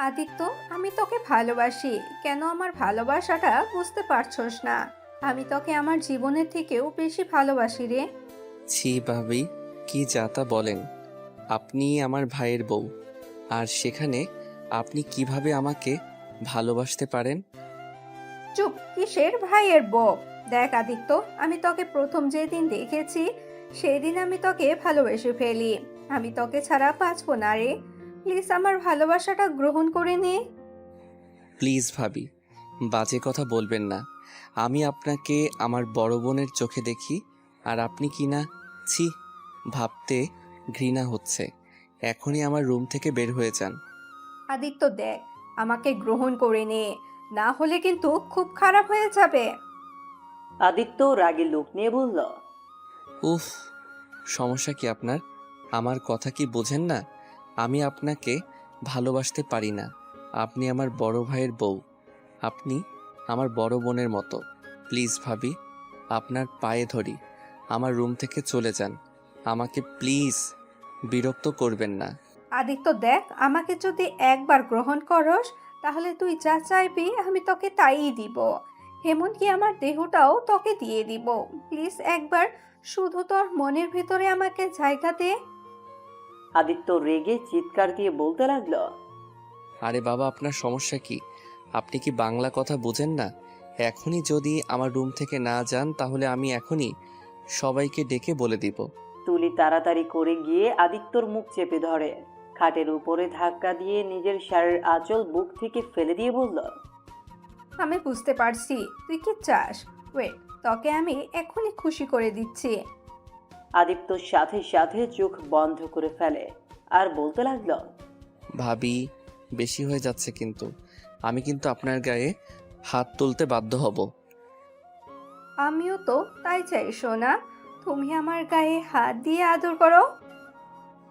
আদিত্য, আমি তোকে ভালোবাসি। কেন আমার ভালোবাসাটা বুঝতে পারছস না? আমি তোকে আমার জীবনের থেকেও বেশি ভালোবাসি রে। ছি ভাবি, কি যা তা বলেন। আপনি আমার ভাইয়ের বউ, আর সেখানে আপনি কিভাবে আমাকে ভালোবাসতে পারেন? চুপ! কিসের ভাইয়ের বউ? দেখ আদিত্য, আমি তোকে প্রথম যেদিন দেখেছি সেই দিন আমি তোকে ভালোবেসে ফেলি। আমি তোকে ছাড়া বাঁচবো না রে। প্লিজ আমার ভালোবাসাটা গ্রহণ করে নে। প্লিজ ভাবি, বাজে কথা বলবেন না। আমি আপনাকে আমার বড় বোনের চোখে দেখি, আর আপনি কি না। ছি, ভাবতে ঘৃণা হচ্ছে। এখনই আমার রুম থেকে বের হয়ে যান। আদিত্য দেখ, আমাকে গ্রহণ করে নে, না হলে কিন্তু খুব খারাপ হয়ে যাবে। আদিত্য রাগে লোক নিয়ে বলল, উফ, সমস্যা কি আপনার? আমার কথা কি বোঝেন না? আমি আপনাকে ভালোবাসতে পারি না। আপনি আমার বড় ভাইয়ের বউ, আপনি আমার বড় বোনের মতো। প্লিজ ভাবি, আপনার পায়ে ধরি, আমার রুম থেকে চলে যান। আমাকে প্লিজ বিরক্ত করবেন না। আদিত্য দেখ, আমাকে যদি একবার গ্রহণ করস তাহলে তুই যা চাইবি আমি তোকে তাইই দিব। এমনকি আমার দেহটাও তোকে দিয়ে দিব। প্লিজ একবার শুধু তোর মনের ভেতরে আমাকে জায়গা দে। আদিত্য রেগে চিৎকার দিয়ে বলতে লাগলো, আরে বাবা, আপনার সমস্যা কি? আপনি কি বাংলা কথা বোঝেন না? এখনই যদি আমার রুম থেকে না যান তাহলে আমি এখনই সবাইকে ডেকে বলে দিব। তুলি তাড়াতাড়ি করে গিয়ে আদিত্যর মুখ চেপে ধরে, খাটের উপরে ধাক্কা দিয়ে নিজের শাড়ির আঁচল বুক থেকে ফেলে দিয়ে বলল, আমি বুঝতে পারছি তুই কি চাস। ওয়েট, তোকে আমি এখনই খুশি করে দিচ্ছি। আদিত্য সাথে সাথে চোখ বন্ধ করে ফেলে আর বলতে লাগলো, ভাবি, বেশি হয়ে যাচ্ছে কিন্তু। আমি কিন্তু আপনার গায়ে হাত তুলতে বাধ্য হব। আমিও তো তাই চাই সোনা, তুমি আমার গায়ে হাত দিয়ে আদর করো।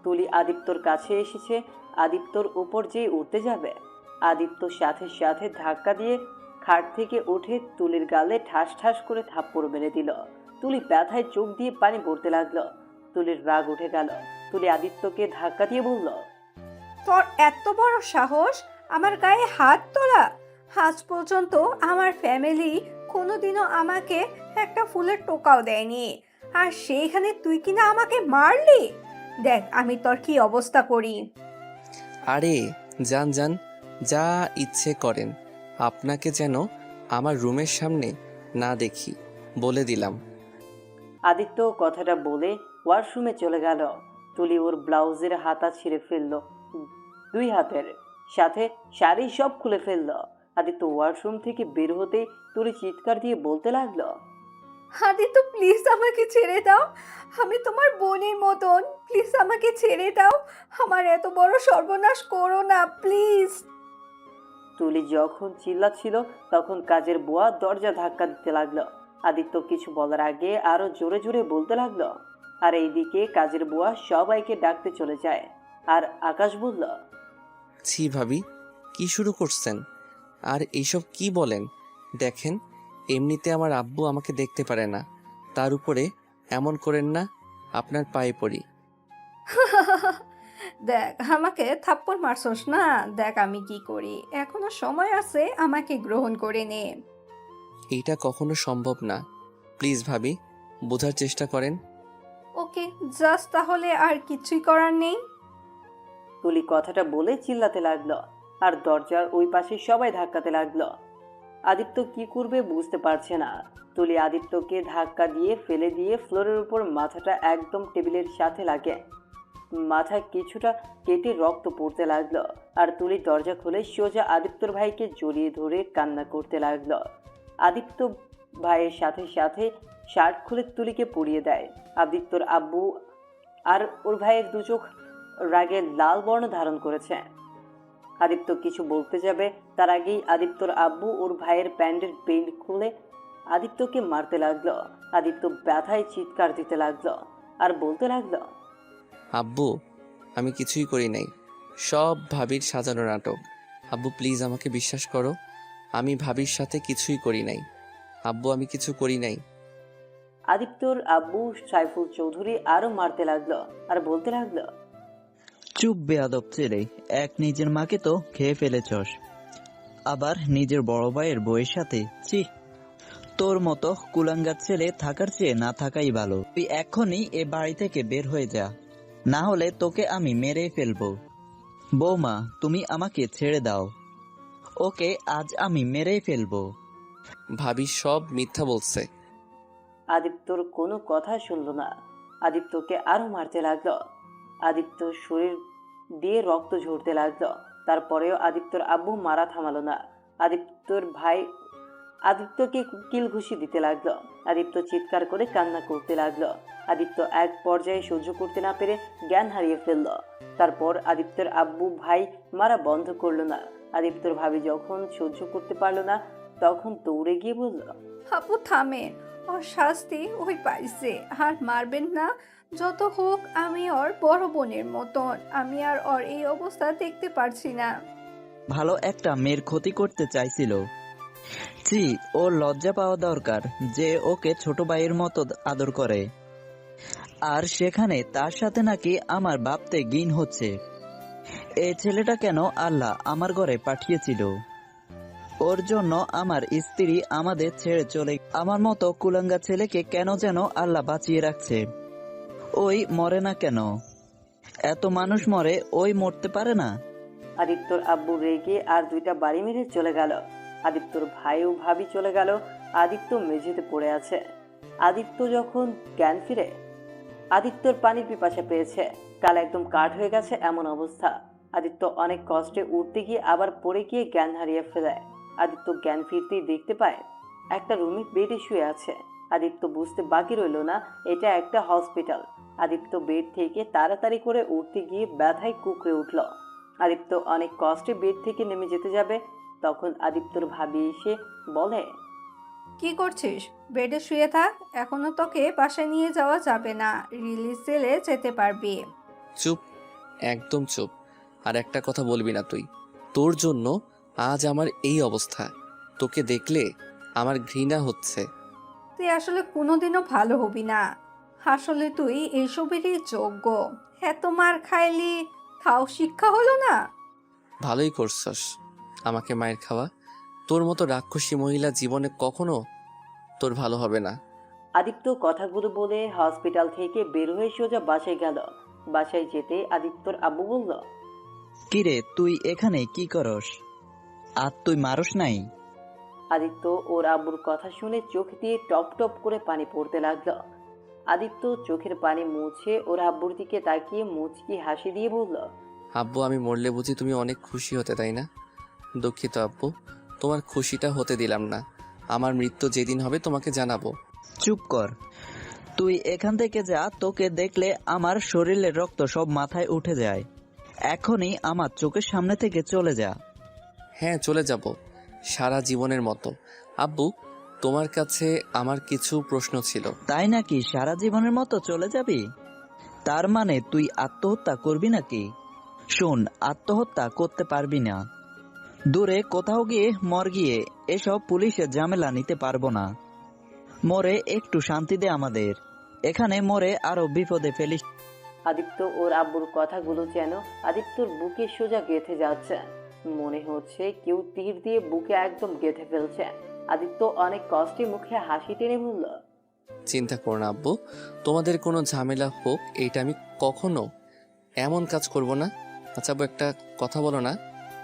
তুলি আদিত্যর কাছে এসেছে। আদিত্যর উপর যেই উঠতে যাবে, আদিত্য সাথে সাথে ধাক্কা দিয়ে খাট থেকে উঠে তুলির গালে ঠাস ঠাস করে থাপ্পড় মেরে দিল। তুলি ব্যথায় চোখ দিয়ে পানি পড়তে লাগলো। তুলির রাগ উঠে গেল। তুলি আদিত্যকে ধাক্কা দিয়ে বলল, তোর এত বড় সাহস আমার গায়ে হাত তোলা! আজ পর্যন্ত আমার ফ্যামিলি কোনোদিনও আমাকে একটা ফুলের টোকাও দেয়নি, আর সেইখানে তুই কিনা আমাকে মারলি! দেখ আমি তোর কি অবস্থা করি। আরে যান যান, যা ইচ্ছে করেন। আপনাকে যেন আমার রুমের সামনে না দেখি, বলে দিলাম। আদিত্য কথাটা বলে ওয়াশরুমে চলে গেল। তুলি ওর ব্লাউজের হাতা ছিঁড়ে ফেলল, দুই হাতের সাথে শাড়ি সব খুলে ফেলল। আদিত্য ওয়াশরুম থেকে বের হতে তুলি চিৎকার দিয়ে বলতে লাগলো, আদিত্য প্লিজ আমাকে ছেড়ে দাও, আমি তোমার বোনের মতন, প্লিজ আমাকে ছেড়ে দাও, আমার এত বড় সর্বনাশ করো না প্লিজ। তুলি যখন চিল্লাচ্ছিল তখন কাজের বুয়া দরজা ধাক্কা দিতে লাগলো। আদিত্য কিছু বলার আগে আরো জোরে জোরে বলতে লাগলো। আর এইদিকে কাজের বুয়া সবাইকে ডাকতে চলে যায়। আর আকাশ বলল, ছি ভাবি, কি শুরু করছেন? আর এইসব কি বলেন? দেখেন, এমনিতে আমার আব্বু আমাকে দেখতে পারে না, তার উপরে এমন করেন না। আপনার পায়ে পড়ি। দেখ আমাকে থাপ্পড় মারছস না, দেখ আমি কি করি, এখনো সময় আছে, আমাকে গ্রহণ করে নে। এইটা কখনো সম্ভব না। প্লিজ ভাবি, বোঝার চেষ্টা করেন। ওকে, জাস্ট তাহলে আর কিছুই করার নেই। তুলি কথাটা বলে চিল্লাতে লাগলো। আর দরজার ওই পাশে সবাই ধাক্কাতে লাগলো। আদিত্য কি করবে বুঝতে পারছে না। তুলি আদিত্যকে ধাক্কা দিয়ে ফেলে দিয়ে ফ্লোরের উপর মাথাটা একদম টেবিলের সাথে লাগে। মাথা কিছুটা কেটে রক্ত পড়তে লাগলো। আর তুলি দরজা খুলে সোজা আদিত্যর ভাইকে জড়িয়ে ধরে কান্না করতে লাগলো। আদিত্য ভাইয়ের সাথে সাথে শার্ট খুলে তুলিকে পরিয়ে দেয়। আদিত্যর আব্বু আর ওর ভাইয়ের দু চোখ রাগে লাল বর্ণ ধারণ করেছে। আদিত্য কিছু বলতে যাবে তার আগেই আদিত্যর আব্বু ওর ভাইয়ের প্যান্টের বেল্ট খুলে আদিত্যকে মারতে লাগলো। আদিত্য ব্যথায় চিৎকার দিতে লাগলো আর বলতে লাগলো, আব্বু, আমি কিছুই করি নাই, সব ভাবির সাজানো নাটক। আব্বু প্লিজ আমাকে বিশ্বাস করো, আমি ভাবির সাথে কিছুই করি নাই। আব্বু, আমি কিছু করি নাই। আদিত্যর আব্বু সাইফুল চৌধুরী আরো মারতে লাগলো আর বলতে লাগলো, চুপ বেয়াদব ছেলে, এক নিজের মাকে তো খেয়ে ফেলেছস, আবার নিজের বড় ভাইয়ের বউয়ের সাথে। ছি, তোর মতো কুলাঙ্গার ছেলে থাকার চেয়ে না থাকাই ভালো। তুই এখনই এ বাড়ি থেকে বের হয়ে যা, না হলে তোকে আমি মেরে ফেলবো। বৌমা, তুমি আমাকে ছেড়ে দাও, ওকে আজ আমি মেরেই ফেলবো। ভাবি সব মিথ্যা বলছে। আদিত্যর কোনো কথা শুনল না। আদিত্যকে আরো মারতে লাগলো। আদিত্যর শরীর দিয়ে রক্ত ঝরতে লাগলো। তারপরেও আদিত্যর আব্বু মারা থামালো না। আদিত্যর ভাই আদিত্যকে কিল ঘুষি দিতে লাগলো। আদিত্য চিৎকার করে কান্না করতে লাগলো। আদিত্য এক পর্যায়ে সহ্য করতে না পেরে জ্ঞান হারিয়ে ফেললো। তারপর আদিত্যর আব্বু ভাই মারা বন্ধ করলো না। আদিত্যর ভাবি যখন সহ্য করতে পারলো না, তখন দৌড়ে গিয়ে বলল, আপু থামেন, ওর শাস্তি ওই পাইছে, আর মারবেন না। যত হোক আমি ওর বড় বোনের মতন, আমি আর ওর এই অবস্থা দেখতে পারছি না। ভালো একটা মেয়ের ক্ষতি করতে চাইছিল। ছি, ওর লজ্জা পাওয়া দরকার যে ওকে ছোট ভাইয়ের মতো আদর করে, আর সেখানে তার সাথে নাকি আমার ভাবতে ঘিন হচ্ছে। এই ছেলেটা কেন আল্লাহ আমার ঘরে পাঠিয়েছিল? ওর জন্য আমার স্ত্রী আমাদের ছেড়ে চলে, আমার মতো কুলাঙ্গা ছেলেকে কেন যেন আল্লাহ বাঁচিয়ে রাখছে। ওই মরে না কেন? এত মানুষ মরে, ওই মরতে পারে না? আদিত্যর আব্বু রেগে আর দুইটা বাড়ি মেরে চলে গেল। আদিত্যর ভাই ও ভাবি চলে গেল। আদিত্য মেঝেতে পড়ে আছে। আদিত্য যখন জ্ঞান ফিরে, আদিত্যর পানির পিপাসা পেয়েছে। কাল একদম কাঠ হয়ে গেছে এমন অবস্থা। আদিত্য অনেক কষ্টে উঠতে গিয়ে আবার পড়ে গিয়ে জ্ঞান হারিয়ে ফেলে। আদিত্য জ্ঞান ফিরতেই দেখতে পায় একটা রুমে বেডে শুয়ে আছে। আদিত্য বুঝতে বাকি রইল না এটা একটা হসপিটাল। আদিত্য বেড থেকে তাড়াতাড়ি করে উঠতে গিয়ে ব্যথায় কুঁকড়ে উঠল। আদিত্য অনেক কষ্টে বেড থেকে নেমে যেতে যাবে, তখন আদিত্যর ভাবি এসে বলে, কি করছিস? বেডে শুয়ে থাক, এখনো তোকে বাসায় নিয়ে যাওয়া যাবে না, রিলিজ সেলে যেতে পারবি। চুপ, একদম চুপ। আর একটা কথা বলবি না তুই। তোর জন্য আজ আমার এই অবস্থা। তোকে দেখলে আমার ঘৃণা হচ্ছে। তুই আসলে কোনোদিনও ভালো হবি না। আসলে তুই এইসবেরই যোগ্য। এত মার খাইলি, তাও শিক্ষা হলো না। ভালোই করছস আমাকে মায়ের খাওয়া। তোর মতো রাক্ষসী মহিলা জীবনে কখনো তোর ভালো হবে না। আদিত্য কথাগুলো বলে হসপিটাল থেকে বের হয়ে সোজা বাসায় গেল। বাসায় যেতে আদিত্যর আব্বু বলল, কিরে, তুই এখানে কি করস? আর তুই মারস নাই? আদিত্য ওর আব্বুর কথা শুনে চোখ দিয়ে টপ টপ করে পানি পড়তে লাগলো। আদিত্য চোখের পানি মুছে ওর আব্বুর দিকে তাকিয়ে মুচকি হাসি দিয়ে বলল, আব্বু, আমি মরলে বুঝি তুমি অনেক খুশি হতে, তাই না? দুঃখিত আব্বু, তোমার খুশিটা হতে দিলাম না। আমার মৃত্যু যেদিন হবে তোমাকে জানাবো। চুপ কর, তুই এখান থেকে যা। তোকে দেখলে আমার শরীরের রক্ত সব মাথায় উঠে যায়। এখনই আমার চোখের সামনে থেকে চলে যা। হ্যাঁ, চলে যাব, সারা জীবনের মতো। আব্বু, তোমার কাছে আমার কিছু প্রশ্ন ছিল। তাই নাকি? সারা জীবনের মতো চলে যাবি? তার মানে তুই আত্মহত্যা করবি নাকি? শোন, আত্মহত্যা করতে পারবি না। দূরে কোথাও গিয়ে মর গিয়ে এসব পুলিশের ঝামেলা নিতে পারবো না। মরে একটু শান্তি দে আমাদের। এখানে মরে আরো বিপদে ফেলিস। আদিত্য ওর আব্বুর কথাগুলো যেন আদিত্যর বুকে সোজা গেঁথে যাচ্ছে। মনে হচ্ছে কেউ তীর দিয়ে বুকে একদম গেঁথে ফেলছে। আদিত্য অনেক কষ্টে মুখে হাসি টেনে বলল, চিন্তা করো না আব্বু, তোমাদের কোনো ঝামেলা হোক এইটা আমি কখনো এমন কাজ করব না। আচ্ছা আব্বু, একটা কথা বলো না,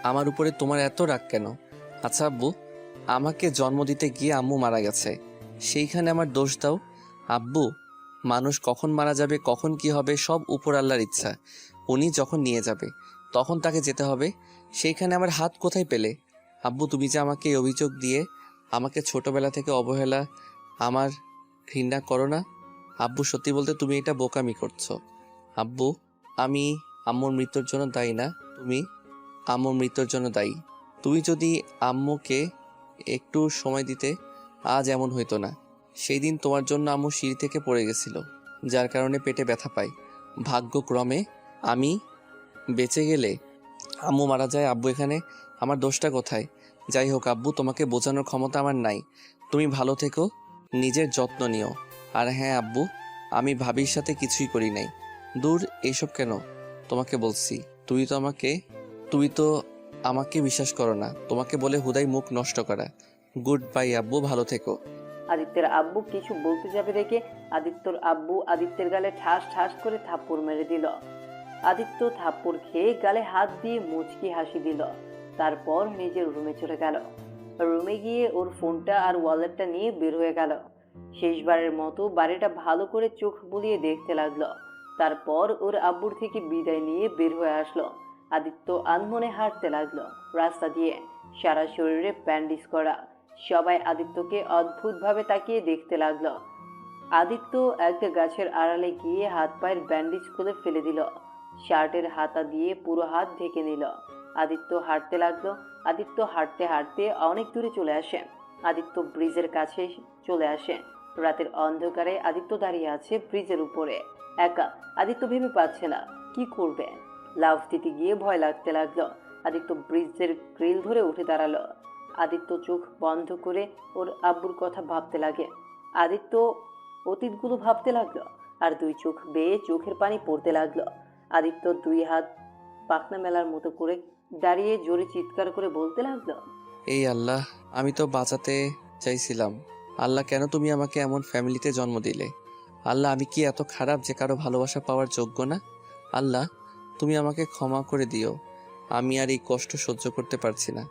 আমার উপরে তোমার এত রাগ কেন? আচ্ছা আব্বু, আমাকে জন্ম দিতে গিয়ে আম্মু মারা গেছে, সেইখানে আমার দোষ দাও? আব্বু, মানুষ কখন মারা যাবে, কখন কি হবে, সব উপর আল্লাহর ইচ্ছা। উনি যখন নিয়ে যাবে তখন তাকে যেতে হবে। সেইখানে আমার হাত কোথায় পেলে? আব্বু, তুমি যে আমাকে এই অভিযোগ দিয়ে আমাকে ছোটবেলা থেকে অবহেলা, আমার ঘৃণা করো না। আব্বু, সত্যি বলতে তুমি এটা বোকামি করছো। আব্বু, আমি আম্মুর মৃত্যুর জন্য দায়ী না, তুমি আম্মুর মৃত্যুর জন্য দায়ী। তুমি যদি আম্মুকে একটু সময় দিতে আজ এমন হইতো না। সেই দিন তোমার জন্য আম্মু সিঁড়ি থেকে পড়ে গেছিল, যার কারণে পেটে ব্যথা পাই। ভাগ্যক্রমে আমি বেঁচে গেলে আম্মু মারা যায়। আব্বু, এখানে আমার দোষটা কোথায়? যাই হোক আব্বু, তোমাকে বোঝানোর ক্ষমতা আমার নাই। তুমি ভালো থেকো, নিজের যত্ন নিও। আর হ্যাঁ আব্বু, আমি ভাবির সাথে কিছুই করি নাই। দূর, এইসব কেন? তোমাকে বলছি, তুই তো আমাকে বিশ্বাস করো না। তোমাকে বলে হুদাই মুখ নষ্ট করা। গুড বাই আব্বু, ভালো থেকো। আদিত্যের আব্বু কিছু বলতে যাবে দেখে আদিত্যর আব্বু আদিত্যের গালে ঠাস ঠাস করে থাপ্পড় মেরে দিল। আদিত্য থাপ্পড় খেয়ে গালে হাত দিয়ে মুচকি হাসি দিল। তারপর নিজের রুমে চলে গেল। রুমে গিয়ে ওর ফোনটা আর ওয়ালেটটা নিয়ে বের হয়ে গেল। শেষবারের মতো বাড়িটা ভালো করে চোখ বুলিয়ে দেখতে লাগলো। তারপর ওর আব্বুর থেকে বিদায় নিয়ে বের হয়ে আসলো। আদিত্য আনমনে হাঁটতে লাগলো রাস্তা দিয়ে, সারা শরীরে ব্যান্ডেজ করা। সবাই আদিত্যকে অদ্ভুতভাবে তাকিয়ে দেখতে লাগলো। আদিত্য একটা গাছের আড়ালে গিয়ে হাত পায়ের ব্যান্ডেজ খুলে ফেলে দিল। শার্টের হাতা দিয়ে পুরো হাত ঢেকে নিল। আদিত্য হাঁটতে লাগলো। আদিত্য হাঁটতে হাঁটতে অনেক দূরে চলে আসে। আদিত্য ব্রিজের কাছে চলে আসে। রাতের অন্ধকারে আদিত্য দাঁড়িয়ে আছে ব্রিজের উপরে একা। আদিত্য ভেবে পাচ্ছে না কি করবে। লাফ দিতে গিয়ে ভয় লাগতে লাগলো। আদিত্য ব্রিজের গ্রিল ধরে উঠে দাঁড়ালো। আদিত্য চোখ বন্ধ করে ওর আব্বুর কথা ভাবতে লাগে। আদিত্য অতীতগুলো ভাবতে লাগলো আর দুই চোখ বেয়ে চোখের পানি পড়তে লাগলো। আদিত্য দুই হাত পাখনা মেলার মতো করে দাঁড়িয়ে জোরে চিৎকার করে বলতে লাগলো, এই আল্লাহ, আমি তো বাঁচাতে চাইছিলাম। আল্লাহ, কেন তুমি আমাকে এমন ফ্যামিলিতে জন্ম দিলে? আল্লাহ, আমি কি এত খারাপ যে কারো ভালোবাসা পাওয়ার যোগ্য না? আল্লাহ, তুমি আমাকে ক্ষমা করে দিও। আমি আর এই কষ্ট সহ্য করতে পারছি না,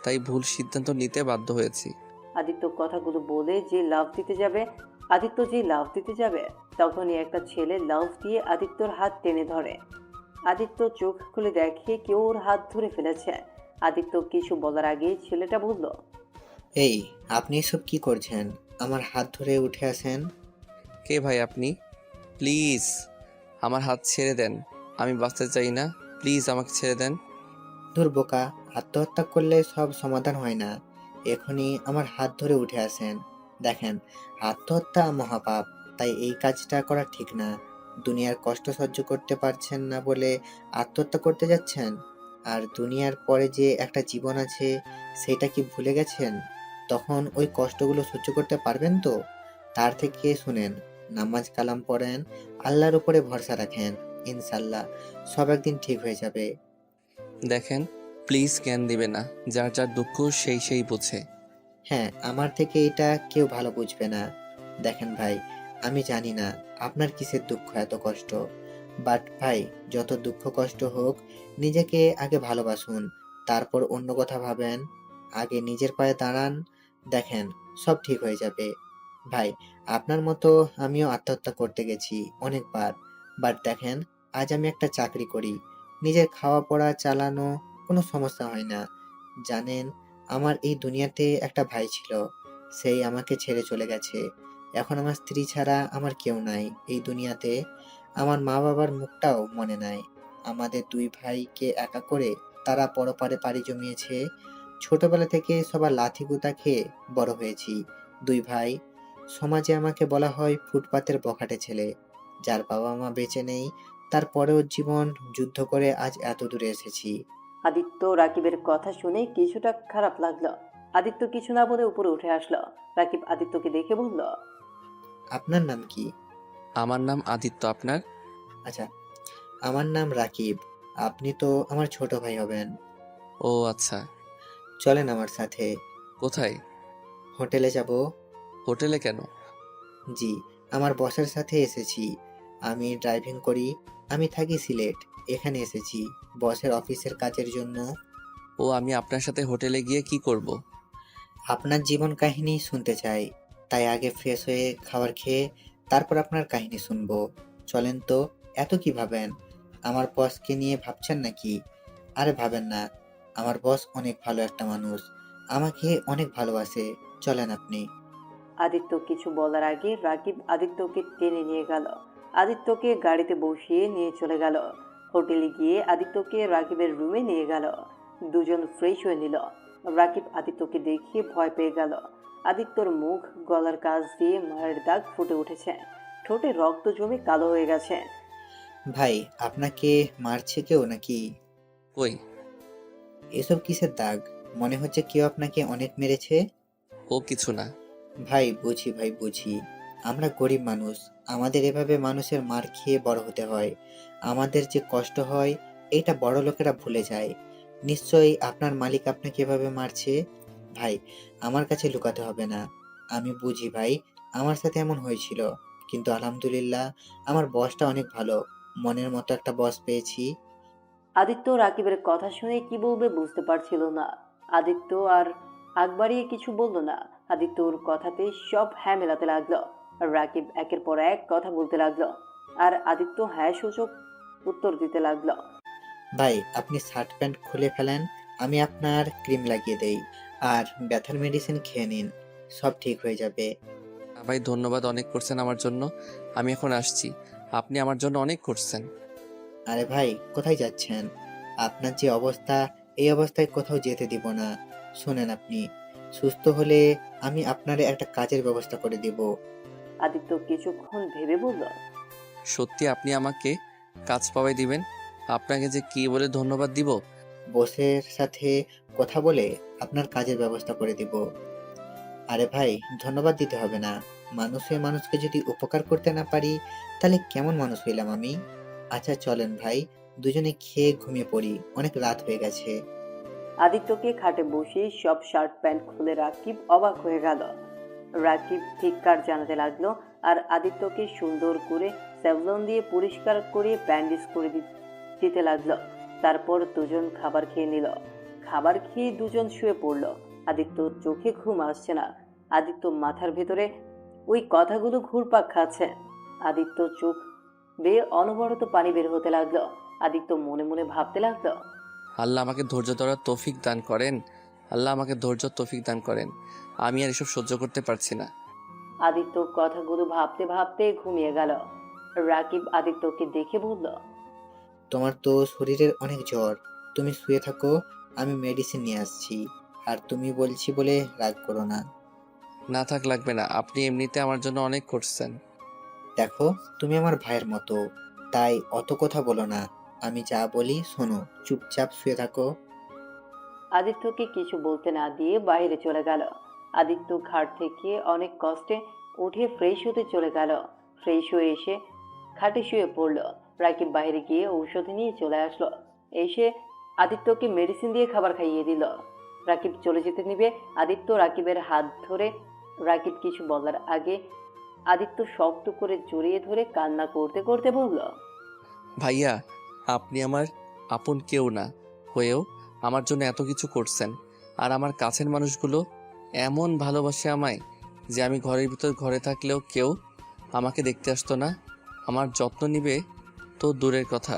তাই ভুল সিদ্ধান্ত নিতে বাধ্য হয়েছি। আদিত্য কথাগুলো বলে যে লাফ দিতে যাবে তখনই একটা ছেলে লাফ দিয়ে আদিত্যর হাত টেনে ধরে। আদিত্য চোখ খুলে দেখে কেউ ওর হাত ধরে ফেলেছে। আদিত্য কিছু বলার আগেই ছেলেটা বলল, এই, আপনি এসব কি করছেন? আমার হাত ধরে উঠে আসেন। কে ভাই আপনি? প্লিজ আমার হাত ছেড়ে দেন। আমি বাঁচতে চাই না, প্লিজ আমাকে ছেড়ে দেন। ধুর বোকা, আত্মহত্যা করলে সব সমাধান হয় না। এখনই আমার হাত ধরে উঠে আসেন। দেখেন, আত্মহত্যা মহাপাপ, তাই এই কাজটা করা ঠিক না। দুনিয়ার কষ্ট সহ্য করতে পারছেন না বলে আত্মহত্যা করতে যাচ্ছেন। আর দুনিয়ার পরে যে একটা জীবন আছে, সেটা কি ভুলে গেছেন? তখন ওই কষ্টগুলো সহ্য করতে পারবেন তো? তার থেকে শুনেন, নামাজ কালাম পড়েন, আল্লাহর উপরে ভরসা রাখেন। ইনশাল্লাহ সব একদিন ঠিক হয়ে যাবে। দেখেন, প্লিজ জ্ঞান দিবে না। যার যার দুঃখ সেই বোঝে। হ্যাঁ, আমার থেকে এটা কেউ ভালো বুঝবে না। দেখেন ভাই, আমি জানি না আপনার কিসের দুঃখ, এত কষ্ট। বাট ভাই, যত দুঃখ কষ্ট হোক, নিজেকে আগে ভালোবাসুন, তারপর অন্য কথা ভাবেন। আগে নিজের পায়ে দাঁড়ান, দেখেন সব ঠিক হয়ে যাবে। ভাই, আপনার মতো আমিও আত্মহত্যা করতে গেছি অনেকবার। বাট দেখেন, আজ আমি একটা চাকরি করি, নিজের খাওয়া পড়া চালানো কোনো সমস্যা হয় না। জানেন, আমার এই দুনিয়াতে একটা ভাই ছিল, সেই আমাকে ছেড়ে চলে গেছে। এখন আমার স্ত্রী ছাড়া আমার কেউ নাই এই দুনিয়াতে। আমার মা বাবার মুখটাও মনে নাই। আমাদের দুই ভাইকে একা করে তারা পরপারে পাড়ি জমিয়েছে। ছোটবেলা থেকে সবার লাথি গুঁতা খেয়ে বড় হয়েছি দুই ভাই। সমাজে আমাকে বলা হয় ফুটপাতের বখাটে ছেলে, যার বাবা মা বেঁচে নেই। তারপরেও জীবন যুদ্ধ করে আজ এত দূরে এসেছি। আদিত্য রাকিবের কথা শুনে কিছুটা খারাপ লাগলো। আদিত্য কিছু না বলে উপরে উঠে আসলো। রাকিব আদিত্যকে দেখে বলল, আপনার নাম কি? আমার নাম আদিত্য, আপনার? আচ্ছা, আমার নাম রাকিব। আপনি তো আমার ছোট ভাই হবেন। ও আচ্ছা। চলেন আমার সাথে। কোথায়? হোটেলে যাব। হোটেলে কেন? জি, আমার বসের সাথে এসেছি। আমি ড্রাইভিং করি। আমি থাকি সিলেট। এখানে এসেছি বসের অফিসের কাজের জন্য। ও, আমি আপনার সাথে হোটেলে গিয়ে কি করব? আপনার জীবন কাহিনী শুনতে চাই, তাই আগে ফ্রেশ হয়ে খাবার খেয়ে তারপর আপনার কাহিনী শুনবো। চলেন তো। এত কি ভাবেন? আমার বসকে নিয়ে ভাবছেন নাকি? আরে ভাবেন না, আমার বস অনেক ভালো একটা মানুষ, আমাকে অনেক ভালোবাসে। চলেন আপনি। আদিত্য কিছু বলার আগে রাকিব আদিত্যকে টেনে নিয়ে গেল। আদিত্যকে গাড়িতে বসিয়ে নিয়ে চলে গেল। হোটেলে গিয়ে আদিত্যকে রাকিবের রুমে নিয়ে গেল। দুজন ফ্রেশ হয়ে নিল। রাকিব আদিত্যকে দেখিয়ে ভয় পেয়ে গেল। আদিত্যর মুখ, গলার কাছ দিয়ে মায়ের দাগ ফুটে উঠেছে। ঠোঁটে রক্ত জমে কালো হয়ে গেছে। ভাই, আপনাকে মারছে কেউ নাকি? কই? এসব কিসের দাগ? মনে হচ্ছে কেউ আপনাকে অনেক মেরেছে। ও কিছু না। ভাই বুঝি, ভাই বুঝি। আমরা গরিব মানুষ, আমাদের এভাবে মানুষের মার খেয়ে বড় হতে হয়। আমাদের যে কষ্ট হয় এটা বড় লোকেরা ভুলে যায়। নিশ্চয়ই আপনার মালিক আপনাকে এভাবে মারছে। ভাই, আমার কাছে লুকাতে হবে না। আমি বুঝি ভাই, আমার সাথে এমন হয়েছিল, কিন্তু আলহামদুলিল্লাহ আমার বসটা অনেক ভালো। মনের মতো একটা বস পেয়েছি। আদিত্য রাকিবের কথা শুনে কি বলবে বুঝতে পারছিল না। আদিত্য আর আগ বাড়িয়ে কিছু বলল না। আদিত্য ওর কথাতে সব হ্যাঁ মেলাতে লাগলো। আর রাকিব একের পর এক কথা বলতে লাগলো, আর আদিত্য হ্যাঁ সূচক উত্তর দিতে লাগলো। ভাই, আপনি শার্ট প্যান্ট খুলে ফেলেন, আমি আপনার ক্রিম লাগিয়ে দেই, আর ব্যথার মেডিসিন খেয়ে নিন, সব ঠিক হয়ে যাবে। ভাই ধন্যবাদ, অনেক করছেন আমার জন্য। আমি এখন আসছি। আপনি আমার জন্য অনেক করছেন। আরে ভাই, কোথায় যাচ্ছেন? আপনার যে অবস্থা, এই অবস্থায় কোথাও যেতে দিব না। শুনেন, আপনি সুস্থ হলে আমি আপনার একটা কাজের ব্যবস্থা করে দিব। আদিত্য কিছুক্ষণ ভেবে বলল, সত্যি আপনি আমাকে কাজ পাওয়াই দিবেন? আপনাকে যে কি বলে ধন্যবাদ দিব। বসের সাথে কথা বলে আপনার কাজের ব্যবস্থা করে দিব। আরে ভাই, ধন্যবাদ দিতে হবে না। মানুষ হয়ে মানুষকে যদি উপকার করতে না পারি, তাহলে কেমন মানুষ হইলাম আমি? আচ্ছা চলেন ভাই, দুজনে খেয়ে ঘুমিয়ে পড়ি, অনেক রাত হয়ে গেছে। আদিত্যকে খাটে বসিয়ে সব শার্ট প্যান্ট খুলে রাকিব অবাক হয়ে গেল। রাকিব ধিক্কার জানাতে লাগলো, আর আদিত্যকে সুন্দর করে স্যাভলন দিয়ে পরিষ্কার করে ব্যান্ডেজ করে দিতে লাগলো। তারপর দুজন খাবার খেয়ে নিল। খাবার খেয়ে দুজন শুয়ে পড়ল। আদিত্যর চোখে ঘুম আসছে না। আদিত্য মাথার ভেতরে ওই কথাগুলো ঘুরপাক খাচ্ছে। আদিত্য চোখ বেয়ে অনবরত পানি বের হতে লাগলো। আদিত্য মনে মনে ভাবতে লাগলো, আল্লাহ আমাকে ধৈর্য ধরার তৌফিক দান করেন। আল্লাহ আমাকে ধৈর্য তৌফিক দান করেন। আমি আর এসব সহ্য করতে পারছি না। আদিত্য কথাগুলো ভাবতে ভাবতে ঘুমিয়ে গেল। রাকিব আদিত্যকে দেখে বলল, তোমার তো শরীরের অনেক জ্বর, তুমি শুয়ে থাকো, আমি মেডিসিন নিয়ে আসছি। আর তুমি বলছি বলে রাগ করো না। না থাক, লাগবে না। আপনি এমনিতে আমার জন্য অনেক করছেন। দেখো, তুমি আমার ভাইয়ের মতো, তাই অত কথা বলো না। আমি যা বলি শোনো, চুপচাপ শুয়ে থাকো। আদিত্যকে কিছু বলতে না দিয়ে বাইরে চলে গেল। আদিত্য ঘাট থেকে অনেক কষ্টে উঠে ফ্রেশ হতে চলে গেল। ফ্রেশ হয়ে এসে খাটে শুয়ে পড়ল। রাকিব বাইরে গিয়ে ঔষধ নিয়ে চলে আসলো। এসে আদিত্যকে মেডিসিন দিয়ে খাবার খাইয়ে দিল। রাকিব চলে যেতে নিবে, আদিত্য রাকিবের হাত ধরে, রাকিব কিছু বলার আগে আদিত্য শক্ত করে জড়িয়ে ধরে কান্না করতে করতে বলল, ভাইয়া, আপনি আমার আপন কেউ না হয়েও আমার জন্য এত কিছু করছেন। আর আমার কাছের মানুষগুলো এমন ভালোবাসে আমায় যে আমি ঘরের ভিতর ঘরে থাকলেও কেউ আমাকে দেখতে আসতো না। আমার যত্ন নিবে তো দূরের কথা।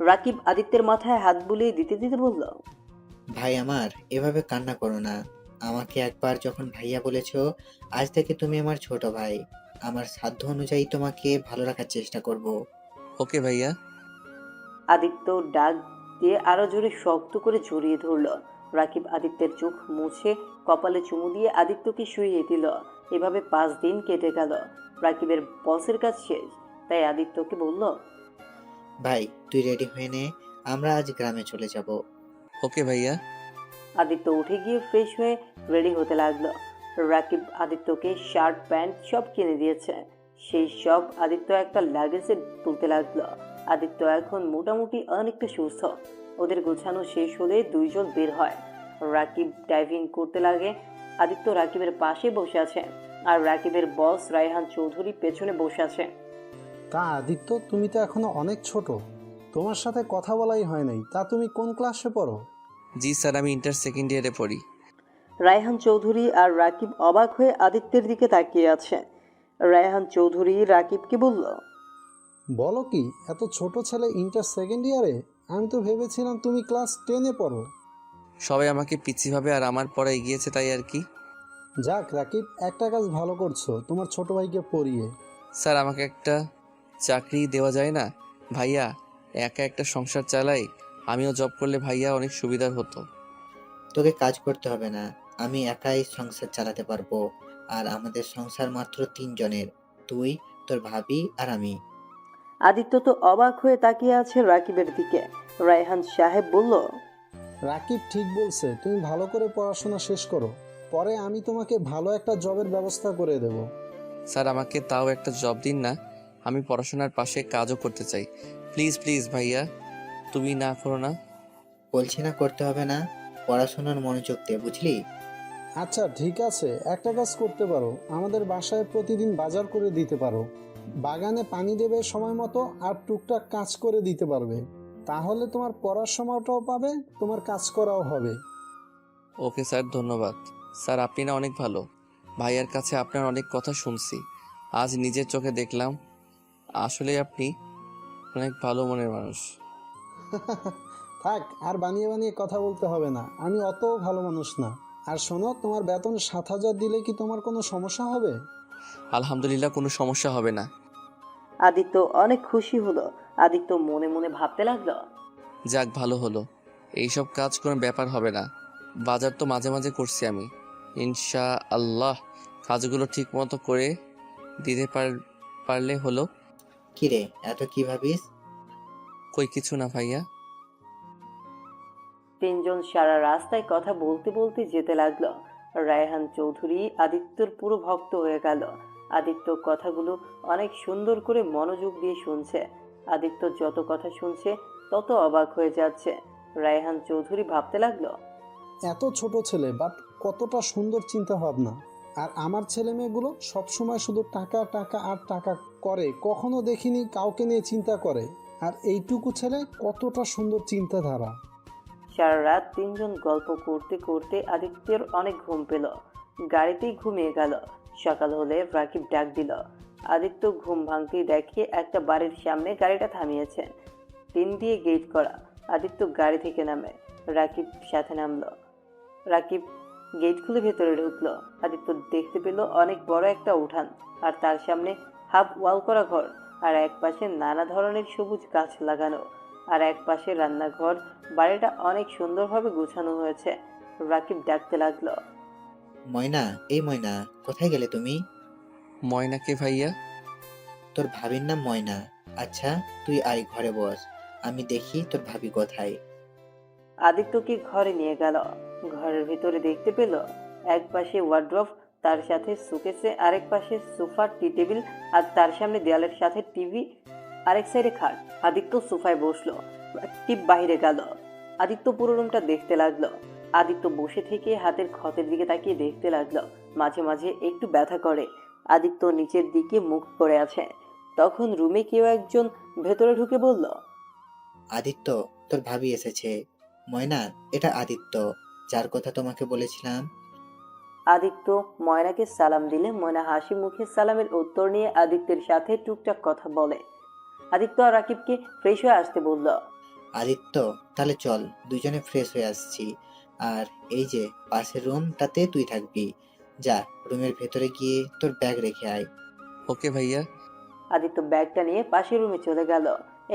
রাকিব আদিত্যের মাথায় হাত বুলিয়ে দিতে দিতে বলল, ভাই আমার, এভাবে কান্না করো না। আমাকে একবার যখন ভাইয়া বলেছো, আজ থেকে তুমি আমার ছোট ভাই। আমার সাধ্য অনুযায়ী তোমাকে ভালো রাখার চেষ্টা করব। ওকে ভাইয়া। আদিত্য ডাক দিয়ে আরো জোরে শক্ত করে জড়িয়ে ধরল। রাকিব আদিত্যের চোখ মুছে কপালে চুমু দিয়ে আদিত্যকে শুইয়ে দিল। এভাবে 5 দিন কেটে গেল। রাকিবের বসের কাজ শেষ, তাই আদিত্যকে বলল, ভাই, তুই রেডি হয়ে নে, আমরা আজ গ্রামে চলে যাব। ওকে ভাইয়া। আদিত্য উঠে গিয়ে ফ্রেশ হয়ে রেডি হতে লাগলো। রাকিব আদিত্যকে শার্ট প্যান্ট সব কিনে দিয়েছে। সেই সব আদিত্য একটা লাগেজে তুলতে লাগলো। আদিত্য এখন মোটামুটি অনেকটা সুস্থ। ওদের গোছানো শেষ হলে দুইজন বের হয়। রাকিব ড্রাইভিং করতে লাগে। আদিত্য রাকিবের পাশে বসে আছে, আর রাকিবের বস রায়হান চৌধুরী পেছনে বসে আছে। তা আদিত্য, তুমি তো এখনো অনেক ছোট, তোমার সাথে কথা বলাই হয় নাই। তা তুমি কোন ক্লাসে পড়ো? জি স্যার, আমি ইন্টার সেকেন্ড ইয়ারে পড়ি। রায়হান চৌধুরী আর রাকিব অবাক হয়ে আদিত্যের দিকে তাকিয়ে আছে। রায়হান চৌধুরী রাকিবকে বলল, বলো কি, এত ছোট ছেলে ইন্টার সেকেন্ড ইয়ারে? আমি তো ভেবেছিলাম তুমি ক্লাস 10-এ পড়ো। সবাই আমাকে পিচ্ছি ভাবে আর আমার পড়া এগিয়েছে, তাই আর কি। যাক রাকিব, একটা কাজ ভালো করছো তোমার ছোট ভাইকে পড়িয়ে। স্যার, আমাকে একটা চাকরি দেওয়া যায় না? ভাইয়া একা একটা সংসার চালাই, আমিও জব করলে ভাইয়া অনেক সুবিধার হতো। তোকে কাজ করতে হবে না, আমি একাই সংসার চালাতে পারবো। আর আমাদের সংসার মাত্র 3 জনের, তুই, তোর ভাবি আর আমি। আদিত্য তো অবাক হয়ে তাকিয়ে আছে রাকিবের দিকে। রায়হান সাহেব বলল, রাকিব ঠিক বলছে, তুমি ভালো করে পড়াশোনা শেষ করো, পরে আমি তোমাকে ভালো একটা জবের ব্যবস্থা করে দেব। স্যার আমাকে তাও একটা জব দিন না, আমি পড়াশোনার পাশে কাজও করতে চাই। প্লিজ প্লিজ ভাইয়া, তুমি না করো না। বলছি না করতে হবে না, পড়াশোনার মনোযোগ দে, বুঝলি? আচ্ছা ঠিক আছে, একটা কাজ করতে পারো, আমাদের বাসায় প্রতিদিন বাজার করে দিতে পারো, বাগানে পানি দেবে সময় মতো, আর টুকটাক কাজ করে দিতে পারবে। তাহলে তোমার পড়ার সময়টাও পাবে, তোমার কাজ করাও হবে। ওকে স্যার, ধন্যবাদ। স্যার আপনি না অনেক ভালো। ভাইয়ার কাছে আপনার অনেক কথা শুনছি, আজ নিজের চোখে দেখলাম। আসলে আপনি অনেক ভালো মনের মানুষ। থাক, আর বানিয়ে বানিয়ে কথা বলতে হবে না, আমি অত ভালো মানুষ না। আর শোনো, তোমার বেতন 7,000 দিলে কি তোমার কোনো সমস্যা হবে? আলহামদুলিল্লাহ, কোনো সমস্যা হবে না। আদিত্য অনেক খুশি হলো। আদিত্য মনে মনে ভাবতে লাগলো, যাক ভালো হলো, এইসব কাজ কোনো ব্যাপার হবে না। বাজার তো মাঝে মাঝে করছি আমি, ইনশা আল্লাহ কাজগুলো ঠিক মতো করে দিতে পারলে হলো। কিরে, এত কি ভাবিস? কই কিছু না ভাইয়া। তিনজন সারা রাস্তায় কথা বলতে বলতে যেতে লাগলো। রায়হান চৌধুরী আদিত্যর পুরো ভক্ত হয়ে গেল। আদিত্য কথাগুলো অনেক সুন্দর করে মনোযোগ দিয়ে শুনছে। আদিত্য যত কথা শুনছে তত অবাক হয়ে যাচ্ছে। রায়হান চৌধুরী ভাবতে লাগলো, এত ছোট ছেলে, বাট কতটা সুন্দর চিন্তা ভাবনা। আর আমার ছেলে মেয়েগুলো সবসময় শুধু টাকা টাকা আর টাকা করে, কখনো দেখিনি কাউকে নিয়ে চিন্তা করে। আর এইটুকু ছেলে কতটা সুন্দর চিন্তাধারা। সারা রাত তিনজন গল্প করতে করতে আদিত্যের অনেক ঘুম পেল। গাড়িতেই ঘুমিয়ে গেল। সকাল হলে রাকিব ডাক দিল। আদিত্য ঘুম ভাঙতেই দেখে একটা বাড়ির সামনে গাড়িটা থামিয়েছে, টিন দিয়ে গেট করা। আদিত্য গাড়ি থেকে নামে, রাকিব সাথে নামলো। রাকিব গেট খুলে ভেতরে ঢুকলো। আদিত্য দেখতে পেল অনেক বড় একটা উঠান, আর তার সামনে হাফ ওয়াল করা ঘর, আর এক পাশে নানা ধরনের সবুজ গাছ লাগানো, আর এক পাশে রান্নাঘর। বাড়িটা অনেক সুন্দরভাবে গোছানো হয়েছে। রাকিব ডাকতে লাগলো, ময়না, এই ময়না, কোথায় গেলে তুমি? ময়নাকে ভাইয়া? তোর ভাবির নাম ময়না। আচ্ছা, তুই আয় ঘরে বস, আমি দেখি তোর ভাবি কোথায়। আদিত্যকে ঘরে নিয়ে গেল। ঘরের ভিতরে দেখতে পেল এক পাশে ওয়ার্ড্রোব, তার সাথে সুকেসে, আরেক পাশে সোফা, টি টেবিল, আর তার সামনে দেয়ালের সাথে টিভি, আরেক সাইডে খাট। আদিত্য সোফায় বসলো, টিপ বাইরে গেল। আদিত্য পুরো রুমটা দেখতে লাগলো। আদিত্য বসে থেকে হাতের ক্ষতের দিকে তাকিয়ে দেখতে লাগলো। মাঝে মাঝে একটু ব্যথা করে। আদিত্য নিচের দিকে মুখ করে আছে। তখন রুমে কেউ একজন ভেতরে ঢুকে বলল, আদিত্য, তোর ভাবি এসেছে। ময়না, এটা আদিত্য, যার কথা তোমাকে বলেছিলাম। আদিত্য ময়নাকে সালাম দিলে ময়না হাসি মুখে সালামের উত্তর নিয়ে আদিত্যের সাথে টুকটাক কথা বলে। আদিত্য আর রাকিবকে ফ্রেশ হয়ে আসতে বলল। আদিত্য, তাহলে চল, দুজনে ফ্রেশ হয়ে আসছি। আর এই যে পাশের রুমটাতে তুই থাকবি, যা রুমের ভেতরে গিয়ে তোর ব্যাগ রেখে আয়। ওকে ভাইয়া। আদিত্য ব্যাগটা নিয়ে পাশের রুমে চলে গেল।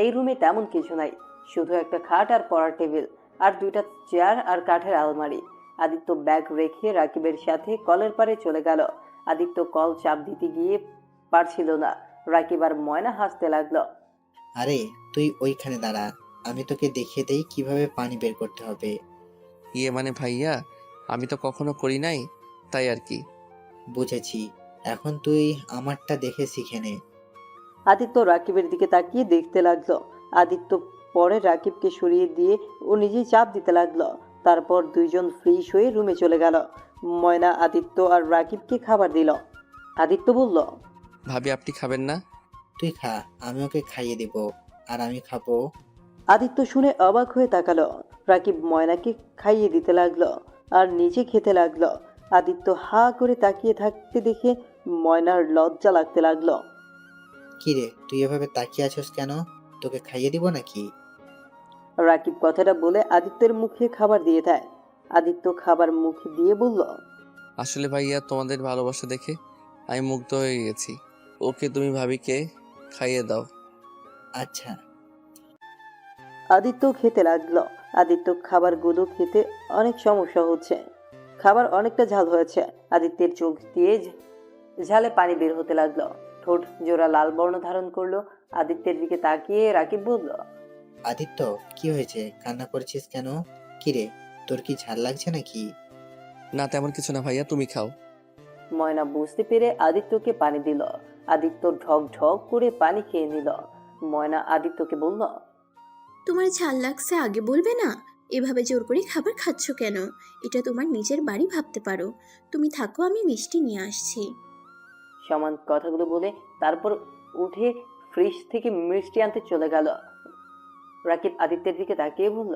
এই রুমে তেমন কিছু নাই, শুধু একটা খাট আর পড়ার টেবিল, আর দুইটা চেয়ার আর কাঠের আলমারি। আদিত্য ব্যাগ রেখে রাকিবের সাথে কলের পাড়ে চলে গেল। আদিত্য কল চাপ দিতে গিয়ে পারছিল না। রাকিব আর ময়না হাসতে লাগলো। আরে, তুই ওইখানে দাঁড়া, আমি তোকে দেখিয়ে দেই কিভাবে পানি বের করতে হবে। ইয়ে মানে ভাইয়া, আমি তো কখনো করি নাই, তাই আর কি। বুঝেছি, এখন তুই আমারটা দেখে শিখে নে। আদিত্য রাকিবের দিকে তাকিয়ে দেখতে লাগলো। আদিত্য পরে রাকিবকে সরিয়ে দিয়ে ও নিজেই চাপ দিতে লাগলো। তারপর দুইজন ফ্রেশ হয়ে রুমে চলে গেল। ময়না আদিত্য আর রাকিবকে খাবার দিল। আদিত্য বলল, ভাবি আপনি খাবেন না? তুই খা, আমি ওকে খাইয়ে দিব, আর আমি খাবো। আদিত্য শুনে অবাক হয়ে তাকালো। রাকিব ময়নাকে খাইয়ে দিতে লাগলো আর নিজে খেতে লাগলো। আদিত্য হা করে তাকিয়ে থাকতে দেখে ময়নার লজ্জা লাগতে লাগলো। কিরে, তুই এভাবে তাকিয়ে আছিস কেন? তোকে খাইয়ে দিব নাকি? রাকিব কথাটা বলে আদিত্যের মুখে খাবার দিয়ে দেয়। আদিত্য খাবার মুখে দিয়ে বলল, আসলে ভাইয়া তোমাদের ভালোবাসা দেখে আমি মুগ্ধ হয়ে গেছি। ওকে তুমি ভাবিকে খাইয়ে দাও। আচ্ছা। আদিত্য খেতে লাগলো। আদিত্য খাবারগুলো খেতে অনেক সমস্যা হচ্ছে। খাবার অনেকটা ঝাল হয়েছে। আদিত্যের চোখ দিয়ে ঝালে পানি বের হতে লাগলো। ঠোঁট জোড়া লাল বর্ণ ধারণ করলো। আদিত্যের দিকে তাকিয়ে রাকিব বলল, আদিত্য, কি হয়েছে, কান্না করছিস কেন? কিরে, তোর কি ঝাল লাগছে নাকি? না তেমন কিছু না ভাইয়া, তুমি খাও। ময়না বুঝতে পেরে আদিত্যকে পানি দিল। আদিত্য ঢক ঢক করে পানি খেয়ে নিল। ময়না আদিত্যকে বলল, তোমার ঝাল লাগছে আগে বলবে না? এভাবে জোর করে খাবার খাচ্ছ কেন? এটা তোমার নিজের বাড়ি ভাবতে পারো। তুমি থাকো, আমি মিষ্টি নিয়ে আসছি। সমান কথাগুলো বলে তারপর উঠে ফ্রিজ থেকে মিষ্টি আনতে চলে গেল। রাকিব আদিত্যের দিকে তাকিয়ে বলল,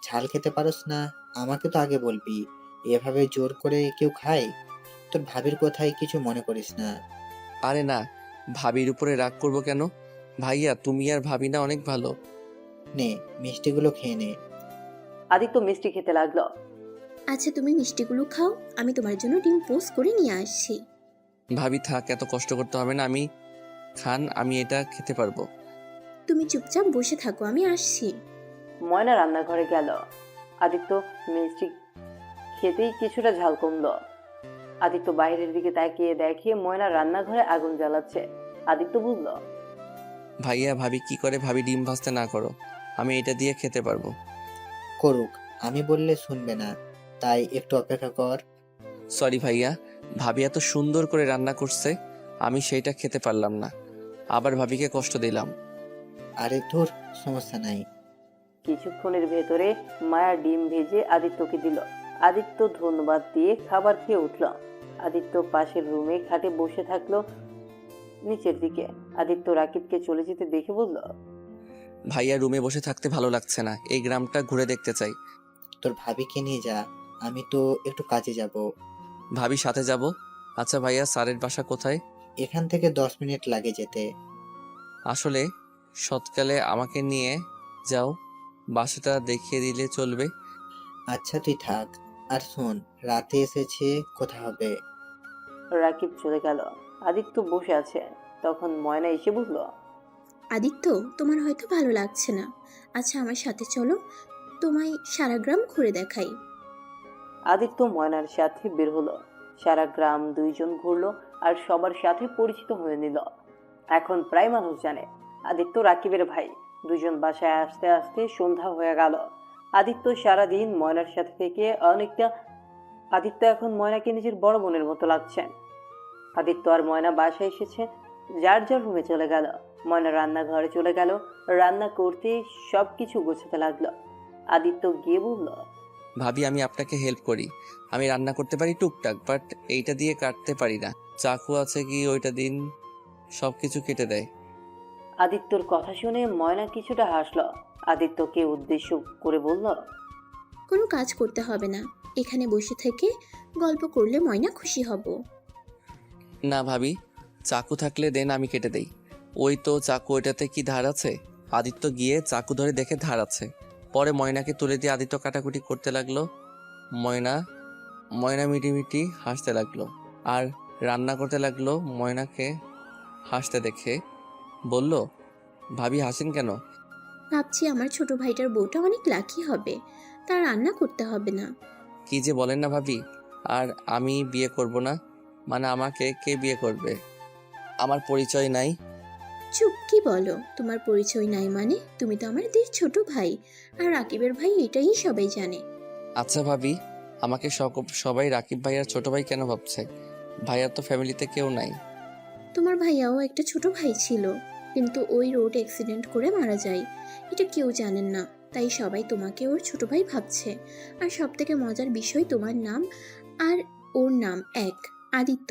ঝাল খেতে পারোস না? আমাকে তো আগে বলবি। এভাবে জোর করে কেউ খায়? তোর ভাবির কথায় কিছু মনে করিস না। আরে না, ভাবির উপরে রাগ করবো কেন? ভাইয়া তুমি আর ভাবি না অনেক ভালো। নে, মিষ্টিগুলো খেয়ে নে। আদিত্য মিষ্টি খেতে লাগলো। আচ্ছা তুমি মিষ্টিগুলো খাও, আমি তোমার জন্য ডিম পোস্ট করে নিয়ে আসছি। ভাবি থাক, এত কষ্ট করতে হবে না, আমি খান, আমি এটা খেতে পারবো। তুমি চুপচাপ বসে থাকো, আমি আসছি। ময়না রান্নাঘরে গেল। আদিত্য মিষ্টি খেতেই কিছুটা ঝাল কমলো। আদিত্য বাইরের দিকে তাকিয়ে দেখে ময়না রান্নাঘরে আগুন জ্বালাচ্ছে। আদিত্য বলল, ভাইয়া ভাবি কি করে ভাবি ডিম ভাজতে না করো, আমি এটা দিয়ে খেতে পারবো। করুক, আমি বললে শুনবে না, তাই একটু অপেক্ষা কর। সরি ভাইয়া, ভাবি এত সুন্দর করে রান্না করছে, আমি সেইটা খেতে পারলাম না, আবার ভাবিকে কষ্ট দিলাম। আরে ধুর, সমস্যা নাই। কিছুক্ষণের ভেতরে মায়া ডিম ভেজে আদিত্যকে দিল। আদিত্য ধন্যবাদ দিয়ে খাবার খেয়ে উঠল। আদিত্য পাশের রুমে খাটে বসে থাকলো নিচের দিকে। আদিত্য রাকিবকে চলে যেতে দেখে বলল, ভাইয়া রুমে বসে থাকতে ভালো লাগছে না, এই গ্রামটা ঘুরে দেখতে চাই। তোর ভাবিকে নিয়ে যা, আমি তো একটু কাজে যাব। ভাবি সাথে যাব? আচ্ছা ভাইয়া, স্যারের বাসা কোথায়? এখান থেকে 10 মিনিট লাগে যেতে। আসলে সৎকালে আমাকে নিয়ে যাও, বাসাটা দেখিয়ে দিলে চলবে? আচ্ছা তুই থাক। আর শোন, রাতে এসেছে, কথা হবে। রাকিব চলে গেল। আদিত্য বসে আছে। তখন ময়না এসে বলল, আদিত্য, তোমার হয়তো ভালো লাগছে না। আচ্ছা আমার সাথে চলো, তোমায় সারা গ্রাম ঘুরে দেখাই। আদিত্য ময়নার সাথে বের হলো। সারা গ্রাম দুইজন ঘুরলো আর সবার সাথে পরিচিত হয়ে নিল। এখন প্রায় মানুষ জানে আদিত্য রাকিবের ভাই। দুজন বাসায় আসতে আসতে সন্ধ্যা হয়ে গেল। আদিত্য সারাদিন ময়নার সাথে থেকে অনেকটা আদিত্য এখন ময়নাকে নিজের বড় বোনের মতো লাগছে। আদিত্য আর ময়না বাসায় এসেছে, যার যার রুমে চলে গেল। ময়না রান্নাঘরে চলে গেল, রান্না করতে সবকিছু গোছাতে লাগলো। আদিত্য গিয়ে বলল, ভাবি আমি আপনাকে হেল্প করি, আমি রান্না করতে পারি টুকটাক, বাট এইটা দিয়ে কাটতে পারি না। চাকু আছে কি ওইটা দিন, সবকিছু কেটে দেয়। আদিত্যর কথা শুনে ময়না কিছুটা হাসলো। আদিত্যকে উদ্দেশ্য করে বলল, কোনো কাজ করতে হবে না, এখানে বসে থেকে গল্প করলে ময়না খুশি হব। না ভাবি, চাকু থাকলে দেন আমি কেটে দেই। ওই তো চাকু, ওইটাতে কি ধার আছে? আদিত্য গিয়ে চাকু ধরে দেখে ধার আছে। পরে ময়নাকে তুলে দিয়ে আদিত্য কাটাকুটি করতে লাগলো। ময়না ময়না মিটিমিটি হাসতে লাগলো আর রান্না করতে লাগলো। ময়নাকে হাসতে দেখে বলল, ভাবি হাসেন কেন? ভাবছি আমার ছোট ভাইটার বউটা অনেক লাকি হবে, তার রান্না করতে হবে না। কি যে বলেন না ভাবি, আর আমি বিয়ে করব না? মানে আমাকে কে বিয়ে করবে? আমার পরিচয় নাই। চুপ, কি বলো? তোমার পরিচয় নাই মানে? তুমি তো আমাদের ছোট ভাই, আর রাকিবের ভাই, এটাই সবাই জানে। আচ্ছা ভাবি, আমাকে সবাই রাকিব ভাইয়ার ছোট ভাই কেন ভাবছে? ভাইয়ার তো ফ্যামিলিতে কেউ নাই। তোমার ভাইয়াও একটা ছোট ভাই ছিল, কিন্তু ওই রোড অ্যাক্সিডেন্ট করে মারা যায়। এটা কেউ জানেন না, তাই সবাই তোমাকে ওর ছোট ভাই ভাবছে। আর সব থেকে মজার বিষয়, তোমার নাম আর ওর নাম এক, আদিত্য।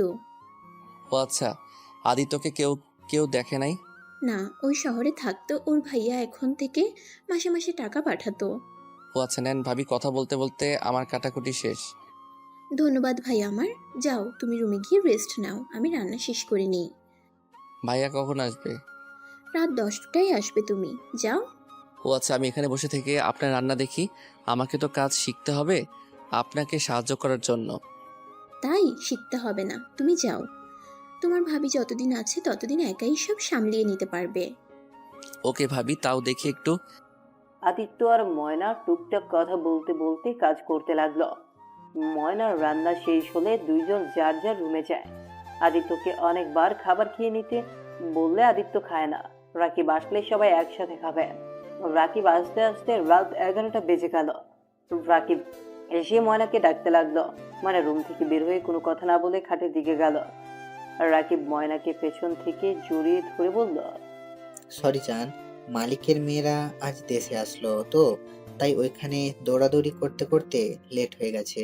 ও আচ্ছা, আদিত্যকে কেউ কেউ দেখে নাই? না, ওই শহরে থাকতো, ওর ভাইয়া এখন থেকে মাসে মাসে টাকা পাঠাতো। ও আচ্ছা, নেন ভাবি, কথা বলতে বলতে আমার কাটাকুটি শেষ। ধন্যবাদ ভাই আমার। যাও তুমি রুমে গিয়ে রেস্ট নাও, আমি রান্না শেষ করে নিই। ভাইয়া কখন আসবে? রাত 10টায় আসবে, তুমি যাও। ও আচ্ছা, আমি এখানে বসে থেকে আপনার রান্না দেখি? আমাকে তো কাজ শিখতে হবে আপনাকে সাহায্য করার জন্য। তাই শিখতে হবে না, তুমি যাও। তোমার ভাবি যতদিন আছে ততদিন একাই সব সামলিয়ে নিতে পারবে। ওকে ভাবি, তাও দেখি একটু। আদিত্য আর ময়না টুকটাক কথা বলতে বলতে কাজ করতে লাগলো। ময়নার রান্না শেষ হলে দুইজন যার যার রুমে যায়। আদিত্যকে অনেকবার খাবার খেয়ে নিতে বললে আদিত্য খায় না। রাকিব আসলে সবাই একসাথে খাবে। রাকিব আসতে আসতে রাত 11টা বেজে গেল। রাকিব এসে ময়নাকে ডাকতে লাগলো। ময়না রুম থেকে বের হয়ে কোনো কথা না বলে খাটের দিকে গেল। রাকিব ময়নাকে পেছন থেকে জড়িয়ে ধরে বলল, সরি জান, মালিকের মেয়েরা আজ দেশে আসলো তো, তাই ওইখানে দৌড়াদৌড়ি করতে করতে লেট হয়ে গেছে।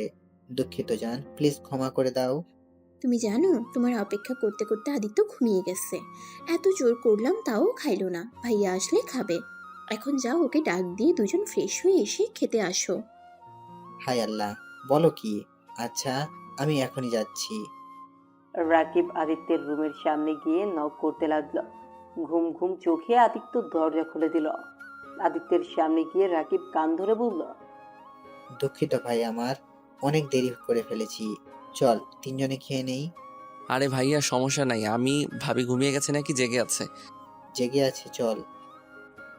দুঃখিত জান, প্লিজ ক্ষমা করে দাও। তুমি জানো তোমার অপেক্ষা করতে করতে আদিত্য ঘুমিয়ে গেছে। এত জোর করলাম তাও খাইলো না। ভাইয়া আসলে খাবে। এখন যাও ওকে ডাক দিয়ে দুজন ফ্রেশ হয়ে এসে খেতে আসো। হায় আল্লাহ, বলো কি? আচ্ছা, আমি এখনই যাচ্ছি। রাকিব আদিত্যের রুমের সামনে গিয়ে নক করতে লাগলো। ঘুম ঘুম চোখে আদিত্য দরজা খুলে দিল। আদিত্যের সামনে গিয়ে রাকিব কান ধরে বলল, দুঃখিত ভাই, আমার অনেক দেরি করে ফেলেছি। চল তিনজনে খেয়ে নেই। আরে ভাইয়া সমস্যা নাই, আমি ভাবি ঘুমিয়ে গেছে নাকি জেগে আছে? জেগে আছে, চল।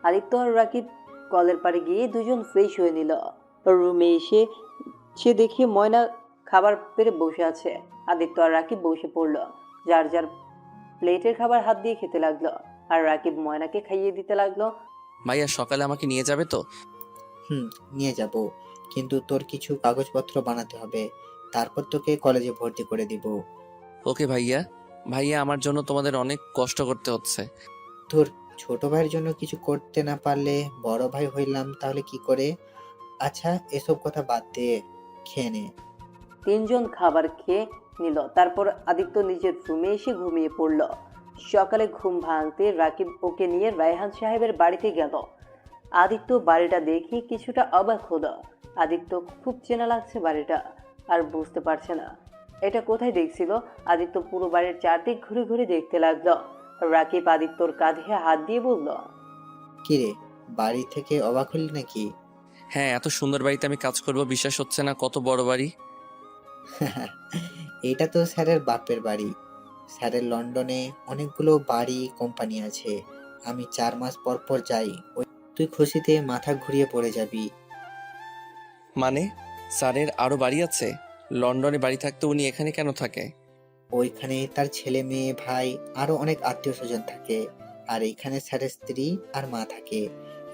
আদিত্য আর রাকিব কলের পাড়ে গিয়ে দুজন ফ্রেশ হয়ে নিল। রুমে এসে সে দেখে ময়না খাবার পেরে বসে আছে। আদিত্য আর রাকিব বসে পড়লো। যার যার প্লেটের খাবার হাত দিয়ে খেতে লাগলো। আর রাকিব ময়নাকে খাইয়ে দিতে লাগলো। ভাইয়া সকালে আমাকে নিয়ে যাবে তো? নিয়ে যাব, কিন্তু তোর কিছু কাগজপত্র বানাতে হবে, তারপর তোকে কলেজে ভর্তি করে দিব। ওকে ভাইয়া। ভাইয়া আমার জন্য তোমাদের অনেক কষ্ট করতে হচ্ছে। তোর ছোট ভাইয়ের জন্য কিছু করতে না পারলে বড় ভাই হইলাম তাহলে কি করে? আচ্ছা, এসব কথা বাদ দে, খেয়ে নে। তিনজন খাবার খেয়ে নিল। তারপর আদিত্য নিজের রুমে এসে ঘুমিয়ে পড়ল। সকালে ঘুম ভাঙতে রাকিব ওকে নিয়ে রায়হান সাহেবের বাড়িতে গেল। আদিত্য বাড়িটা দেখে কিছুটা অবাক হলো। আদিত্য খুব চেনা লাগছে বাড়িটা, আর বুঝতে পারছে না এটা কোথায় দেখছিল। আদিত্য পুরো বাড়ির চারদিক ঘুরে ঘুরে দেখতে লাগলো। রাকিব আদিত্যর কাঁধে হাত দিয়ে বলল, কিরে, বাড়ি থেকে অবাক হলি নাকি? হ্যাঁ, এত সুন্দর বাড়িতে আমি কাজ করব বিশ্বাস হচ্ছে না, কত বড় বাড়ি। এটা তো স্যারের বাপের বাড়ি। স্যারের লন্ডনে অনেকগুলো বাড়ি কোম্পানি আছে। আমি 4 মাস পর পর যাই। তুই খুশিতে মাথা ঘুরিয়ে পড়ে যাবি। মানে স্যারের আরো বাড়ি আছে? লন্ডনে বাড়ি থাকতে উনি এখানে কেন থাকে? ওইখানে তার ছেলে মেয়ে ভাই আরো অনেক আত্মীয় স্বজন থাকে। আর এইখানে স্যারের স্ত্রী আর মা থাকে।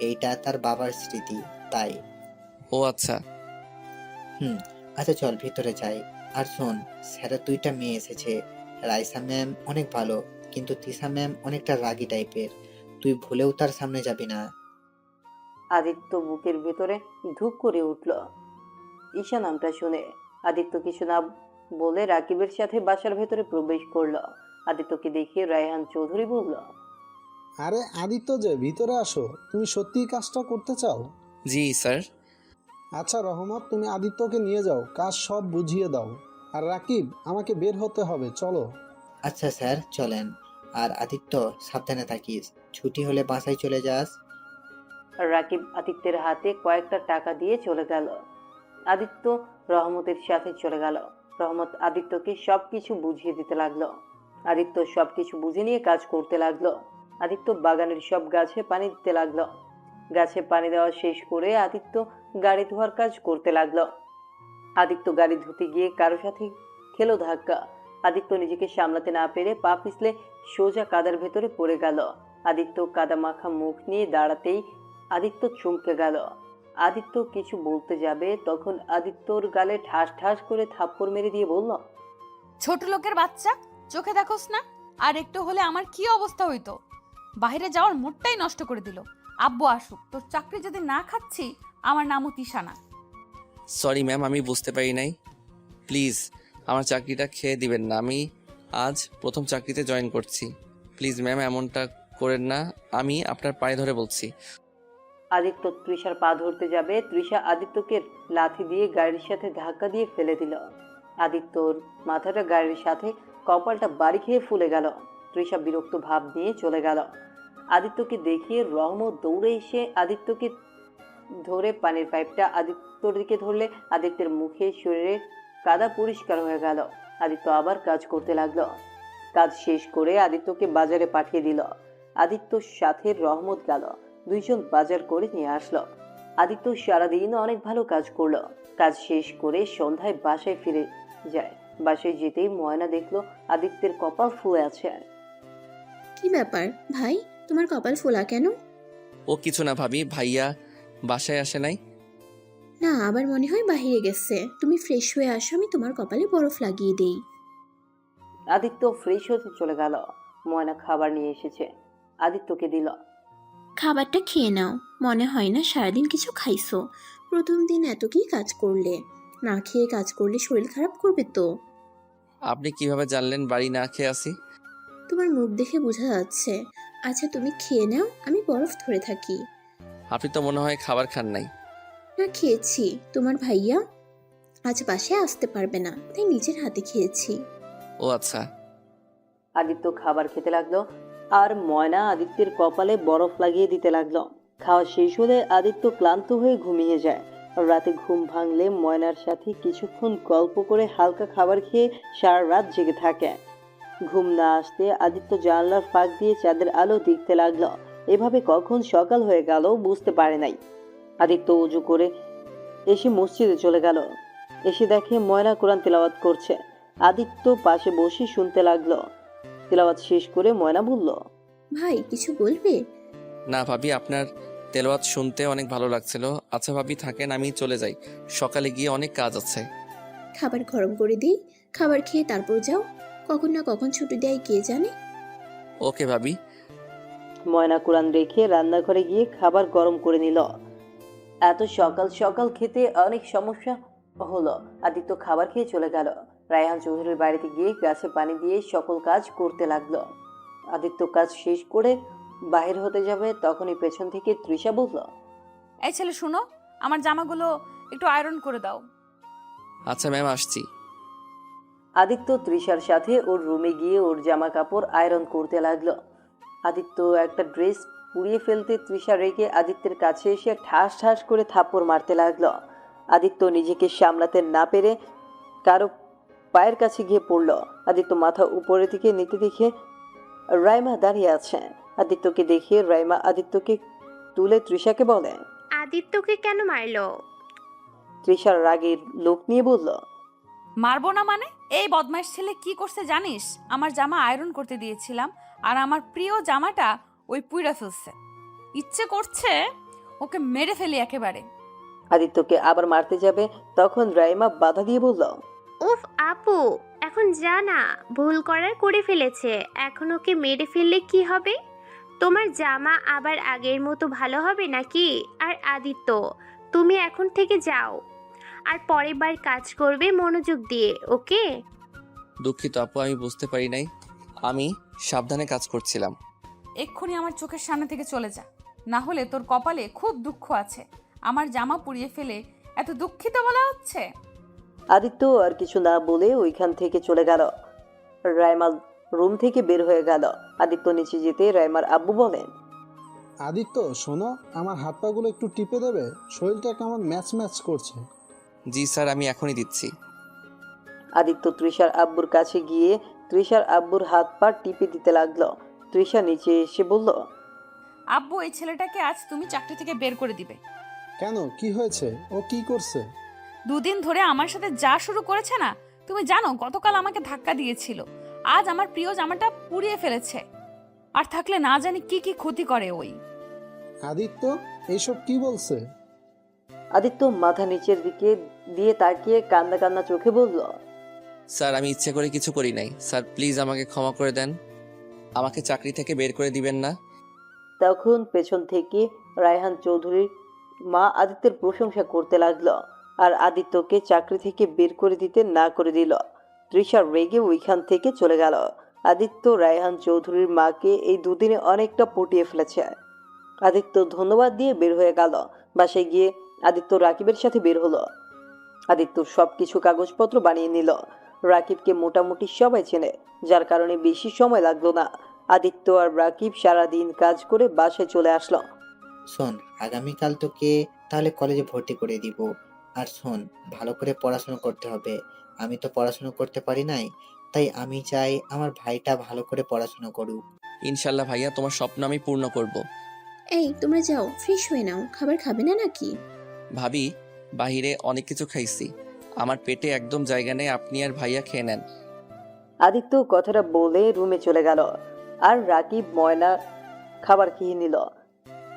এইটা তার বাবার স্মৃতি, তাই। ও আচ্ছা। হুম। আচ্ছা চল ভিতরে যাই। আর শোন, স্যারের 2টা মেয়ে এসেছে। রাইসা ম্যাম অনেক ভালো, কিন্তু তিশা ম্যাম অনেকটা রাগী টাইপের। তুই ভুলেও তার সামনে যাবি না। আদিত্য বুকের ভেতরে ধুক করে উঠল ঈশা নামটা শুনে। আদিত্য কিছু না বলে রাকিবের সাথে বাসার ভেতরে প্রবেশ করলো। আদিত্যকে দেখে রায়হান চৌধুরী বলল, আরে আদিত্য যে, ভিতরে আসো। তুমি সত্যিই কাজটা করতে চাও? জি স্যার। আচ্ছা রহমত, তুমি আদিত্যকে নিয়ে যাও, কাজ সব বুঝিয়ে দাও। আর রাকিব, আমাকে বের হতে হবে, চলো। আচ্ছা স্যার, চলেন। আর আদিত্য, সাবধানে থাকিস। ছুটি হলে বাসায় চলে যাস। রাকিব আদিত্যের হাতে কয়েকটা টাকা দিয়ে চলে গেল। আদিত্য রহমতের সাথে চলে গেল। রহমত আদিত্যকে সবকিছু বুঝিয়ে দিতে লাগলো। আদিত্য সবকিছু বুঝে নিয়ে কাজ করতে লাগলো। আদিত্য বাগানের সব গাছে পানি দিতে লাগলো। গাছে পানি দেওয়া শেষ করে আদিত্য গাড়ি ধোয়ার কাজ করতে লাগলো। আদিত্য গাড়ি ধুতে গিয়ে কারো সাথে খেলো ধাক্কা। আদিত্য নিজেকে সামলাতে না পেরে পা পিছলে সোজা কাদার ভেতরে পড়ে গেল। আদিত্য কাদা মাখা মুখ নিয়ে দাঁড়াতেই আদিত্য চমকে গেল। আদিত্য কিছু বলতে যাবে, তখন আদিত্যর গালে ঠাস ঠাস করে থাপ্পড় মেরে দিয়ে বলল, ছোট লোকের বাচ্চা, চোখে দেখোস না? আর একটু হলে আমার কি অবস্থা হইতো। বাইরে যাওয়ার মুডটাই নষ্ট করে দিল। আব্বু আসুক, তোর চাকরি যদি না খাচ্ছি, আমার নামও তিশানা। সরি ম্যাম, আমি বুঝতে পারি নাই। প্লিজ আমার চাকরিটা খেয়ে দিবেন না, আমি আজ প্রথম চাকরিতে জয়েন করছি। প্লিজ ম্যাম এমনটা করেন না, আমি আপনার পায়ে ধরে বলছি। আদিত্য তৃষার পা ধরতে যাবে, তৃষা আদিত্যকে লাথি দিয়ে গাড়ির সাথে ধাক্কা দিয়ে ফেলে দিল। আদিত্যর মাথাটা গাড়ির সাথে, কপালটা বাড়ি খেয়ে ফুলে গেল। তৃষা বিরক্ত ভাব নিয়ে চলে গেল। আদিত্যকে দেখিয়ে রহমত দৌড়ে এসে আদিত্যকে ধরে পানির পাইপটা আদিত্যর দিকে ধরলে আদিত্যের মুখে শরীরে কাদা পরিষ্কার হয়ে গেল। আদিত্য আবার কাজ করতে লাগলো। কাজ শেষ করে আদিত্যকে বাজারে পাঠিয়ে দিল। আদিত্যর সাথে রহমত গেল। দুইজন বাজার করে নিয়ে আসলো। আদিত্য সারাদিন অনেক ভালো কাজ করলো। কাজ শেষ করে সন্ধ্যায় বাসায় ফিরে যায়। বাসায় যেতেই ময়না দেখলো আদিত্যের কপাল ফুলে আছে। কি ব্যাপার ভাই, তোমার কপাল ফোলা কেন? ও কিছু না ভাবি, ভাইয়া বাসায় আসে নাই। না, আবার মনে হয় বাইরে গেছে। তুমি ফ্রেশ হয়ে আসো, আমি তোমার কপালে বরফ লাগিয়ে দেই। আদিত্য ফ্রেশ হতে চলে গেল। ময়না খাবার নিয়ে এসেছে, আদিত্যকে দিল। খাবারটা খেয়ে নাও। মনে হয় না সারাদিন কিছু খাইছো। প্রথম দিন এত কি কাজ করলে? না খেয়ে কাজ করলে শরীর খারাপ করবে তো। আপনি কিভাবে জানলেন বাড়ি না খেয়ে আসি? তোমার মুখ দেখে বোঝা যাচ্ছে। আচ্ছা তুমি খেয়ে নাও, আমি বরফ ধরে থাকি। আপনি তো মনে হয় খাবার খান নাই। না, খেয়েছি। তোমার ভাইয়া আজ বাসায় আসতে পারবে না, তাই নিজের হাতে খেয়েছি। ও আচ্ছা। আদিত্য খাবার খেতে লাগলো আর ময়না আদিত্যের কপালে বরফ লাগিয়ে দিতে লাগলো। খাওয়া শেষ হলে আদিত্য ক্লান্ত হয়ে ঘুমিয়ে যায়। রাতে ঘুম ভাঙলে ময়নার সাথে কিছুক্ষণ গল্প করে হালকা খাবার খেয়ে সারা রাত জেগে থাকে। ঘুম না আসতে আদিত্য জানলার ফাঁক দিয়ে চাঁদের আলো দেখতে লাগলো। এভাবে কখন সকাল হয়ে গেল বুঝতে পারে নাই। আদিত্য উজু করে এসে মসজিদে চলে গেল। এসে দেখে ময়না কোরআন তেলাওয়াত করছে। আদিত্য পাশে বসে শুনতে লাগলো। তেলাওয়াত শেষ করে ময়না বলল, ভাই কিছু বলবে? না ভাবি, আপনার তেলাওয়াত শুনতে অনেক ভালো লাগছিল। আচ্ছা ভাবি থাকেন, আমি চলে যাই, সকালে গিয়ে অনেক কাজ আছে। খাবার গরম করে দিই, খাবার খেয়ে তারপর যাও। কখন না কখন ছুটি দেয় কে জানে। ওকে ভাবি। ময়না কোরআন রেখে রান্নাঘরে গিয়ে খাবার গরম করে নিল। এত সকাল সকাল খেতে অনেক সমস্যা হলো। আদিত্য খাবার খেয়ে চলে গেল। রায়হান চৌধুরীর বাড়িতে গিয়ে গাছে পানি দিয়ে সকল কাজ করতে লাগলো। আদিত্য কাজ শেষ করে বাহির হতে যাবে, তখনই পেছন থেকে তৃষা বলল, এই ছেলে শুনো, আমার জামাগুলো একটু আয়রন করে দাও। আচ্ছা ম্যাম, আসছি। আদিত্য তৃষার সাথে ওর রুমে গিয়ে ওর জামা কাপড় আয়রন করতে লাগলো। আদিত্য একটা ড্রেস পুড়িয়ে ফেলতে তৃষা রেগে আদিত্যের কাছে এসে ঠাস ঠাস করে থাপ্পড় মারতে লাগলো। আদিত্য নিজেকে সামলাতে না পেরে কারো পায়ের কাছে গিয়ে পড়ল। আদিত্য মাথা উপরের দিকে নিতে দেখে রাইমা দাঁড়িয়ে আছে। আদিত্যকে দেখে রাইমা আদিত্যকে তুলে তৃষাকে বলে, আদিত্যকে কেন মারলো? তৃষার রাগের লোক নিয়ে বলল, মারবো না মানে? এই বদমাইশ ছেলে কি করছে জানিস? আমার জামা আয়রন করতে দিয়েছিলাম আর আমার প্রিয় জামাটা ওই পুইরা ফেলছে। ইচ্ছে করছে ওকে মেরে ফেলি একেবারে। আদিত্যকে আবার মারতে যাবে, তখন রাইমা বাধা দিয়ে বলল, উফ আপু, এখন যা না, ভুল করার করে ফেলেছে, এখন ওকে মেরে ফেললে কি হবে? তোমার জামা আবার আগের মতো ভালো হবে নাকি? আর আদিত্য, তুমি এখন থেকে যাও, আর পরের বার কাজ করবে মনোযোগ দিয়ে, ওকে? দুঃখিত আপু, আমি বুঝতে পারি নাই, আমি সাবধানে কাজ করছিলাম। এক্ষুনি আমার চোখের সামনে থেকে চলে যা, না হলে তোর কপালে খুব দুঃখ আছে। আমার জামা পুড়িয়ে ফেলে এত দুঃখিত বলা হচ্ছে? আদিত্য আর কিছু না বলে ওইখান থেকে চলে গেল। রাইমা রুম থেকে বের হয়ে গেল। আদিত্য নিচে যেতে রাইমার আব্বু বলেন, আদিত্য শোনো, আমার হাত পাগুলো একটু টিপে দেবে, শরীরটা কেমন ম্যাচ ম্যাচ করছে। জি স্যার, আমি এখনই দিচ্ছি। আদিত্য তৃষার আব্বুর কাছে গিয়ে তৃষার আব্বুর হাত পা টিপে দিতে লাগলো। তৃষা নিচে এসে বলল, আব্বু, এই ছেলেটাকে আজ তুমি চাকরি থেকে বের করে দিবে। কেন, কি হয়েছে? ও কি করছে? দুদিন ধরে আমার সাথে যা শুরু করেছে না, তুমি জানো গতকাল আমাকে ধাক্কা দিয়েছিল, আজ আমার প্রিয় জামাটা পুড়িয়ে ফেলেছে। আর থাকলে না জানি কি কি ক্ষতি করে ওই। আদিত্য এইসব কি বলছে? আদিত্য মাথা নিচের দিকে দিয়ে তাকিয়ে কান্না কান্না চোখে বলল, স্যার আমি ইচ্ছে করে কিছু করি নাই স্যার, প্লিজ আমাকে ক্ষমা করে দেন, আমাকে চাকরি থেকে বের করে দিবেন না। তখন পেছন থেকে রায়হান চৌধুরীর মা আদিত্যের প্রশংসা করতে লাগলো আর আদিত্যকে চাকরি থেকে বের করে দিতে না করে দিল। তৃষা রেগে ওইখান থেকে চলে গেল। আদিত্য রায়হান চৌধুরীর মাকে এই দুদিনে অনেকটা পটিয়ে ফেলেছে। আদিত্য ধন্যবাদ দিয়ে বের হয়ে গেল। বাসায় গিয়ে আদিত্য রাকিবের সাথে বের হলো। আদিত্য সবকিছু কাগজপত্র বানিয়ে নিল। রাকিবকে মোটামুটি সবাই চেনে, যার কারণে বেশি সময় লাগলো না। আদিত্য আর রাকিব সারাদিন কাজ করে বাসায় চলে আসলো। শোন, আগামীকাল তোকে তাহলে কলেজে ভর্তি করে দিব। আর শোন, ভালো করে পড়াশোনা করতে হবে। আমি তো পড়াশোনা করতে পারি নাই, তাই আমি চাই আমার ভাইটা ভালো করে পড়াশোনা করুক। ইনশাল্লাহ ভাইয়া, তোমার স্বপ্ন আমি পূর্ণ করব। এই তোমরা যাও, ফ্রেশ হয়ে নাও। খাবার খাবে না নাকি? ভাবি, বাহিরে অনেক কিছু খাইছি, আমার পেটে একদম জায়গা নেই, আপনি আর ভাইয়া খেয়ে নেন। আদিত্য কথাটা বলে রুমে চলে গেল আর রাকিব ময়না খাবার খেয়ে নিল।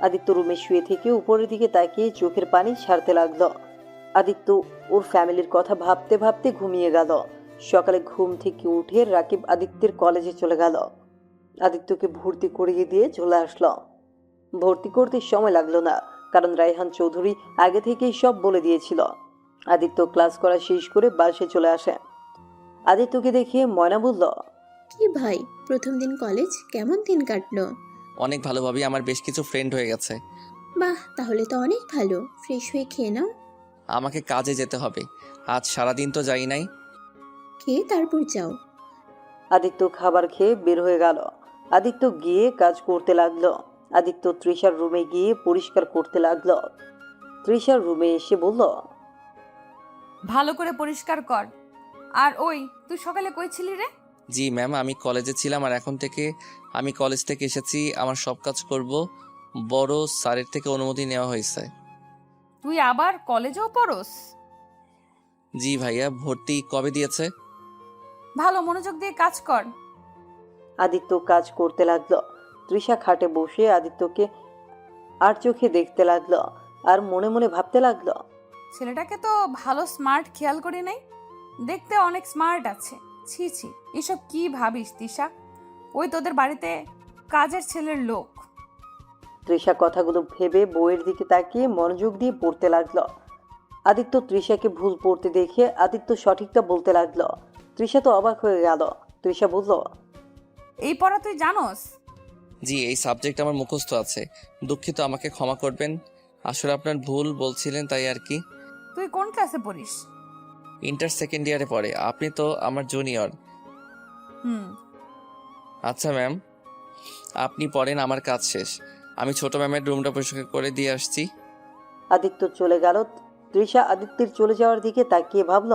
আদিত্য রুমে শুয়ে থেকে উপরের দিকে তাকিয়ে চোখের পানি ছাড়তে লাগলো। আদিত্য ওর ফ্যামিলির কথা ভাবতে ভাবতে ঘুমিয়ে গেল। সকালে ঘুম থেকে উঠে রাকিব আদিত্যের কলেজে চলে গেল। আদিত্যকে ভর্তি করিয়ে দিয়ে চলে আসলো। ভর্তি করতে সময় লাগলো না, কারণ রায়হান চৌধুরী আগে থেকেই সব বলে দিয়েছিল। আদিত্য ক্লাস করা শেষ করে বাসে চলে আসে। আদিত্যকে দেখে ময়না বলল, কি ভাই, প্রথম দিন কলেজ কেমন দিন কাটলো? অনেক ভালো ভাবি, আমার বেশ কিছু ফ্রেন্ড হয়ে গেছে। বাহ, তাহলে তো অনেক ভালো। ফ্রেশ হয়ে খেয়ে নাও। আমাকে কাজে যেতে হবে, আজ সারাদিন তো যাই নাই। খেয়ে তারপর যাও। আদিত্য খাবার খেয়ে বের হয়ে গেল। আদিত্য গিয়ে কাজ করতে লাগলো। আদিত্য তৃষার রুমে গিয়ে পরিষ্কার করতে লাগলো। তৃষার রুমে এসে বলল, ভালো করে পরিষ্কার কর। আর ওই, তুই সকালে কই ছিলি রে? জি ম্যাম, আমি কলেজে ছিলাম, আর এখন থেকে আমি কলেজ থেকে এসেছি। আমার সব কাজ করব, বড় স্যারের থেকে অনুমতি নেওয়া হয়েছে। তুই আবার কলেজেও পড়স? জি ভাইয়া, ভর্তি কবে দিয়েছে? ভালো মনোযোগ দিয়ে কাজ কর। আদিত্য কাজ করতে লাগলো। তৃষা খাটে বসে আদিত্যকে আর চোখে দেখতে লাগলো, আর মনে মনে ভাবতে লাগলো, ছেলেটাকে তো ভালো স্মার্ট খেয়াল করি নাই, দেখতে অনেক স্মার্ট আছে। ছি ছি, এসব কি ভাবিস তিশা? ওই তোদের বাড়িতে কাজের ছেলের লোক। তৃষা কথাগুলো ভেবে বইয়ের দিকে তাকিয়ে মনোযোগ দিয়ে পড়তে লাগলো। আদিত্য তৃষাকে ভুল পড়তে দেখে আদিত্য সঠিকটা বলতে লাগলো। তৃষা তো অবাক হয়ে গেল। তৃষা বলল, এই পড়া তুই জানোস? জি, এই সাবজেক্ট আমার মুখস্থ আছে। দুঃখিত, আমাকে ক্ষমা করবেন। আসলে আপনার ভুল বলছিলেন, তাই আর কি। তুই কোন ক্লাসে পড়িস? ইন্টার সেকেন্ড ইয়ারে পড়ে। আপনি তো আমার জুনিয়র। হুম। আচ্ছা ম্যাম, আপনি পড়েন, আমার কাজ শেষ। আমি ছোট ম্যামের রুমটা পরিষ্কার করে দিয়ে আসছি। আদিত্য চলে গেল। তৃষা আদিত্যের চলে যাওয়ার দিকে তাকিয়ে ভাবল।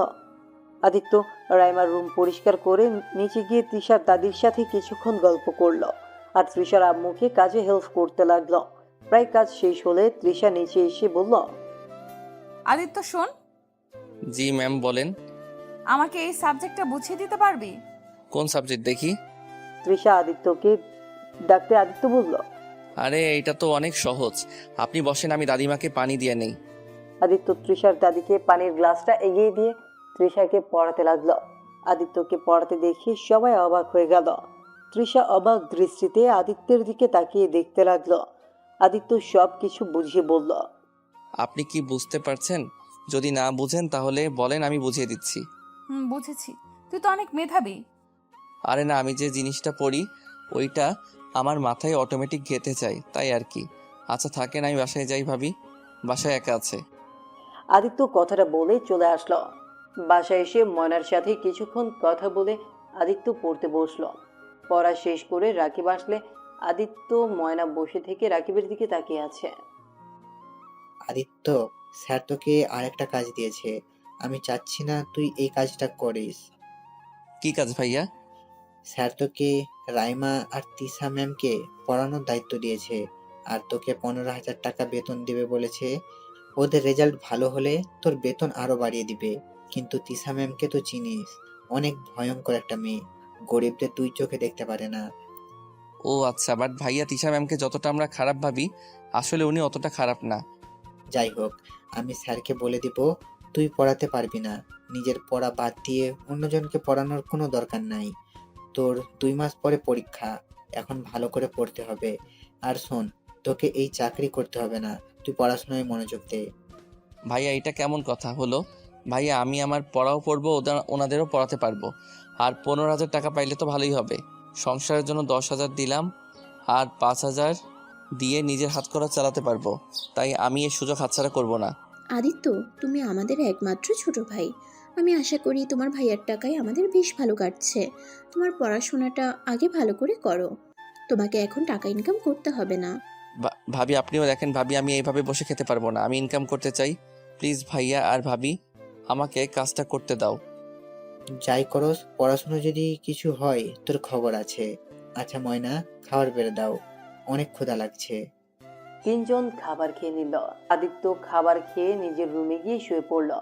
আদিত্য রাইমার রুম পরিষ্কার করে নিচে গিয়ে তৃষার দাদির সাথে কিছুক্ষণ গল্প করলো, আর তৃষার আম্মুকে কাজে হেল্প করতে লাগলো। প্রায় কাজ শেষ হলে তৃষা নিচে এসে বলল, আদিত্য শোন, জি ম্যাম, বলেন। আমাকে এই সাবজেক্টটা বুঝিয়ে দিতে পারবি? কোন সাবজেক্ট দেখি? তৃষা আদিত্যকে ডাকতে আদিত্য বলল, আরে এটা তো অনেক সহজ, আপনি বসেন, আমি দাদিমাকে পানি দিয়ে নেই। আদিত্য তৃষার দাদিকে পানির গ্লাসটা এগিয়ে দিয়ে তৃষাকে পড়াতে লাগলো। আদিত্যকে পড়াতে দেখে সবাই অবাক হয়ে গেল। তৃষা অবাক দৃষ্টিতে আদিত্যের দিকে তাকিয়ে দেখতে লাগলো। আদিত্য সব কিছু বুঝিয়ে বলল, আপনি কি বুঝতে পারছেন? যদি না বুঝেন তাহলে বলেন, আমি বুঝিয়ে দিচ্ছি। বুঝেছি। তুই তো অনেক মেধাবী। আরে না, আমি যে জিনিসটা পড়ি ওইটা আমার মাথায় অটোমেটিক গেঁথে যায়, তাই আর কি। আচ্ছা থাকেন, আমি বাসায় যাই, ভাবি বাসায় একা আছে। আদিত্য কথাটা বলে চলে আসলো। বাসায় এসে ময়নার সাথে কিছুক্ষণ কথা বলে আদিত্য পড়তে বসলো। পড়া শেষ করে রাকিব আসলে আদিত্য ময়না বসে থেকে রাকিবের দিকে তাকিয়ে আছে। আদিত্য, স্যার তোকে আরেকটা কাজ দিয়েছে। আমি চাচ্ছি না তুই এই কাজটা করিস। কি কাজ ভাইয়া? স্যার তোকে রাইমা আর তিশা ম্যামকে পড়ানোর দায়িত্ব দিয়েছে, আর তোকে 15,000 টাকা বেতন দিবে বলেছে। ওদের রেজাল্ট ভালো হলে তোর বেতন আরো বাড়িয়ে দিবে। কিন্তু তিশা ম্যামকে তো চিনিস, অনেক ভয়ঙ্কর একটা মেয়ে, গরিবদের দুই চোখে দেখতে পারে না। ও আচ্ছা, বাট ভাইয়া তিশা ম্যামকে যতটা আমরা খারাপ ভাবি, আসলে উনি অতটা খারাপ না। যাই হোক, আমি স্যারকে বলে দিব তুই পড়াতে পারবি না। নিজের পড়া বাদ দিয়ে অন্যজনকে পড়ানোর কোনো দরকার নাই। তোর 2 মাস পরে পরীক্ষা, এখন ভালো করে পড়তে হবে। আর শোন, তোকে এই চাকরি করতে হবে না, তুই পড়াশোনায় মনোযোগ দে। ভাইয়া এটা কেমন কথা হলো? ভাইয়া আমি আমার পড়াও পড়বো, ওনাদেরও পড়াতে পারবো। আর 15,000 টাকা পাইলে তো ভালোই হবে। সংসারের জন্য 10,000 দিলাম, আর 5,000 দিয়ে নিজের হাত খরচ চালাতে পারবো। তাই আমি এই সুযোগ হাতছাড়া করবো না। আদিত্য, তুমি আমাদের একমাত্র ছোট ভাই। আমি আশা করি তোমার ভাইয়ার টাকায় আমাদের বেশ ভালো কাটছে। তোমার পড়াশোনাটা আগে ভালো করে করো। তোমাকে এখন টাকা ইনকাম করতে হবে না। ভাবি আপনিও দেখেন, ভাবি আমি এইভাবে বসে খেতে পারবো না, আমি ইনকাম করতে চাই। প্লিজ ভাইয়া আর ভাবি, আমাকে কাজটা করতে দাও। যাই করস, পড়াশোনা যদি কিছু হয় তোর খবর আছে। আচ্ছা ময়না, খাবার বেড়ে দাও, অনেক ক্ষুধা লাগছে। তিনজন খাবার খেয়ে নিল। আদিত্য খাবার খেয়ে নিজের রুমে গিয়ে শুয়ে পড়ল।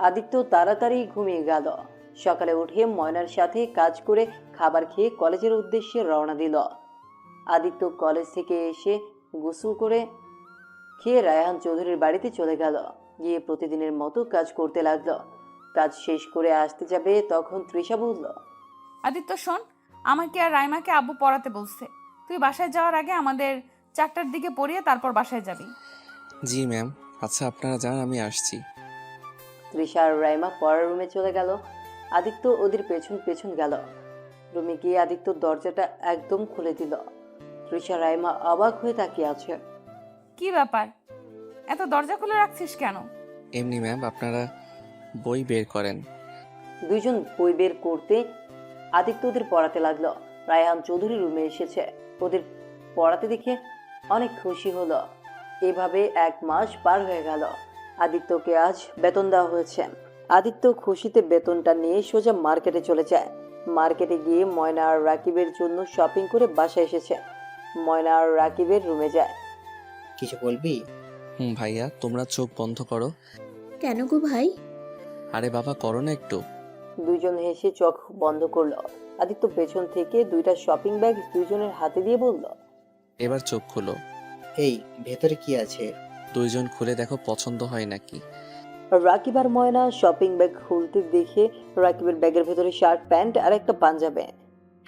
আদিত্য তাড়াতাড়ি ঘুমিয়ে গেল। সকালে উঠে ময়নার সাথে কাজ করে খাবার খেয়ে কলেজের উদ্দেশ্যে রওনা দিল। আদিত্য কলেজ থেকে এসে গোসল করে খেয়ে রায়হান চৌধুরীর বাড়িতে চলে গেল। গিয়ে প্রতিদিনের মতো কাজ করতে লাগলো। কাজ শেষ করে আসতে যাবে তখন তৃষা বলল, আদিত্য শোন, আমাকে আর রাইমাকে আব্বু পড়াতে বলছে। তুই বাসায় যাওয়ার আগে আমাদের 4টার দিকে পড়িয়ে তারপর বাসায় যাবি। জি ম্যাম। আচ্ছা আপনারা যান, আমি আসছি। তৃষা আর রাইমা পড়ার রুমে চলে গেল। আদিত্য ওদের পেছন পেছন গেল। রুমে গিয়ে আদিত্য দরজাটা একদম খুলে দিল। তৃষা রাইমা অবাক হয়ে তাকিয়ে আছে। কি ব্যাপার, এত দরজা খুলে রাখছিস কেন? এমনি ম্যাম, আপনারা বই বের করেন। দুইজন বই বের করতে আদিত্য ওদের পড়াতে লাগলো। রায়হান চৌধুরী রুমে এসেছে। ওদের পড়াতে দেখে অনেক খুশি হলো। এভাবে 1 মাস পার হয়ে গেল। আদিত্যকে আজ বেতন দেওয়া হয়েছে। আদিত্য খুশিতে বেতনটা নিয়ে সোজা মার্কেটে চলে যায়। মার্কেটে গিয়ে ময়না আর রাকিবের জন্য শপিং করে বাসায় এসেছে। ময়না আর রাকিবের রুমে যায়। কিছু বলবি? ভাইয়া তোমরা চোখ বন্ধ করো। কেন গো ভাই? আরে বাবা করো না একটু। দুইজন হেসে চোখ বন্ধ করলো। আদিত্য পেছন থেকে 2টা শপিং ব্যাগ দুইজনের হাতে দিয়ে বলল, এবার চোখ খুলো। এই ভেতরে কি আছে? দুইজন খুলে দেখো পছন্দ হয় নাকি। রাকিব আর ময়না শপিং ব্যাগ খুলতে দেখে রাকিবের ব্যাগের ভেতরে শার্ট প্যান্ট আর একটা পাঞ্জাবি,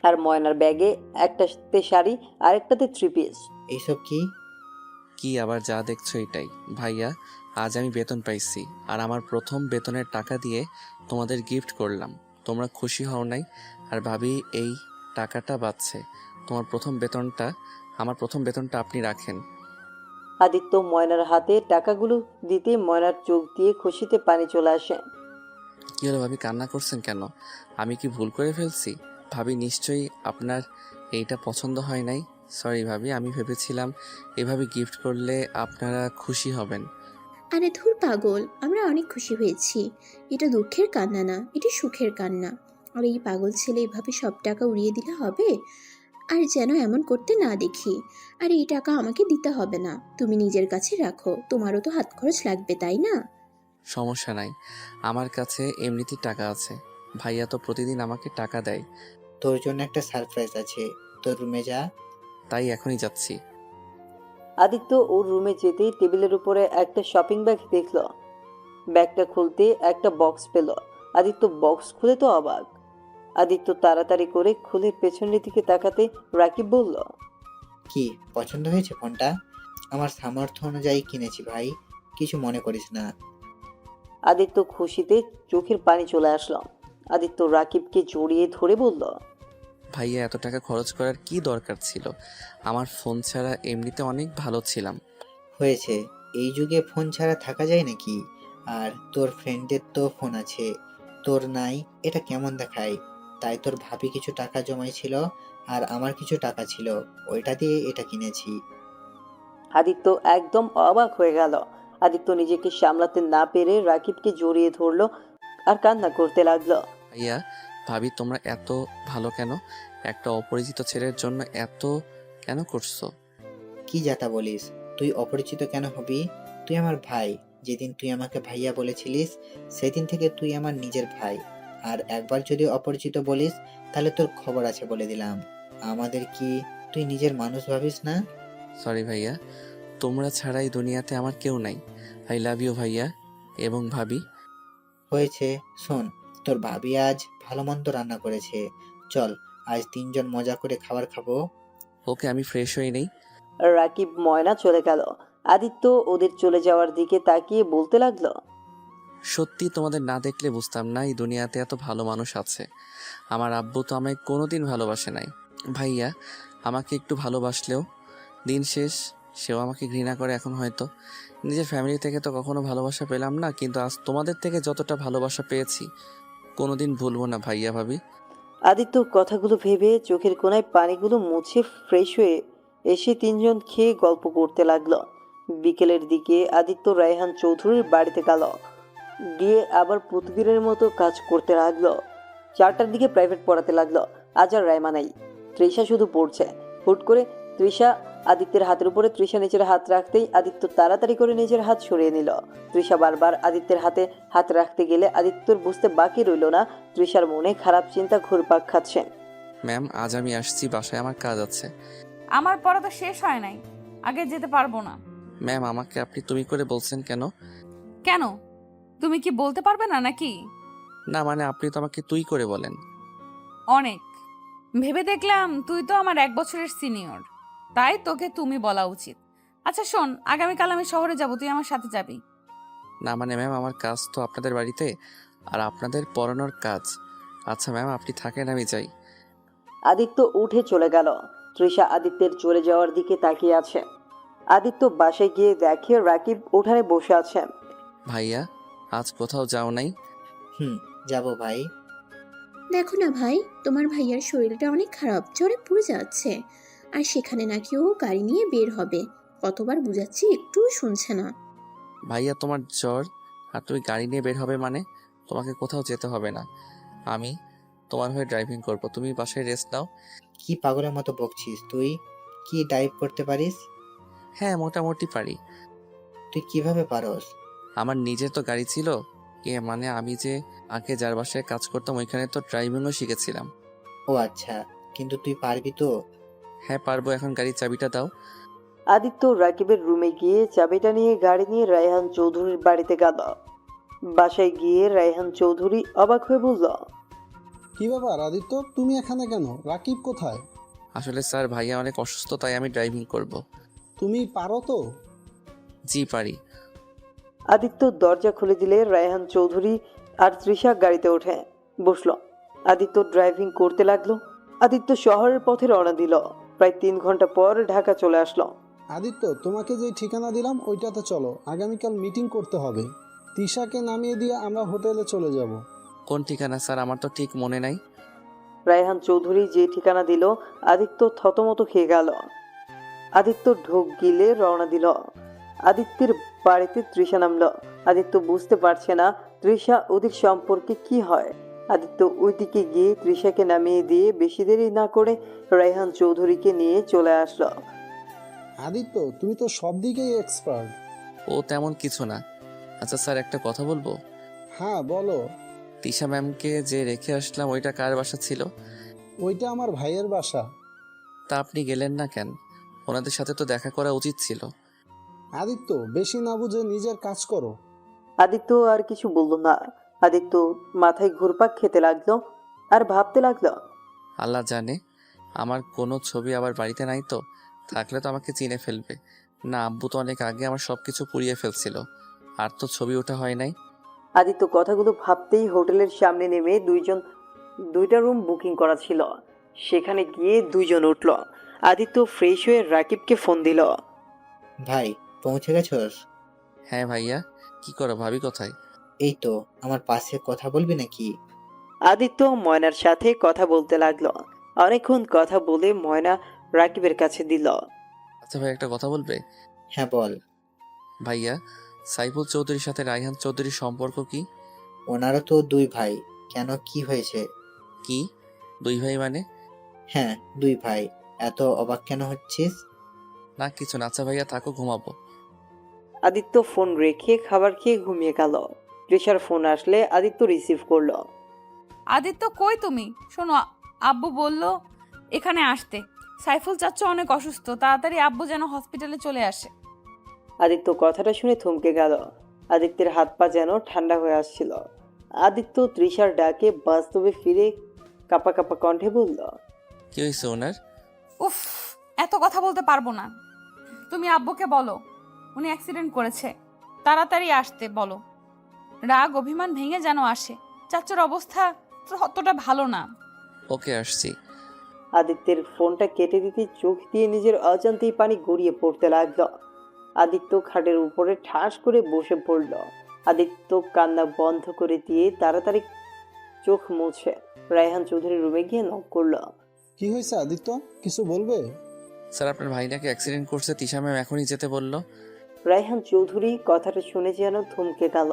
আর ময়নার ব্যাগে একটাতে শাড়ি আর একটাতে 3 পিস। এইসব কি? কি আবার যা দেখছো এটাই। ভাইয়া আজ আমি বেতন পাইছি, আর আমার প্রথম বেতনের টাকা দিয়ে তোমাদের গিফট করলাম। তোমরা খুশি হও নাই? আর ভাবি এই টাকাটা বাঁচছে। আমার প্রথম বেতনটা আপনি রাখেন। আদিত্য ময়নার হাতে টাকাগুলো দিতে ময়নার চোখ দিয়ে খুশিতে পানি চলে আসে। কি হলো ভাবি, কান্না করছেন কেন? আমি কি ভুল করে ফেলছি? ভাবি নিশ্চয়ই আপনার এইটা পছন্দ হয় নাই। সরি ভাবি, আমি ভেবেছিলাম এভাবে গিফট করলে আপনারা খুশি হবেন। আরে ধুর পাগল, আমরা অনেক খুশি হয়েছি। এটা দুঃখের কান্না না, এটা সুখের কান্না। আর এই পাগল ছেলে এভাবে সব টাকা উড়িয়ে দিলে হবে? আর যেন এমন করতে না দেখি। আর এই টাকা আমাকে দিতে হবে না, তুমি নিজের কাছে রাখো, তোমারও তো হাত খরচ লাগবে তাই না? সমস্যা নাই, আমার কাছে এমনিতেই টাকা আছে। ভাইয়া তো প্রতিদিন আমাকে টাকা দেয়। তোর জন্য একটা সারপ্রাইজ আছে, তোর রুমে যা। তাই এখনই যাচ্ছি। আদিত্য ওর রুমে যেতেই টেবিলের উপরে একটা শপিং ব্যাগ দেখলো। ব্যাগটা খুলতে একটা বক্স পেল। আদিত্য বক্স খুলে তো অবাক। আদিত্য তাড়াতাড়ি করে খুলে পেছনের দিকে তাকাতে রাকিব বলল, কি পছন্দ হয়েছে ফোনটা? আমার সামর্থ্য অনুযায়ী কিনেছি ভাই, কিছু মনে করিস না। আদিত্য খুশিতে চোখের পানি চলে আসলো। আদিত্য রাকিবকে জড়িয়ে ধরে বলল, ভাইয়া এত টাকা খরচ করার কি দরকার ছিল? আমার ফোন ছাড়া এমনিতে অনেক ভালো ছিলাম। হয়েছে, এই যুগে ফোন ছাড়া থাকা যায় নাকি? আর তোর ফ্রেন্ডের তো ফোন আছে, তোর নাই, এটা কেমন দেখায়? তাই তোর ভাবি কিছু টাকা জমাইছিল, আর আমার কিছু টাকা ছিল, ওইটা দিয়ে এটা কিনেছি। আদিত্য একদম অবাক হয়ে গেল। আদিত্য নিজেকে সামলাতে না পেরে রাকিবকে জড়িয়ে ধরলো আর কান্না করতে লাগলো। ভাইয়া ভাবি তোমরা এত ভালো কেন? একটা অপরিচিত ছেলের জন্য এত কেন করছো? কি যাতা বলিস? তুই অপরিচিত কেন হবি? তুই আমার ভাই। যেদিন তুই আমাকে ভাইয়া বলেছিলিস সেদিন থেকে তুই আমার নিজের ভাই। আর একবার যদি অপরিচিত বলিস তাহলে তোর খবর আছে বলে দিলাম। আমাদের কি তুই নিজের মানুষ ভাবিস না? সরি ভাইয়া, তোমরা ছাড়াই দুনিয়াতে আমার কেউ নাই। আই লাভ ইউ ভাইয়া এবং ভাবি। হয়েছে, শোন, তোর ভাবি আজ ভালো মন্দ রান্না করেছে, চল আজ 3 জন মজা করে খাবার খাবো। ওকে, আমি ফ্রেশ হয়ে নেই। রাকিব ময়না চলে গেল। আদিত্য ওদের চলে যাওয়ার দিকে তাকিয়ে বলতে লাগলো, সত্যি তোমাদের না দেখলে বুঝতাম না এই দুনিয়াতে এত ভালো মানুষ আছে। আমার আব্বু তো আমায় কোনোদিন ভালোবাসে নাই। ভাইয়া আমাকে একটু ভালোবাসলেও দিন শেষ সেও আমাকে ঘৃণা করে এখন হয়তো। নিজের ফ্যামিলি থেকে তো কখনো ভালোবাসা পেলাম না, কিন্তু আজ তোমাদের থেকে যতটা ভালোবাসা পেয়েছি কোনোদিন ভুলবো না ভাইয়া ভাবি। আদিত্য কথাগুলো ভেবে চোখের কোণায় পানিগুলো মুছে ফ্রেশ হয়ে এসে 3 জন খেয়ে গল্প করতে লাগলো। বিকেলের দিকে আদিত্য রায়হান চৌধুরীর বাড়িতে গেল। গিয়ে আবার প্রতিদিনের মতো কাজ করতে লাগলো। 4টার দিকে প্রাইভেট পড়াতে লাগলো। আজ আর রায়মা নাই, তৃষা শুধু পড়ছে। হুট করে তৃষা আদিত্যের হাতের উপরে তৃষা নিজের হাত রাখতেই আদিত্য তাড়াতাড়ি করে নিজের হাত সরিয়ে নিল। তৃষা বারবার আদিত্যের হাতে হাত রাখতে গেলে আদিত্যর বুঝতে বাকি রইল না তৃষার মনে খারাপ চিন্তা ঘুরপাক খাচ্ছে। ম্যাম আজ আমি আসছি, বাসায় আমার কাজ আছে। আমার পড়া তো শেষ হয় নাই, আগে যেতে পারবো না। ম্যাম আমাকে আপনি তুমি করে বলছেন কেন? কেন? তুমি কি বলতে পারবে না নাকি? না মানে আপনি তো আমাকে তুই করে বলেন। অনেক ভেবে দেখলাম তুই তো আমার 1 বছরের সিনিয়র, তাই তোকে তুমি বলা উচিত। আচ্ছা শোন, আগামীকাল আমি শহরে যাব, তুই আমার সাথে যাবি। না মানে ম্যাম আমার কাজ তো আপনাদের বাড়িতে, আর আপনাদের পড়ানোর কাজ। আচ্ছা ম্যাম আপনি থাকেন, আমি যাই। আদিত্য উঠে চলে গেল। তৃষা আদিত্যের চলে যাওয়ার দিকে তাকিয়ে আছে। আদিত্য বাসায় গিয়ে দেখে রাকিব উঠানে বসে আছে। ভাইয়া আজ কোথাও যাও নাই? যাব ভাই। দেখো না ভাই, তোমার ভাইয়ার শরীরটা অনেক খারাপ, জ্বরে পুড়ে যাচ্ছে। আর সেখানে নাকি ও গাড়ি নিয়ে বের হবে। কতবার বুঝাচ্ছি, একটুও শুনছে না। ভাইয়া তোমার জ্বর আর তুমি গাড়ি নিয়ে বের হবে মানে? তোমাকে কোথাও যেতে হবে না, আমি তোমার হয়ে ড্রাইভিং করব, তুমি বাসায় রেস্ট নাও। কি পাগলের মতো বকছিস তুই? কি ড্রাইভ করতে পারিস? হ্যাঁ মোটামুটি পারি। তুই কিভাবে পারস? আমার নিজের তো গাড়ি ছিল, মানে আমি যে আগে যার বাসায় কাজ করতাম ওইখানে তো ড্রাইভিংও শিখেছিলাম। ও আচ্ছা, কিন্তু তুই পারবি তো? হ্যাঁ পারবো, এখন গাড়ির চাবিটা দাও। আদিত্য রাকিবের রুমে গিয়ে চাবিটা নিয়ে গাড়ি নিয়ে রায়হান চৌধুরীর বাড়িতে গেল। বাসায় গিয়ে রায়হান চৌধুরী অবাক হয়ে বলল, কি ব্যাপার আদিত্য, তুমি এখানে কেন? রাকিব কোথায়? আসলে স্যার ভাইয়া অনেক অসুস্থ, তাই আমি ড্রাইভিং করব। তুমি পারো তো? জি পারি। আদিত্য দরজা খুলে দিলে রায়হান চৌধুরী আর তৃষা গাড়িতে ওঠে বসলো। আদিত্য ড্রাইভিং করতে লাগলো। আদিত্য শহরের পথে রওনা দিল। প্রায় 3 ঘন্টা পর ঢাকা চলে আসলো। আদিত্য, তোমাকে যে ঠিকানা দিলাম ওইটাতে চলো, আগামীকাল মিটিং করতে হবে। তিশাকে নামিয়ে দিয়ে আমরা হোটেলে চলে যাব। কোন ঠিকানা স্যার? আমার তো ঠিক মনে নাই। রায়হান চৌধুরী যে ঠিকানা দিল, আদিত্য থতমত খেয়ে গেল। আদিত্য ঢোক গিলে রওনা দিল। আদিত্যের বাড়িতে তৃষা নামলো। আদিত্য বুঝতে পারছে না তৃষা ওদের সম্পর্কে কি হয়। আদিত্য ওইদিকে গিয়ে তৃষাকে নামিয়ে দিয়ে বেশি দেরি না করে রায়হান চৌধুরীকে নিয়ে চলে আসলো। আদিত্য, তুমি তো সব দিকেই এক্সপার্ট। ও তেমন কিছু না। আচ্ছা স্যার একটা কথা বলবো? হ্যাঁ বলো। তিশা ম্যামকে যে রেখে আসলাম ওইটা কার বাসা ছিল? ওইটা আমার ভাইয়ের বাসা। তা আপনি গেলেন না কেন? ওনাদের সাথে তো দেখা করা উচিত ছিল। আদিত্য, বেশি না বুঝে নিজের কাজ করো। আদিত্য আর কিছু বলল না। আদিত্য মাথায় ঘুরপাক খেতে লাগলো আর ভাবতে লাগলো, আল্লাহ জানে আমার কোনো ছবি আবার বাড়িতে নাই তো, থাকলে তো আমাকে চিনে ফেলবে। না আব্বু তো অনেক আগে আমার সব কিছু পুড়িয়ে ফেলছিল, আর তো ছবি ওঠা হয় নাই। আদিত্য কথাগুলো ভাবতেই হোটেলের সামনে নেমে দুইটা রুম বুকিং করা ছিল, সেখানে গিয়ে 2 জন উঠল। আদিত্য ফ্রেশ হয়ে রাকিবকে ফোন দিল। ভাই, পৌঁছে গেছস? হ্যাঁ ভাইয়া। কি করো, ভাবি কোথায়? এই তো, আমার পাশে কথা বলবি নাকি? আদিত্য ময়নার সাথে কথা বলতে লাগলো। অনেকক্ষণ কথা বলে ময়না রাকিবের কাছে দিল। আচ্ছা ভাই একটা কথা বলবে? হ্যাঁ বল। ভাইয়া সাইফুল চৌধুরীর সাথে রায়হান চৌধুরীর সম্পর্ক কি? ওনারা তো 2 ভাই। কেন, কি হয়েছে? কি 2 ভাই মানে? হ্যাঁ 2 ভাই। এত অবাক কেন হচ্ছিস? না কিছু না। আচ্ছা ভাইয়া থাকো, ঘুমাবো। আদিত্য ফোন রেখে খাবার খেয়ে ঘুমিয়ে গেল। তৃষার ফোন আসলে আদিত্য রিসিভ করলো। আদিত্য কই তুমি? শোনো, আব্বু বলল এখানে আসতে। সাইফুল চাচ্চু অনেক অসুস্থ, তাড়াতাড়ি আব্বু যেন হসপিটালে চলে আসে। আদিত্য কথাটা শুনে থমকে গেল। আদিত্যের হাত পা যেন ঠান্ডা হয়ে আসছিল। আদিত্য তৃষার ডাকে বাস্তবে ফিরে কাপা কাপা কণ্ঠে বলল, কি হয়েছে ওনার? উফ, এত কথা বলতে পারবো না। তুমি আব্বুকে বলো উনি অ্যাক্সিডেন্ট করেছে, তাড়াতাড়ি আসতে বলো। রাগ অভিমান ভেঙে যেন আসে। চাচ্চুর অবস্থা তো অতটা ভালো না। ওকে আসছি। আদিত্যের ফোনটা কেটে দিতে চোখ দিয়ে নিজের অজান্তেই পানি গড়িয়ে পড়তে লাগলো। আদিত্য খাটের উপরে ঠাস করে বসে পড়ল। আদিত্য কান্না বন্ধ করে দিয়ে তাড়াতাড়ি চোখ মুছে রায়হান চৌধুরীর রুমে গিয়ে নক করলো। কি হয়েছে আদিত্য, কিছু বলবে? স্যার আপনার ভাই নাকি অ্যাক্সিডেন্ট করছে, তিশা ম্যাম এখনই যেতে বললো। রায়হান চৌধুরী কথাটা শুনে যেন থমকে গেল।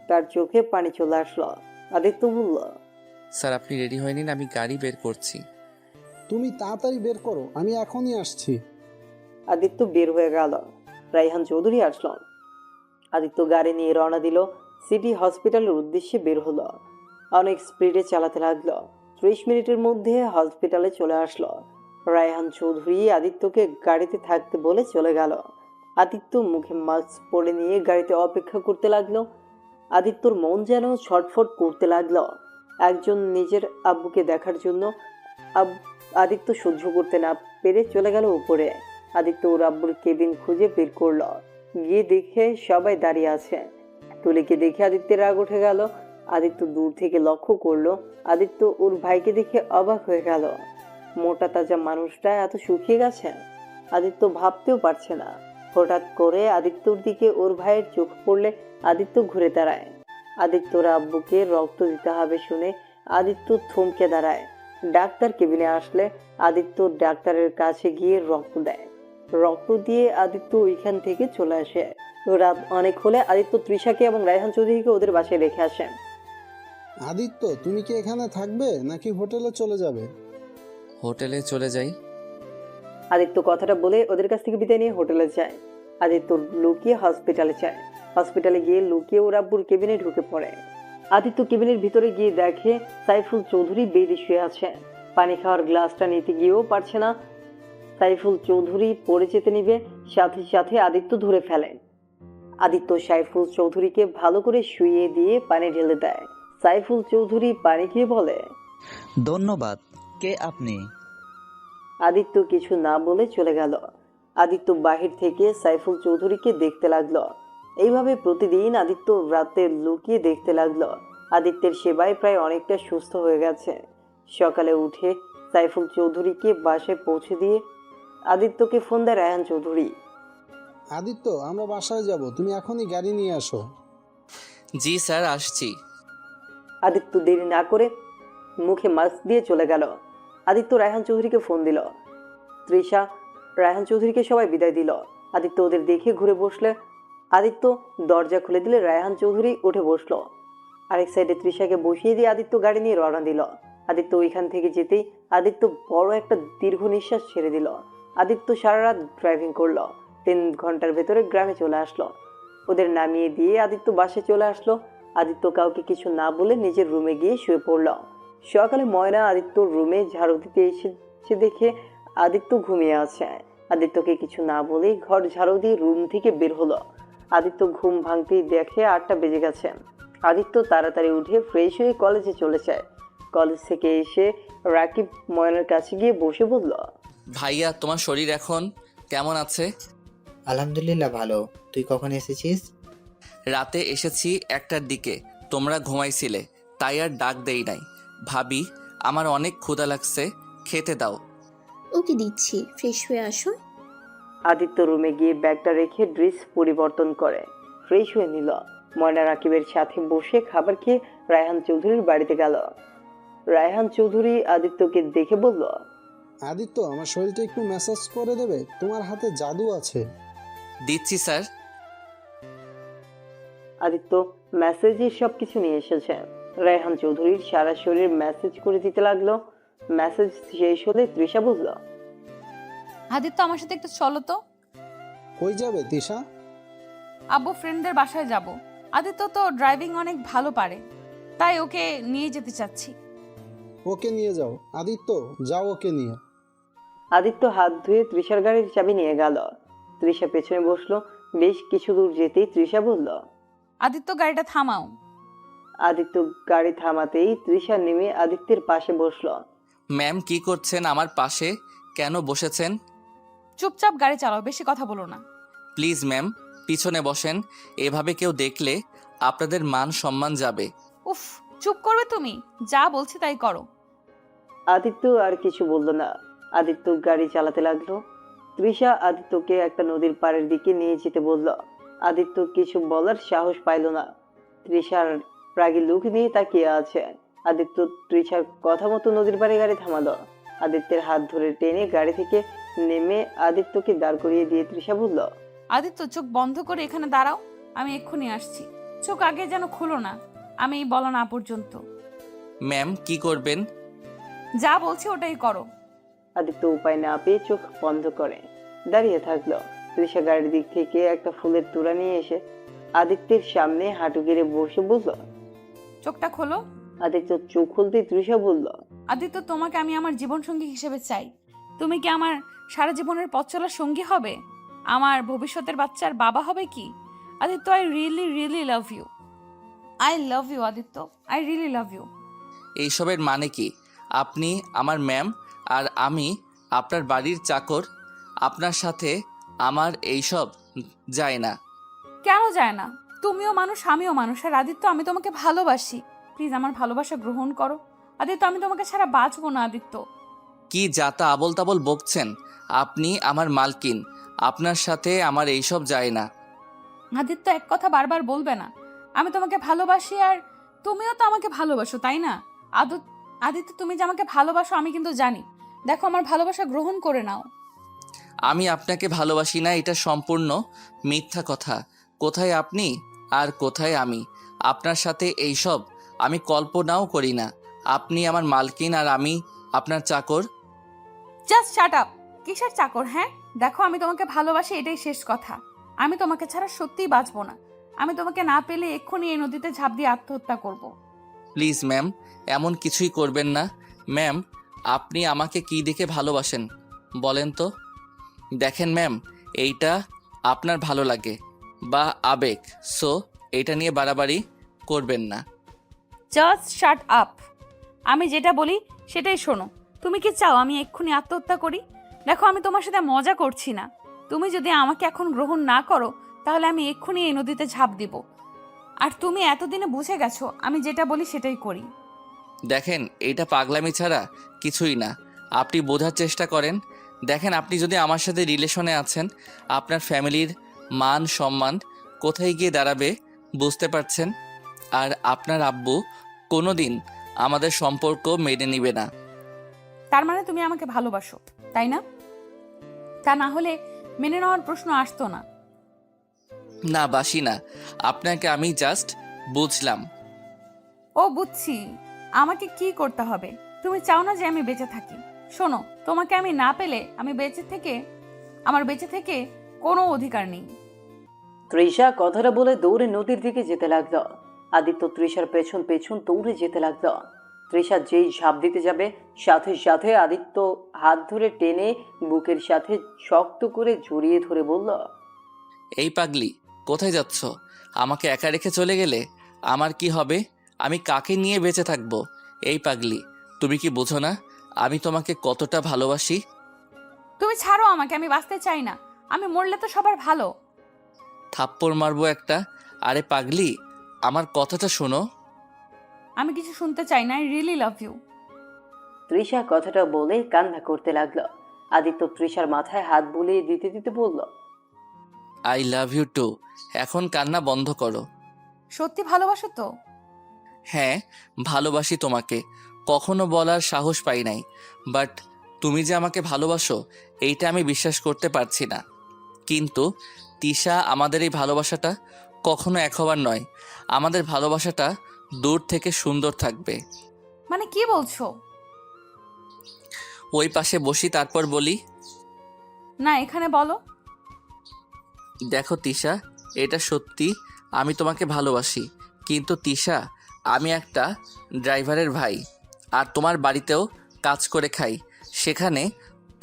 তার চোখে পানি চলে আসলো। আদিত্য বলল, স্যার আপনি রেডি হয়ে নিন, আমি গাড়ি বের করছি। তুমি তাড়াতাড়ি বের করো, আমি এখনই আসছি। আদিত্য বের হয়ে গেল। রায়হান চৌধুরী আসলো। আদিত্য গাড়ি নিয়ে রওনা দিল। সিটি হসপিটালের উদ্দেশ্যে বের হলো। অনেক স্পিডে চালাতে লাগলো। 30 মিনিটের মধ্যে হসপিটালে চলে আসলো। রায়হান চৌধুরী আদিত্যকে গাড়িতে থাকতে বলে চলে গেল। আদিত্য মুখে মাস্ক পরে নিয়ে গাড়িতে অপেক্ষা করতে লাগলো। আদিত্যর মন যেন ছটফট করতে লাগলো। একজন নিজের আব্বুকে দেখার জন্য আদিত্য সহ্য করতে না পেরে চলে গেল উপরে। আদিত্য ওর আব্বুর কেবিন খুঁজে বের করলো। গিয়ে দেখে সবাই দাঁড়িয়ে আছে। তুলিকে দেখে আদিত্যের রাগ উঠে গেল। আদিত্য দূর থেকে লক্ষ্য করলো। আদিত্য ওর ভাইকে দেখে অবাক হয়ে গেল। মোটা তাজা মানুষটা এত শুকিয়ে গেছে, আদিত্য ভাবতেও পারছে না। হঠাৎ করে আদিত্যর দিকে ওর ভাইয়ের চোখ পড়লে আদিত্য ঘুরে দাঁড়ায়। আদিত্যর আব্বুকে রক্ত দিতে হবে শুনে আদিত্য থমকে দাঁড়ায়। ডাক্তার কেবিনে আসলে আদিত্য ডাক্তারের কাছে গিয়ে রক্ত দেয়। রক্ত দিয়ে আদিত্য ওইখান থেকে চলে আসে। রাত অনেক হলে আদিত্য তৃষাকে এবং রায়হান চৌধুরীকে ওদের বাসায় রেখে আসে। আদিত্য, তুমি কি এখানে থাকবে নাকি হোটেলে চলে যাবে? হোটেলে চলে যাই। আদিত্য কথাটা বলে ওদের কাছ থেকে বিদায় নিয়ে হোটেলে যায়। আদিত্য লুকিয়ে হসপিটালে যায়। হসপিটালে গিয়ে লুকিয়ে ওর আব্বুর কেবিনে ঢুকে পড়ে। আদিত্য কেবিনের ভিতরে গিয়ে দেখে সাইফুল চৌধুরী বেডে শুয়ে আছে। পানি খাওয়ার গ্লাসটা নিতে গিয়েও পারছে না। সাইফুল চৌধুরী পড়ে যেতে নিবে, সাথে সাথে আদিত্য ধরে ফেলে। আদিত্য সাইফুল চৌধুরীকে ভালো করে শুইয়ে দিয়ে পানি ঢেলে দেয়। সাইফুল চৌধুরী পানি খেয়ে বলে, ধন্যবাদ। কে আপনি? আদিত্য কিছু না বলে চলে গেল। আদিত্য বাহির থেকে সাইফুল চৌধুরীকে দেখতে লাগলো। এইভাবে প্রতিদিন আদিত্য রাতে লুকিয়ে দেখতে লাগলো। আদিত্যের সেবায় প্রায় অনেকটা সুস্থ হয়ে গেছে। সকালে উঠে সাইফুল চৌধুরীকে বাসায় পৌঁছে দিয়ে আদিত্যকে ফোন দেয় রায়হান চৌধুরী। আদিত্য, আমরা বাসায় যাব, তুমি এখনই গাড়ি নিয়ে আসো। জি স্যার, আসছি। আদিত্য দেরি না করে মুখে মাস্ক দিয়ে চলে গেল। আদিত্য রায়হান চৌধুরীকে ফোন দিল। তৃষা, রায়হান চৌধুরীকে সবাই বিদায় দিল। আদিত্য ওদের দেখে ঘুরে বসলে আদিত্য দরজা খুলে দিলে রায়হান চৌধুরী উঠে বসলো। আরেক সাইডে তৃষাকে বসিয়ে দিয়ে আদিত্য গাড়ি নিয়ে রওনা দিল। আদিত্য ওইখান থেকে যেতেই আদিত্য বড় একটা দীর্ঘ নিঃশ্বাস ছেড়ে দিল। আদিত্য সারা রাত ড্রাইভিং করলো। 3 ঘন্টার ভেতরে গ্রামে চলে আসলো। ওদের নামিয়ে দিয়ে আদিত্য বাসে চলে আসলো। আদিত্য কাউকে কিছু না বলে নিজের রুমে গিয়ে শুয়ে পড়ল। সকালে ময়না আদিত্যর রুমে ঝাড়ু দিতে এসেছে দেখে আদিত্য ঘুমিয়ে আছে। আদিত্যকে কিছু না বলেই ঘর ঝাড়ু দিয়ে রুম থেকে বের হলো। আদিত্য ঘুম ভাঙতেই দেখে 8টা বেজে গেছে। আদিত্য তাড়াতাড়ি উঠে ফ্রেশ হয়ে কলেজে চলে যায়। কলেজ থেকে এসে রাকিব ময়নার কাছে গিয়ে বসে বলল, ভাইয়া, তোমার শরীর এখন কেমন আছে? আলহামদুলিল্লাহ ভালো। তুই কখন এসেছিস? রাতে এসেছি 1টার দিকে, তোমরা ঘুমাইছিলে, তাই আর ডাক দেই নাই। ভাবি, আমার অনেক ক্ষুধা লাগছে, খেতে দাও। ওকে দিচ্ছি, ফ্রেশ হয়ে আসো। আদিত্য রুমে গিয়ে ব্যাগটা রেখে ড্রেস পরিবর্তন করে ফ্রেশ হয়ে নিল। ময়না রাকিবের সাথে বসে খাবার খেয়ে রায়হান চৌধুরীর বাড়িতে গেল। রায়হান চৌধুরী আদিত্যকে দেখে বলল, আদিত্য, আমার শরীরটা একটু ম্যাসাজ করে দেবে? তোমার হাতে জাদু আছে। দিচ্ছি স্যার। আদিত্য মেসেজে সবকিছু নিয়ে এসেছে। রায়হান চৌধুরীর সারা শরীর মেসেজ করে দিতে লাগলো। মেসেজ শেষ হলে তৃষা বলল, আদিত্য, আমার সাথে একটু চলো তো। কই যাবে তিশা? আব্বু ফ্রেন্ডদের বাসায় যাব। আদিত্য তো ড্রাইভিং অনেক ভালো পারে, তাই ওকে নিয়ে যেতে চাচ্ছি। ওকে নিয়ে যাও। আদিত্য, যাও ওকে নিয়ে। আদিত্য হাত ধুয়ে তৃষার গাড়ির চাবি নিয়ে গেল। তৃষা পেছনে বসলো। বেশ কিছু দূর যেতেই তৃষা বলল, আদিত্য, গাড়িটা থামাও। আদিত্য গাড়ি থামাতেই তৃষা নেমে আদিত্যের পাশে বসলো। ম্যাম, কি করছেন? আমার পাশে কেন বসেছেন? চুপচাপ গাড়ি চালাও, বেশি কথা বলো না। প্লিজ ম্যাম, পিছনে বসেন। এভাবে কেউ দেখলে আপনাদের মান সম্মান যাবে। উফ, চুপ করবে তুমি? যা বলছি তাই করো। আদিত্য আর কিছু বলল না। আদিত্য গাড়ি চালাতে লাগলো। তৃষা আদিত্যকে একটা নদীর পাড়ের দিকে নিয়ে যেতে বলল। আদিত্য কিছু বলার সাহস পাইল না। তৃষার রাগী লুক নিয়ে তাকিয়ে আছে। আদিত্য তৃষার কথা মতো নদীর পাড়ে গাড়ি থামালো। আদিত্যের হাত ধরে টেনে গাড়ি থেকে নেমে আদিত্যকে দাঁড় করিয়ে দিয়ে তৃষা বলল, আদিত্য, চোখ বন্ধ করে এখানে দাঁড়াও, আমি এক্ষুনি আসছি। চোখ আগে যেন খুলো না, আমি বলা না পর্যন্ত। ম্যাম, কি করবেন? যা বলছি ওটাই করো। আদিত্য উপায় না পেয়ে চোখ বন্ধ করে দাঁড়িয়ে থাকলো। তৃষা গাড়ির দিক থেকে একটা ফুলের তোড়া নিয়ে এসে আদিত্যের সামনে হাঁটু গেড়ে বসে বলল, চোখটা খোলো। আদিত্য চোখ খুলতে তৃষা বলল, আদিত্য, তোমাকে আমি আমার জীবন সঙ্গী হিসেবে চাই। তুমি কি আমার সারা জীবনের পথ চলার সঙ্গী হবে? আমার ভবিষ্যতের বাচ্চার বাবা হবে কি? Aditya, I really really love you. I love you Aditya, I really love you. এইসবের মানে কি? আপনি আমার ম্যাম আর আমি আপনার বাড়ির চাকর। আপনার সাথে আমার এইসব যায় না। কেন যায় না? তুমিও মানুষ, আমিও মানুষ। আর আদিত্য, আমি তোমাকে ভালোবাসি। প্লিজ আমার ভালোবাসা গ্রহণ করো। আদিত্য, আমি তোমাকে ছাড়া বাঁচবো না আদিত্য। কি যাতা আবল তাবল বকছেন? আপনি আমার মালকিন, আপনার সাথে আমার এইসব যায় না। আদিত্য, এক কথা বারবার বলবে না। আমি তোমাকে ভালোবাসি আর তুমিও তো আমাকে ভালোবাসো, তাই না? আদিত্য, তুমি যে আমাকে ভালোবাসো আমি কিন্তু জানি। দেখো, আমার ভালোবাসা গ্রহণ করে নাও। আমি আপনাকে ভালোবাসি না, এটা সম্পূর্ণ মিথ্যা কথা। কোথায় আপনি আর কোথায় আমি? আপনার সাথে এইসব আমি কল্পনাও করি না। আপনি আমার মালকিন আর আমি আপনার চাকর। Just shut up. কিসের চাকর? হ্যাঁ, দেখো, আমি তোমাকে ভালোবাসি, এটাই শেষ কথা। আমি তোমাকে ছাড়া সত্যিই বাঁচবো না। আমি তোমাকে না পেলে এক্ষুনি এই নদীতে ঝাঁপ দিয়ে আত্মহত্যা করব। প্লিজ ম্যাম, এমন কিছুই করবেন না। ম্যাম, আপনি আমাকে কি দেখে ভালোবাসেন বলেন তো? দেখেন ম্যাম, এইটা আপনার ভালো লাগে বা আবেগ, সো এটা নিয়ে বাড়াবাড়ি করবেন না। Just shut up. আমি যেটা বলি সেটাই শোনো। তুমি কি চাও আমি এক্ষুনি আত্মহত্যা করি? দেখো, আমি তোমার সাথে মজা করছি না। তুমি যদি আমাকে এখন গ্রহণ না করো তাহলে আমি এক্ষুনি এই নদীতে ঝাঁপ দিব। আর তুমি এতদিনে বুঝে গেছো আমি যেটা বলি সেটাই করি। দেখেন, এইটা পাগলামি ছাড়া কিছুই না। আপনি বোঝার চেষ্টা করেন। দেখেন, আপনি যদি আমার সাথে রিলেশনে আছেন, আপনার ফ্যামিলির মান সম্মান কোথায় গিয়ে দাঁড়াবে বুঝতে পারছেন? আর আপনার আব্বু কোনো দিন আমাদের সম্পর্ক মেনে নিবে না। তার মানে তুমি আমাকে ভালোবাসো, তাই না? তা না হলে মেনে নেওয়ার প্রশ্ন আসতো না। না, বাসি না। আপনাকে আমি জাস্ট বুঝলাম। ও, বুঝছি। আমাকে কি করতে হবে? তুমি চাও না যে আমি বেঁচে থাকি। শোনো, তোমাকে আমি না পেলে আমার বেঁচে থেকে কোনো অধিকার নেই। তৃষা কথাটা বলে দৌড়ে নদীর দিকে যেতে লাগলো। আদিত্য তৃষার পেছন পেছন দৌড়ে যেতে লাগলো। তৃষা যেই ঝাঁপ দিতে যাবে, সাথে সাথে আদিত্য হাত ধরে টেনে বুকের সাথে শক্ত করে জড়িয়ে ধরে বলল, এই পাগলি, কোথায় যাচ্ছ? আমাকে একা রেখে চলে গেলে আমার কি হবে? আমি কাকে নিয়ে বেঁচে থাকবো? এই পাগলি, তুমি কি বোঝো না আমি তোমাকে কতটা ভালোবাসি? তুমি ছাড়ো আমাকে, আমি বাঁচতে চাই না। আমি মরলে তো সবার ভালো। থাপ্পড় মারবো একটা। আরে পাগলি, আমার কথাটা শোনো। আমি কিছু শুনতে চাই না। I really love you. Trisha কথাটা বলে কান্না করতে লাগলো। আদিত্য তৃষার মাথায় হাত বুলিয়ে দিতে দিতে বলল, আই লাভ ইউ টু। এখন কান্না বন্ধ করো। সত্যি ভালোবাসো তো? হ্যাঁ, ভালোবাসি তোমাকে। কখনো বলার সাহস পাই নাই, বাট তুমি যে আমাকে ভালোবাসো এইটা আমি বিশ্বাস করতে পারছি না। কিন্তু তিশা, আমাদের এই ভালোবাসাটা কখনো এক হবার নয়। আমাদের ভালোবাসাটা দূর থেকে সুন্দর থাকবে। মানে কি বলছো? ওই পাশে বসি, তারপর বলি। না, এখানে বলো। দেখো তিশা, এটা সত্যি, আমি তোমাকে ভালোবাসি। কিন্তু তিশা, আমি একটা ড্রাইভারের ভাই আর তোমার বাড়িতেও কাজ করে খাই। সেখানে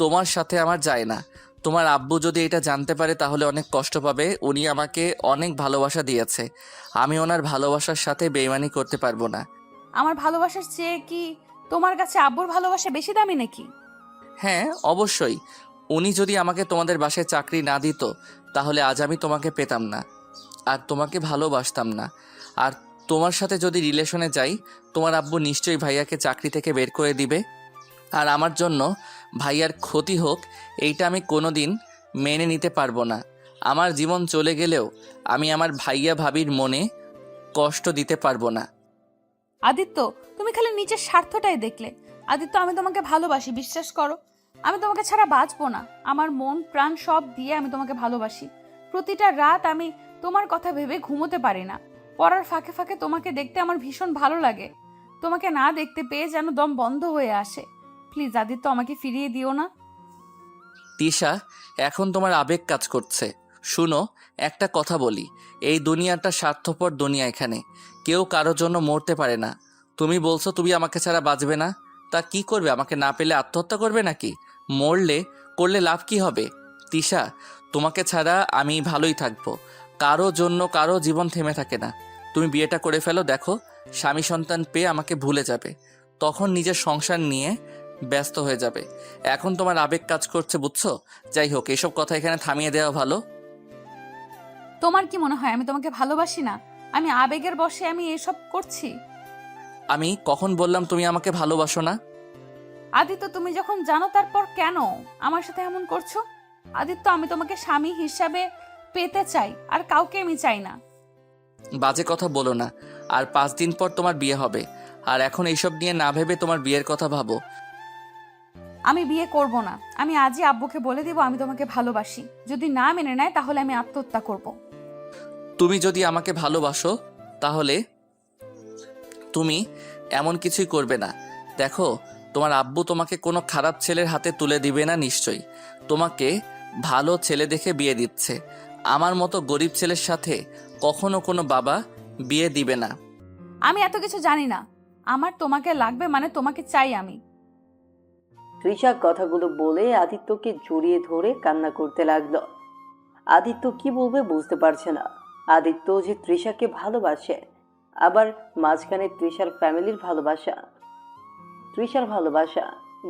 তোমার সাথে আমার যায় না। তোমার আব্বু যদি এটা জানতে পারে তাহলে অনেক কষ্ট পাবে। উনি আমাকে অনেক ভালোবাসা দিয়েছে, আমি ওনার ভালোবাসার সাথে বেইমানি করতে পারবো না। আমার ভালোবাসার চেয়ে কি তোমার কাছে আব্বুর ভালোবাসা বেশি দামি নাকি? হ্যাঁ, অবশ্যই। উনি যদি আমাকে তোমাদের বাসায় চাকরি না দিত তাহলে আজ আমি তোমাকে পেতাম না আর তোমাকে ভালোবাসতাম না। আর তোমার সাথে যদি রিলেশনে যাই, তোমার আব্বু নিশ্চয়ই ভাইয়াকে চাকরি থেকে বের করে দিবে। আর আমার জন্য ভাইয়ার ক্ষতি হোক এইটা আমি কোনো দিন মেনে নিতে পারবো না। আমার জীবন চলে গেলেও আমি আমার ভাইয়া ভাবির মনে কষ্ট দিতে পারবো না। আদিত্য, তুমি খালি নিজের স্বার্থটাই দেখলে। আদিত্য, আমি তোমাকে ভালোবাসি, বিশ্বাস করো। আমি তোমাকে ছাড়া বাঁচবো না। আমার মন প্রাণ সব দিয়ে আমি তোমাকে ভালোবাসি। প্রতিটা রাত আমি তোমার কথা ভেবে ঘুমোতে পারি না। পড়ার ফাঁকে ফাঁকে তোমাকে দেখতে আমার ভীষণ ভালো লাগে। তোমাকে না দেখতে পেয়ে যেন দম বন্ধ হয়ে আসে। প্লিজ আদিত্য, আমাকে ফিরিয়ে দিও না। তিশা, এখন তোমার আবেগ কাজ করছে। শুনো, একটা কথা বলি, এই দুনিয়াটা স্বার্থপর দুনিয়া। এখানে কেউ কারোর জন্য মরতে পারে না। তুমি বলছো তুমি আমাকে ছাড়া বাঁচবে না, তা কি করবে? আমাকে না পেলে আত্মহত্যা করবে নাকি? করলে লাভ কি হবে? তিশা, তোমাকে ছাড়া আমি ভালোই থাকবো। কারো জন্য কারো জীবন থেমে থাকে না। তুমি বিয়েটা করে ফেলো, দেখো স্বামী সন্তান পেয়ে আমাকে ভুলে যাবে, তখন নিজের সংসার নিয়ে ব্যস্ত হয়ে যাবে। এখন তোমার আবেগ কাজ করছে, বুঝছো? যাই হোক, এসব কথা এখানে থামিয়ে দেওয়া ভালো। তোমার কি মনে হয় আমি তোমাকে ভালোবাসি না? আমি আবেগের বশে আমি এসব করছি? আমি কখন বললাম তুমি আমাকে ভালোবাসো না? আদিত্য, তুমি যখন জানো তারপর কেন আমার সাথে এমন করছো? আদিত্য, আমি তোমাকে স্বামী হিসাবে পেতে চাই, আর কাউকে আমি চাই না। বাজে কথা বলো না। আর 5 দিন পর তোমার বিয়ে হবে, আর এখন এইসব নিয়ে না ভেবে তোমার বিয়ের কথা ভাবো। আমি বিয়ে করব না। আমি আজই আব্বুকে বলে দিব আমি তোমাকে ভালোবাসি। যদি না মেনে নেয় তাহলে আমি আত্মহত্যা করব। তুমি যদি আমাকে ভালোবাসো তাহলে তুমি এমন কিছুই করবে না। দেখো, তোমার আব্বু তোমাকে কোনো খারাপ ছেলের হাতে তুলে দিবে না নিশ্চয়ই। তোমাকে ভালো ছেলে দেখে বিয়ে দিচ্ছে। আমার মতো গরিব ছেলের সাথে কখনো কোনো বাবা বিয়ে দিবে না। আমি এত কিছু জানি না। আমার তোমাকে লাগবে মানে তোমাকে চাই আমি। তৃষা কথাগুলো বলে আদিত্যকে জড়িয়ে ধরে কান্না করতে লাগলো। আদিত্য কি বলবে বুঝতে পারছে না। আদিত্য যে তৃষাকে ভালোবাসে, আবার মাঝখানে তৃষার ফ্যামিলির ভালোবাসা। তৃষার ভালোবাসা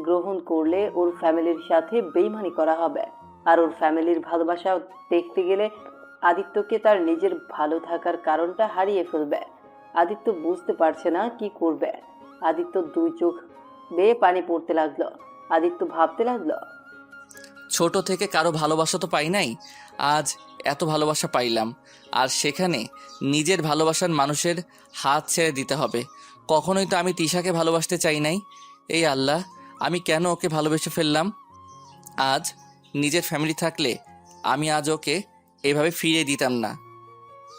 গ্রহণ করলে ওর ফ্যামিলির সাথে বেইমানি করা হবে, আর ওর ফ্যামিলির ভালোবাসা দেখতে গেলে আদিত্যকে তার নিজের ভালো থাকার কারণটা হারিয়ে ফেলবে। আদিত্য বুঝতে পারছে না কি করবে। আদিত্য 2 চোখ বেয়ে পানি পড়তে লাগলো। আদিত্য ভাবতে লাগলো, ছোট থেকে কারো ভালোবাসা তো পাই নাই, আজ এত ভালোবাসা পাইলাম। আর সেখানে নিজের ভালোবাসার মানুষের হাত ছেড়ে দিতে হবে। কখনোই তো আমি তিশাকে ভালোবাসতে চাই নাই। এই আল্লাহ, আমি কেন ওকে ভালোবেসে ফেললাম? আজ নিজের ফ্যামিলি থাকলে আমি আজ ওকে এভাবে ফিরিয়ে দিতাম না।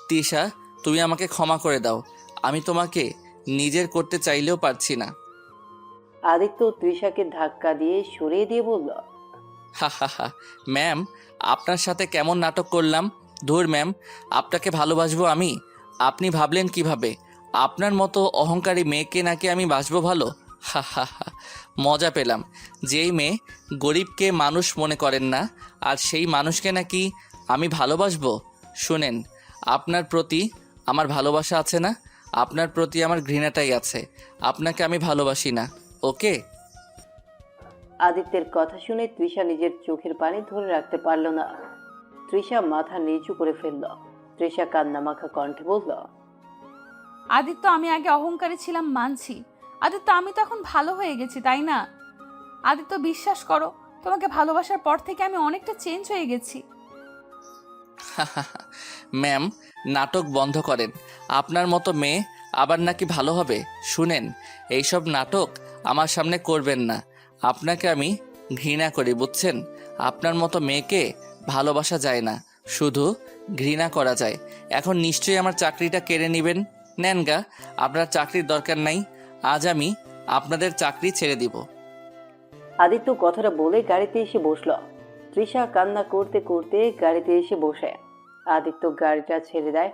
তিশা, তুমি আমাকে ক্ষমা করে দাও। আমি তোমাকে নিজের করতে চাইলেও পারছি না। আদিত্য তৃষাকে ধাক্কা দিয়ে সরিয়ে দিয়ে বলল, হা হা হা, ম্যাম, আপনার সাথে কেমন নাটক করলাম? ধুর ম্যাম, আপনাকে ভালোবাসবো আমি? আপনি ভাবলেন কিভাবে? আপনার মতো অহংকারী মেয়েকে নাকি আমি বাসবো ভালো? হা হা হা, মজা পেলাম। যেই মেয়ে গরিবকে মানুষ মনে করেন না, আর সেই মানুষকে নাকি আমি ভালোবাসবো? শুনেন, আপনার প্রতি আমার ভালোবাসা আছে না, আপনার প্রতি আমার ঘৃণাটাই আছে। আপনাকে আমি ভালোবাসি না, ওকে? আদিত্যের কথা শুনে তৃষা নিজের চোখের পানি ধরে রাখতে পারল না। তৃষা মাথা নিচু করে ফেলল। তৃষা কান্নামাখা কণ্ঠে বলল, আদিত্য, আমি আগে অহংকারী ছিলাম মানছি। আদিত্য, আমি তো এখন ভালো হয়ে গেছি, তাই না? আদিত্য, বিশ্বাস করো, তোমাকে ভালোবাসার পর থেকে আমি অনেকটা চেঞ্জ হয়ে গেছি। ম্যাম, নাটক বন্ধ করেন। আপনার মতো মেয়ে আবার নাকি ভালো হবে? শুনেন, এইসব নাটক আমার সামনে করবেন না। আপনাকে আমি ঘৃণা করি, বুঝছেন? আপনার মতো মেয়েকে ভালোবাসা যায় না, শুধু ঘৃণা করা যায়। এখন নিশ্চয়ই আমার চাকরিটা কেড়ে নেবেন। নেন গা, আপনার চাকরির দরকার নাই। আজ আমি আপনাদের চাকরি ছেড়ে দিব। আদিত্য কথাটা বলে গাড়িতে এসে বসল। তৃষা কান্না করতে করতে গাড়িতে এসে বসে। আদিত্য গাড়িটা ছেড়ে দেয়।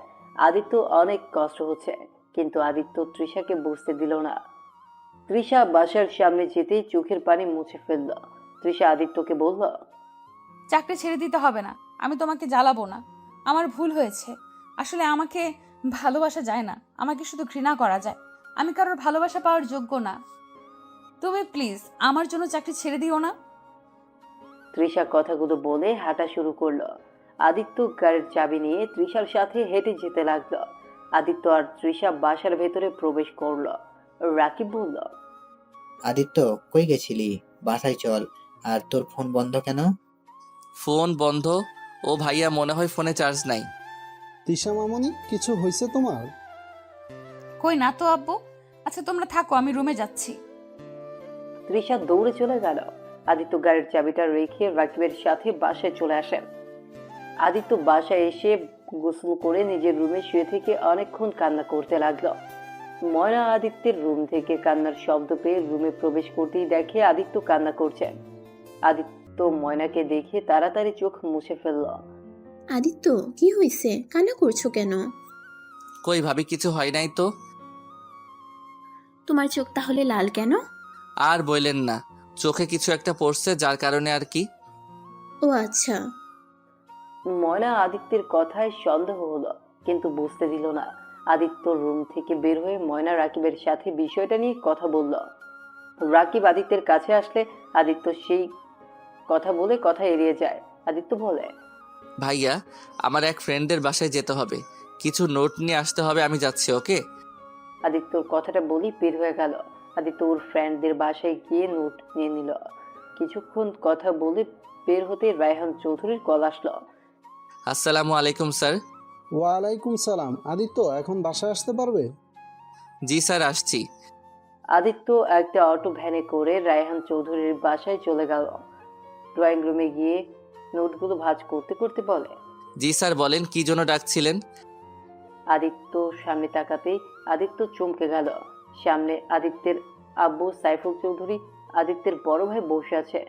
আদিত্য অনেক কষ্ট হচ্ছে, কিন্তু আদিত্য তৃষাকে বুঝতে দিল না। তৃষা বাসার সামনে যেতেই চোখের পানি মুছে ফেলল। তৃষা আদিত্যকে বলল, চাকরি ছেড়ে দিতে হবে না, আমি তোমাকে জ্বালাবো না। আমার ভুল হয়েছে। আসলে আমাকে ভালোবাসা যায় না, আমাকে শুধু ঘৃণা করা যায়। আমি কারোর ভালোবাসা পাওয়ার যোগ্য না। তুমি প্লিজ আমার জন্য চাকরি ছেড়ে দিও না। তৃষা কথাগুলো বলে হাঁটা শুরু করলো। আদিত্য গাড়ির চাবি নিয়ে তৃষার সাথে হেঁটে যেতে লাগলো। আদিত্য আর তৃষা বাসার ভেতরে প্রবেশ করলো। রাকিব বলল, আদিত্য, কই গেছিলি? বাসায় চল। আর তোর ফোন বন্ধ কেন? ফোন বন্ধ? ও ভাইয়া, মনে হয় ফোনে চার্জ নাই। তিশা মামনি, কিছু হয়েছে তোমার? কই না তো আব্বু। আচ্ছা তোমরা থাকো, আমি রুমে যাচ্ছি। তৃষা দৌড়ে চলে গেল। আদিত্য গাড়ির চাবিটা রেখে রাকিবের সাথে বাসায় চলে আসে। আদিত্য বাসায় এসে গোসল করে নিজের রুমে শুয়ে থেকে অনেকক্ষণ কান্না করতে লাগলো। ময়না আদিত্যের রুম থেকে কান্নার শব্দ পেয়ে রুমে প্রবেশ করতেই দেখে আদিত্য কান্না করছে। আদিত্য ময়নাকে দেখে তাড়াতাড়ি চোখ মুছে ফেলল। আদিত্য, কি হয়েছে? কান্না করছো কেন? কই ভাবি, কিছু হয় নাই তো। তোমার চোখ তাহলে লাল কেন? আর বললেন না, চোখে কিছু একটা পড়ছে যার কারণে আর কি। ও আচ্ছা। ময়না আদিত্যের কথায় সন্দেহ হলো, কিন্তু বুঝতে দিল না। আদিত্য রুম থেকে বের হয়ে ময়না রাকিবের সাথে বিষয়টা নিয়ে কথা বলল। রাকিব আদিত্যের কাছে আসলে আদিত্য সেই কথা বলে কথা এড়িয়ে যায়। আদিত্য বলে, ভাইয়া, আমার এক ফ্রেন্ডের বাসায় যেতে হবে, কিছু নোট নিয়ে আসতে হবে, আমি যাচ্ছি, ওকে? আদিত্যর কথাটা বলি বের হয়ে গেল। আদিত্য ওর ফ্রেন্ডদের বাসায় গিয়ে নোট নিয়ে নিল। কিছুক্ষণ কথা বলে বের হতে রায়হান চৌধুরীর কল আসলো। আসসালামু আলাইকুম স্যার। ওয়ালাইকুম সালাম। আদিত্য এখন বাসায় আসতে পারবে? জি স্যার, আসছি। আদিত্য একটা অটো ভ্যানে করে রায়হান চৌধুরীর বাসায় চলে গেল। ড্রয়িং রুমে গিয়ে নোটগুলো ভাঁজ করতে করতে বলে, জি স্যার, বলেন কি জন্য ডাকছিলেন? আদিত্য সামনে তাকাতেই আদিত্য চমকে গেল। সামনে আদিত্যের আব্বু সাইফুল চৌধুরী, আদিত্যের বড় ভাই বসে আছে।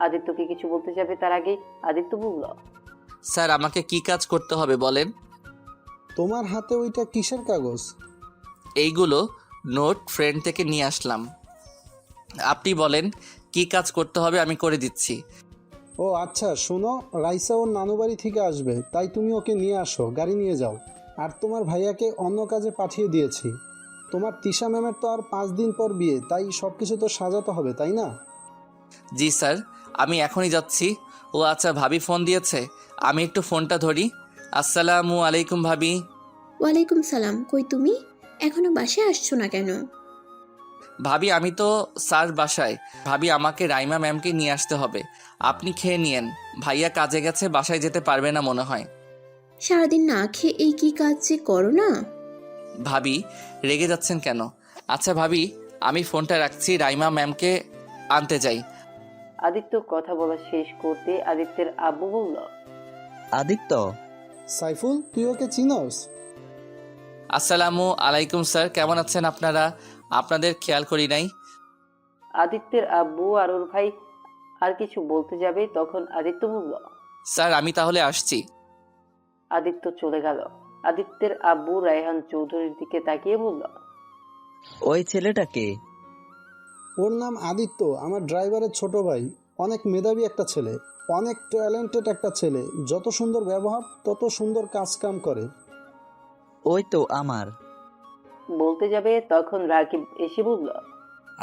আদিত্যকে কিছু বলতে যাবে তার আগেই আদিত্য বলল, স্যার, আমাকে কি কাজ করতে হবে বলেন? তোমার হাতে ওইটা কিসের কাগজ? এইগুলো নোট ফ্রেন্ড থেকে নিয়ে আসলাম। আপনি বলেন কি কাজ করতে হবে, আমি করে দিচ্ছি। ও আচ্ছা, শোনো, রাইসা ওর নানু বাড়ি থেকে আসবে, তাই তুমি ওকে নিয়ে আসো, গাড়ি নিয়ে যাও। আর তোমার ভাইয়াকে অন্য কাজে পাঠিয়ে দিয়েছি। তোমার তিশা ম্যামের তো আর 5 দিন পর বিয়ে, তাই সব কিছু তো সাজাতে হবে, তাই না? জি স্যার, আমি এখনই যাচ্ছি। ও আচ্ছা, ভাবি ফোন দিয়েছে, আমি একটু ফোনটা ধরি। আসসালামু আলাইকুম ভাবি। ওয়ালাইকুম সালাম। কই তুমি? এখনো বাসায় আসছো না কেন? ভাবি, আমি তো স্যার বাসায়। ভাবি, আমাকে রাইমা ম্যামকে নিয়ে আসতে হবে, আপনি খেয়ে নিয়েন। ভাইয়া কাজে গেছে, বাসায় যেতে পারবে না মনে হয়। সারাদিন না খেয়ে এই কি কাজ যে করো না। ভাবি, রেগে যাচ্ছেন কেন? আচ্ছা ভাবি, আমি ফোনটা রাখছি, রাইমা ম্যামকে আনতে যাই। আদিত্য কথা বলা শেষ করতে আদিত্যের আব্বু বলল, আদিত্য, সাইফুল, তুই ওকে চিনোস? আসসালামু আলাইকুম স্যার, কেমন আছেন আপনারা? আপনাদের খেয়াল করি নাই। আদিত্যের আব্বু আর ওর ভাই আর কিছু বলতে যাবে, তখন আদিত্য বলল, স্যার, আমি তাহলে আসছি। আদিত্য চলে গেল। আদিত্যের আব্বু রায়হান চৌধুরীর দিকে তাকিয়ে বলল, ওই ছেলেটাকে? ওর নাম আদিত্য, আমার ড্রাইভারের ছোট ভাই। অনেক মেধাবী একটা ছেলে, অনেক ট্যালেন্টেড একটা ছেলে। যত সুন্দর ব্যবহার তত সুন্দর কাজ কাম করে। ওই তো আমার। বলতে যাবে তখন রাকিব এসে বলল,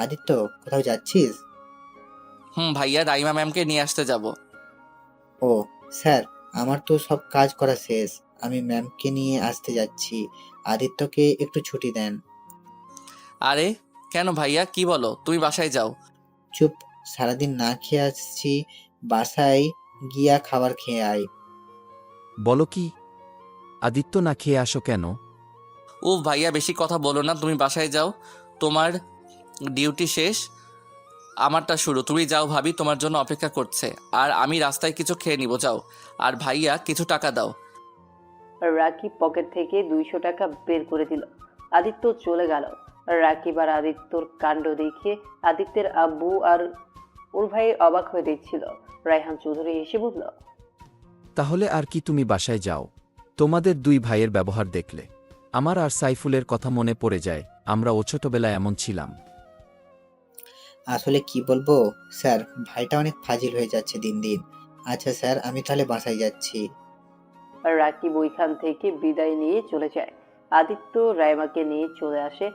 আদিত্য, কোথাও যাচ্ছিস? ভাইয়া, রাইমা ম্যামকে নিয়ে আসতে যাব। ও স্যার, আমার তো সব কাজ করা শেষ, আমি ম্যামকে নিয়ে আসতে যাচ্ছি। আদিত্যকে একটু ছুটি দেন। আরে কেন ভাইয়া, কি বলো? তুমি বাসায় যাও। চুপ, সারাদিন না খেয়ে আসছি, বাসায় গিয়া খাবার খেয়ে আয়। বলো কি? আদিত্য না খেয়ে আসো কেন? ও ভাইয়া, বেশি কথা বলো না, তুমি বাসায় যাও। তোমার ডিউটি শেষ, আমারটা শুরু। তুমি যাও, ভাবি তোমার জন্য অপেক্ষা করছে। আর আমি রাস্তায় কিছু খেয়ে নিব, যাও। আর ভাইয়া, কিছু টাকা দাও। রাকিব পকেট থেকে 200 টাকা বের করে দিল। আদিত্য চলে গেল। রাকিব আর আদিত্যর কাণ্ড দেখে আদিত্যের আব্বু আর ওর ভাই অবাক হয়ে দেখছিল। রায়হান চৌধুরী এসে বলল, তাহলে আর কি, তুমি বাসায় যাও। তোমাদের দুই ভাইয়ের ব্যবহার দেখলে আমার আর সাইফুলের কথা মনে পড়ে যায়। আমরা ও ছোটবেলায় এমন ছিলাম। আসলে কি বলবো স্যার, ভাইটা অনেক ফাজিল হয়ে যাচ্ছে দিন দিন। আচ্ছা স্যার, আমি তাহলে বাসায় যাচ্ছি। রাকিব ওইখান থেকে বিদায় নিয়ে চলে যায়। আদিত্য রাইমাকে নিয়ে চলে আসে।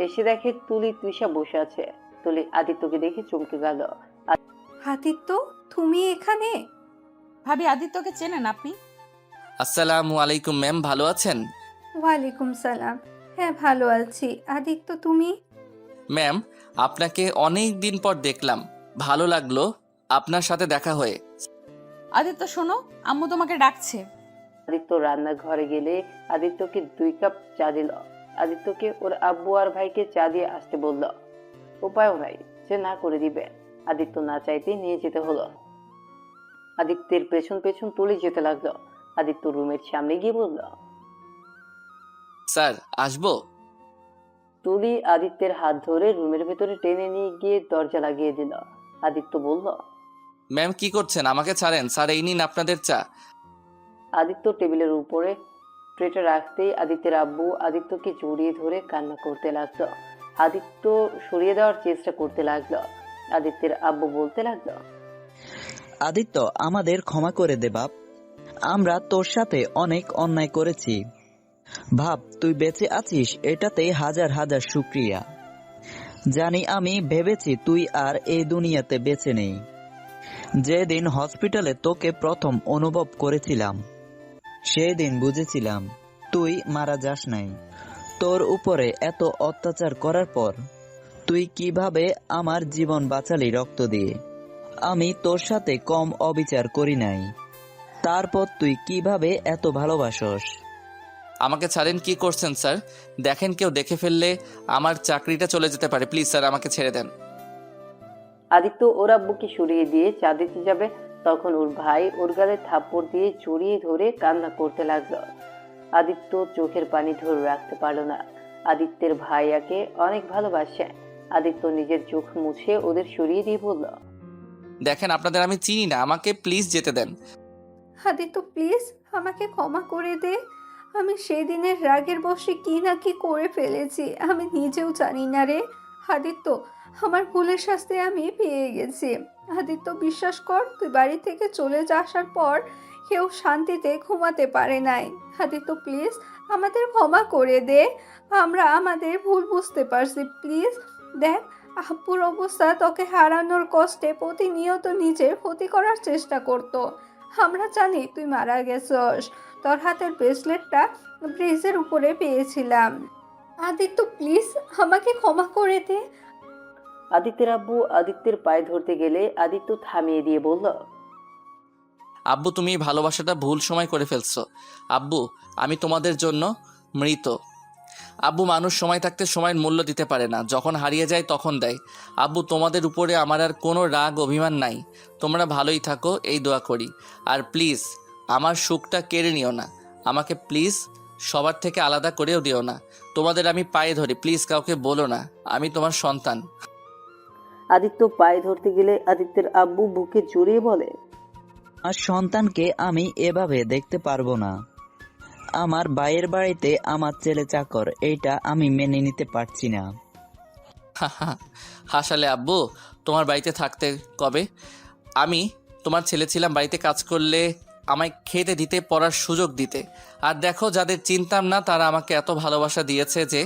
এসে দেখে তুলি তৃষা বসে আছে। তুলি আদিত্যকে দেখে চমকে গেল। আদিত্য, তুমি এখানে? ভাবি, আদিত্যকে চেনেন আপনি? আসসালামু আলাইকুম ম্যাম, ভালো আছেন? ওয়ালাইকুম সালাম। হ্যাঁ, ভালো আছি। আদিত্য, তুমি? ম্যাম, আপনাকে অনেক দিন পর দেখলাম, ভালো লাগলো আপনার সাথে দেখা হয়ে। আদিত্য শোনো, আম্মু তোমাকে ডাকছে। আদিত্য রান্নাঘরে গেলে আদিত্যকে 2 কাপ চা দিল। আদিত্যকে ওর আব্বু আর ভাইকে চা দিয়ে আসতে বলল। উপায়ও নাই যে না করে দিবে। আদিত্য না চাইতেই নিয়ে যেতে হলো। আদিত্যের পেছন পেছন তুলি যেতে লাগলো। আদিত্য রুমের সামনে গিয়ে বলল, স্যার, আসবো? তুলি আদিত্যের হাত ধরে রুমের ভেতরে টেনে নিয়ে গিয়ে দরজা লাগিয়ে দিল। আদিত্য বলল, ম্যাম কি করছেন? আমাকে ছাড়েন। স্যার, এই নিন আপনাদের চা। আদিত্য টেবিলের উপরে ট্রেটা রাখতেই আদিত্যের আব্বু আদিত্যকে জড়িয়ে ধরে কান্না করতে লাগলো। আদিত্য সরিয়ে দেওয়ার চেষ্টা করতে লাগলো। আদিত্যের আব্বু বলতে লাগলো, আদিত্য, আমাদের ক্ষমা করে দে বাপ। আমরা তোর সাথে অনেক অন্যায় করেছি। ভাব, তুই বেঁচে আছিস, এটাতে হাজার হাজার শুক্রিয়া। জানি আমি ভেবেছি তুই আর এই দুনিয়াতে বেঁচে নেই। যেদিন হসপিটালে তোকে প্রথম অনুভব করেছিলাম, সেদিন বুঝেছিলাম তুই মারা যাস নাই। তোর উপরে এত অত্যাচার করার পর তুই কিভাবে আমার জীবন বাঁচালি রক্ত দিয়ে। আমি তোর সাথে কম অবিচার করি নাই, তারপর তুই কিভাবে এত ভালোবাসস। আমাকে ছাড়েন, কি করছেন স্যার? দেখেন কেউ দেখে ফেললে আমার চাকরিটা চলে যেতে পারে। প্লিজ স্যার, আমাকে ছেড়ে দেন। আদিত্য ওর আব্বুকে সরিয়ে দিয়ে চা দিতে যাবে, তখন ওর ভাই ওর গালে থাপ্পড় দিয়ে জড়িয়ে ধরে কান্না করতে লাগলো। আদিত্য চোখের পানি ধরে রাখতে পারলো না। আদিত্যের ভাইয়াকে অনেক ভালোবাসে। আদিত্য নিজের চোখ মুছে ওদের সরিয়ে দিয়ে বলল, দেখেন, আপনাদের আমি চিনি না, আমাকে প্লিজ যেতে দেন। আদিত্য প্লিজ আমাকে ক্ষমা করে দে। আমি সেদিনের রাগের বশে কি না কি করে ফেলেছি আমি নিজেও জানি না রে। আদিত্য, আমার ভুলের শাস্তি আমি পেয়ে গেছি। আদিত্য বিশ্বাস কর, তুই বাড়ি থেকে চলে আসার পর কেউ শান্তিতে ঘুমাতে পারে নাই। আদিত্য প্লিজ আমাদের ক্ষমা করে দে, আমরা আমাদের ভুল বুঝতে পারছি। প্লিজ দেখ, আব্বুর অবস্থা তোকে হারানোর কষ্টে প্রতিনিয়ত নিজের ক্ষতি করার চেষ্টা করতো। আমরা জানি তুই মারা গেছস। তোর হাতের ব্রেসলেটটা ব্রিজের উপরে পেয়েছিলাম। আদিত্য প্লিজ আমাকে ক্ষমা করে দে। আদিত্যের আব্বু আদিত্যের পায়ে ধরতে গেলে আদিত্য থামিয়ে দিয়ে বলল, আব্বু, তুমি এই ভালোবাসাটা ভুল সময় করে ফেলছো। আব্বু, আমি তোমাদের জন্য মৃত। আব্বু, মানুষ সময় থাকতে সময়ের মূল্য দিতে পারে না, যখন হারিয়ে যায় তখন দেয়। আব্বু, তোমাদের উপরে আমার আর কোনো রাগ অভিমান নাই। তোমরা ভালোই থাকো, এই দোয়া করি। আর প্লিজ আমার সুখটা কেড়ে নিও না। আমাকে প্লিজ সবার থেকে আলাদা করেও দিও না। তোমাদের আমি পায়ে ধরি, প্লিজ কাউকে বলো না আমি তোমার সন্তান। আদিত্য পায়ে ধরতে গেলে আদিত্যের আব্বু বুকে জড়িয়ে বলে, আর সন্তানকে আমি এভাবে দেখতে পারবো না। আমার ভাইয়ের বাড়িতে আমার ছেলে চাকর, এইটা আমি মেনে নিতে পারছি না। হাসালে আব্বু, তোমার বাড়িতে থাকতে কবে? আমি তোমার ছেলে ছিলাম, বাড়িতে কাজ করলে আমায় খেতে দিতে, পড়ার সুযোগ দিতে। আর দেখো, যাদের চিনতাম না তারা আমাকে এত ভালোবাসা দিয়েছে যে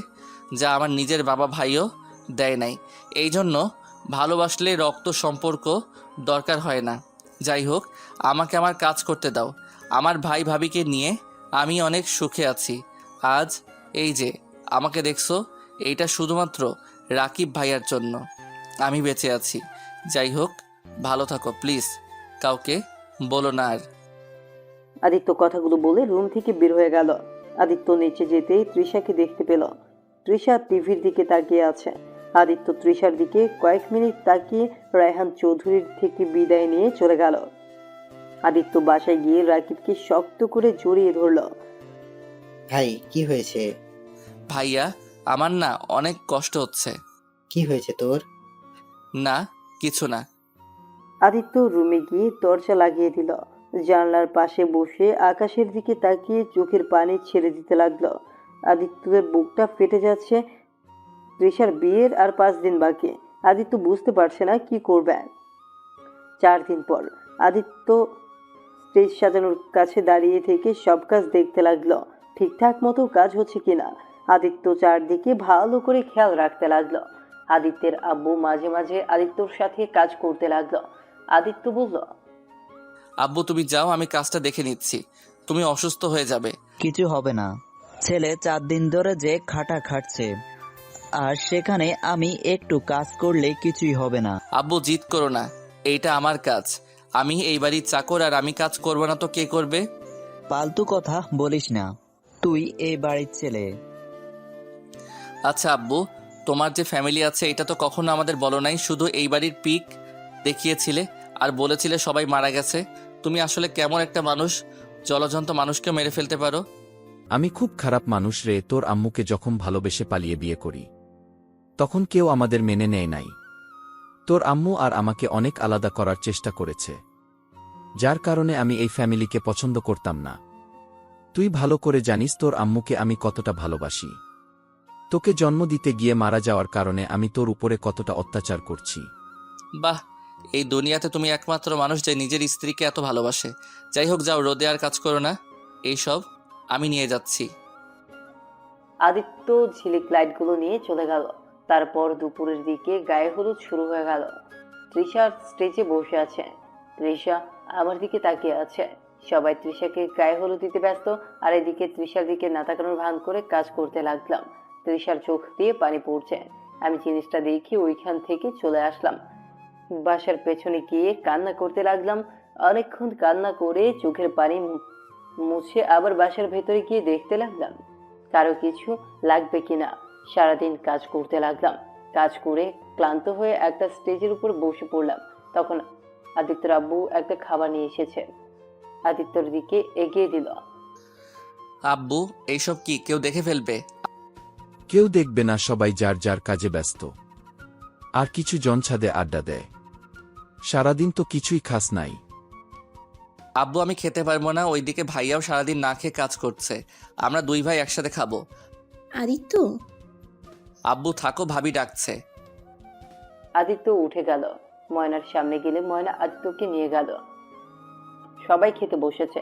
যা আমার নিজের বাবা ভাইও দেয় নাই। এই জন্য ভালোবাসলে রক্ত সম্পর্ক দরকার হয় না। যাই হোক, আমাকে আমার কাজ করতে দাও। আমার ভাই ভাবিকে নিয়ে আমি অনেক সুখে আছি। আজ এই যে আমাকে দেখছো, এইটা শুধুমাত্র রাকিব ভাইয়ার জন্য আমি বেঁচে আছি। যাই হোক, ভালো থাকো, প্লিজ কাউকে বলো না আর। আদিত্য কথাগুলো বলে রুম থেকে বের হয়ে গেল। আদিত্য নিচে যেতেই তৃষাকে দেখতে পেল। তৃষা টিভির দিকে তাকিয়ে আছে। আদিত্য তৃষার দিকে কয়েক মিনিট তাকিয়ে রায়হান চৌধুরীর থেকে বিদায় নিয়ে চলে গেল। আদিত্য বাসায় গিয়ে রাকিবকে শক্ত করে জড়িয়ে ধরল। ভাই কি হয়েছে? ভাইয়া, আমার না অনেক কষ্ট হচ্ছে। কি হয়েছে তোর? না, কিছু না। আদিত্য রুমে গিয়ে দরজা লাগিয়ে দিল। জানলার পাশে বসে আকাশের দিকে তাকিয়ে চোখের পানি ছেড়ে দিতে লাগলো। আদিত্যের বুকটা ফেটে যাচ্ছে। তৃষার বিয়ের আর 5 দিন বাকি। আদিত্য বুঝতে পারছে না কি করবে। 4 দিন পর আদিত্য স্টেজ সাজানোর কাছে দাঁড়িয়ে থেকে সব কাজ দেখতে লাগলো, ঠিকঠাক মতো কাজ হচ্ছে কিনা। আদিত্য চারদিকে ভালো করে খেয়াল রাখতে লাগলো। আদিত্যের আব্বু মাঝে মাঝে আদিত্যর সাথে কাজ করতে লাগলো। আদিত্য বলল, আব্বু তুমি যাও, আমি কাজটা দেখে নিচ্ছি। তুমি অসুস্থ হয়ে যাবে। কিছু হবে না। ছেলে 4 দিন ধরে যে খাটা খাটছে, আর সেখানে আমি একটু কাজ করলে কিছুই হবে না। আব্বু জিদ করো না, এইটা আমার কাজ। আমি এই বাড়ির চাকর, আর আমি কাজ করব না তো কে করবে? ফালতু কথা বলিস না, তুই এই বাড়ির ছেলে। আচ্ছা আব্বু, তোমার যে ফ্যামিলি আছে এটা তো কখনো আমাদের বলো নাই, শুধু এই বাড়ির পিক দেখিয়েছিলে আর বলেছিলে সবাই মারা গেছে। তুমি আসলে কেমন একটা মানুষ, জলজন্ত মানুষকে মেরে ফেলতে পারো? আমি খুব খারাপ মানুষ রে। তোর আম্মুকে যখন ভালোবেসে পালিয়ে বিয়ে করি তখন কেউ আমাদের মেনে নেয় নাই। তোর আম্মু আর আমাকে অনেক আলাদা করার চেষ্টা করেছে, যার কারণে আমি এই ফ্যামিলিকে পছন্দ করতাম না। তুই ভালো করে জানিস তোর আম্মুকে আমি কতটা ভালোবাসি। তোকে জন্ম দিতে গিয়ে মারা যাওয়ার কারণে আমি তোর উপরে কতটা অত্যাচার করছি। বাহ, এই দুনিয়াতে তুমি একমাত্র মানুষ যে নিজের স্ত্রীকে এত ভালোবাসে। যাই হোক, যাও, রোদে আর কাজ করো না, এইসব আমি নিয়ে যাচ্ছি। আদিত্য ঝিলিক লাইটগুলো নিয়ে চলে গেল। তারপর দুপুরের দিকে গায়ে হলুদ শুরু হয়ে গেল। তৃষা স্টেজে বসে আছে। তৃষা আমার দিকে তাকিয়ে আছে। সবাই তৃষাকে গায়ে হলুদ দিতে ব্যস্ত, আর এদিকে তৃষার দিকে না তাকানোর ভান করে কাজ করতে লাগলাম। তৃষার চোখ দিয়ে পানি পড়ছে। আমি জিনিসটা দেখে ওইখান থেকে চলে আসলাম। বাসার পেছনে গিয়ে কান্না করতে লাগলাম। অনেকক্ষণ কান্না করে চোখের পানি মুছে আবার বাসার ভেতরে গিয়ে দেখতে লাগলাম কারো কিছু লাগবে কিনা। সারাদিন কাজ করতে লাগলাম। কাজ করে ক্লান্ত হয়ে একটা স্টেজের উপর বসে পড়লাম। তখন আদিত্যর আব্বু একটা খাবার নিয়ে এসেছে। আদিত্যর দিকে এগিয়ে দিল। আব্বু, এইসব কি কেউ দেখে ফেলবে? কেউ দেখবে না, সবাই যার যার কাজে ব্যস্ত। আর কিছু জন ছাদে আড্ডা দেয়। সারাদিন তো কিছুই খাস নাই। আব্বু, আমি খেতে পারবো না, ওইদিকে ভাইয়াও সারাদিন না খেয়ে কাজ করছে। আমরা দুই ভাই একসাথে খাবো। আদিত্য, আব্বু থাকো, ভাবি ডাকছে। আদিত্য উঠে গেল। ময়নার সামনে গেলে ময়না আদিত্যকে নিয়ে গেল। সবাই খেতে বসেছে।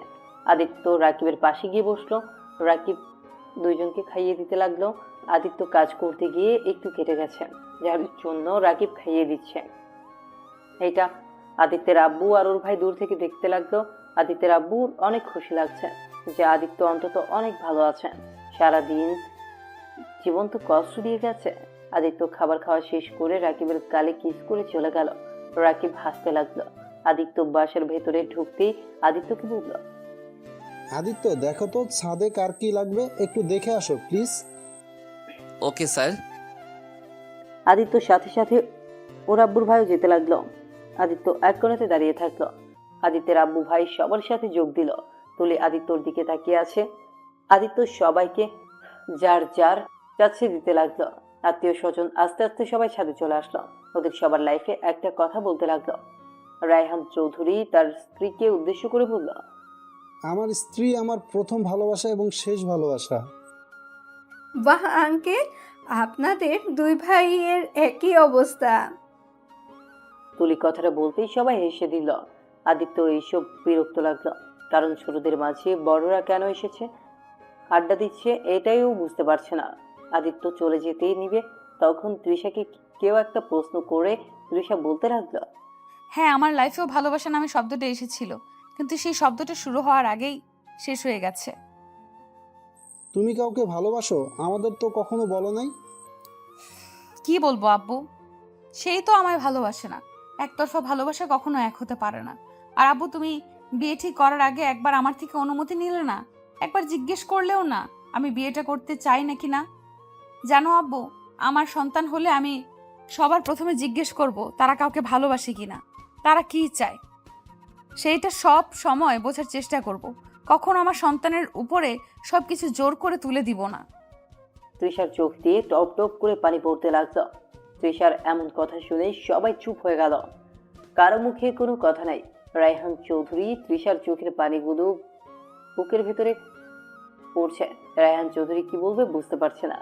আদিত্য রাকিবের পাশে গিয়ে বসলো। রাকিব দুইজনকে খাইয়ে দিতে লাগলো। আদিত্য কাজ করতে গিয়ে একটু কেটে গেছে, যার জন্য রাকিব খাইয়ে দিচ্ছে। এটা আদিত্যের আব্বু আর ওর ভাই দূর থেকে দেখতে লাগলো। আদিত্যের আব্বুর অনেক খুশি লাগছে যে আদিত্য অন্তত অনেক ভালো আছে। সারাদিন জীবন তো কষ্ট দিয়ে গেছে। আদিত্য খাবার খাওয়া শেষ করে রাকিবের গালে কিস করে চলে গেল। রাকিব হাসতে লাগলো। আদিত্য বাসার ভেতরে ঢুকতেই আদিত্যকে বলল, আদিত্য, দেখো তো ছাদে কার কি লাগবে, একটু দেখে আসো প্লিজ। Okay sir. আদিত্যর সাথে সাথে ওর আব্বুর ভাইও যেতে লাগলো। আদিত্য এক কোণাতে দাঁড়িয়ে থাকলো। আদিত্যের আব্বু ভাই সবার সাথে যোগ দিল। তুলি আদিত্যর দিকে তাকিয়ে আছে। আদিত্য সবাইকে যার যার যাচ্ছে দিতে লাগলো। আত্মীয় স্বজন আস্তে আস্তে সবাই ছাদে চলে আসলো। ওদের সবার লাইফে একটা কথা বলতে লাগলো। রায়হান চৌধুরী তার স্ত্রীকে উদ্দেশ্য করে বলল, আমার স্ত্রী আমার প্রথম ভালোবাসা এবং শেষ ভালোবাসা। বাহ আঙ্কেল, আপনাদের দুই ভাইয়ের একই অবস্থা। তুলি কথাটা বলতেই সবাই হেসে দিল। আদিত্য এইসব বিরক্ত লাগলো, কারণ ছোটদের মাঝে বড়রা কেন এসেছে, আড্ডা দিচ্ছে, এটাই ও বুঝতে পারছে না। আদিত্য চলে যেতেই নিবে, তখন তৃষাকে কেউ একটা প্রশ্ন করে তৃষা বলতে লাগলো, হ্যাঁ, আমার লাইফেও ভালোবাসা নামে শব্দটা এসেছিল, কিন্তু সেই শব্দটা শুরু হওয়ার আগেই শেষ হয়ে গেছে। তুমি কাউকে ভালোবাসো? আমাদের তো কখনো বলো নাই। কি বলবো আব্বু, সেই তো আমায় ভালোবাসে না। একতরফা ভালোবাসা কখনো এক হতে পারে না। আর আব্বু, তুমি বিয়ে ঠিক করার আগে একবার আমার থেকে অনুমতি নিলে না? একবার জিজ্ঞেস করলেও না আমি বিয়েটা করতে চাই নাকি না? জানো আব্বু, আমার সন্তান হলে আমি সবার প্রথমে জিজ্ঞেস করব তারা কাউকে ভালোবাসে কিনা, তারা কি চায়, সেইটা সব সময় বোঝার চেষ্টা করব। কখনো আমার সন্তানের উপরে সবকিছু জোর করে তুলে দিব না। তৃষার চোখ দিয়ে টপ টপ করে পানি পড়তে লাগলো। তৃষার এমন কথা শুনে সবাই চুপ হয়ে গেল। কারো মুখে কোনো কথা নাই। রায়হান চৌধুরী তৃষার চোখের পানিগুলো বুকের ভেতরে পড়ছে। রায়হান চৌধুরী কি বলবে বুঝতে পারছে না।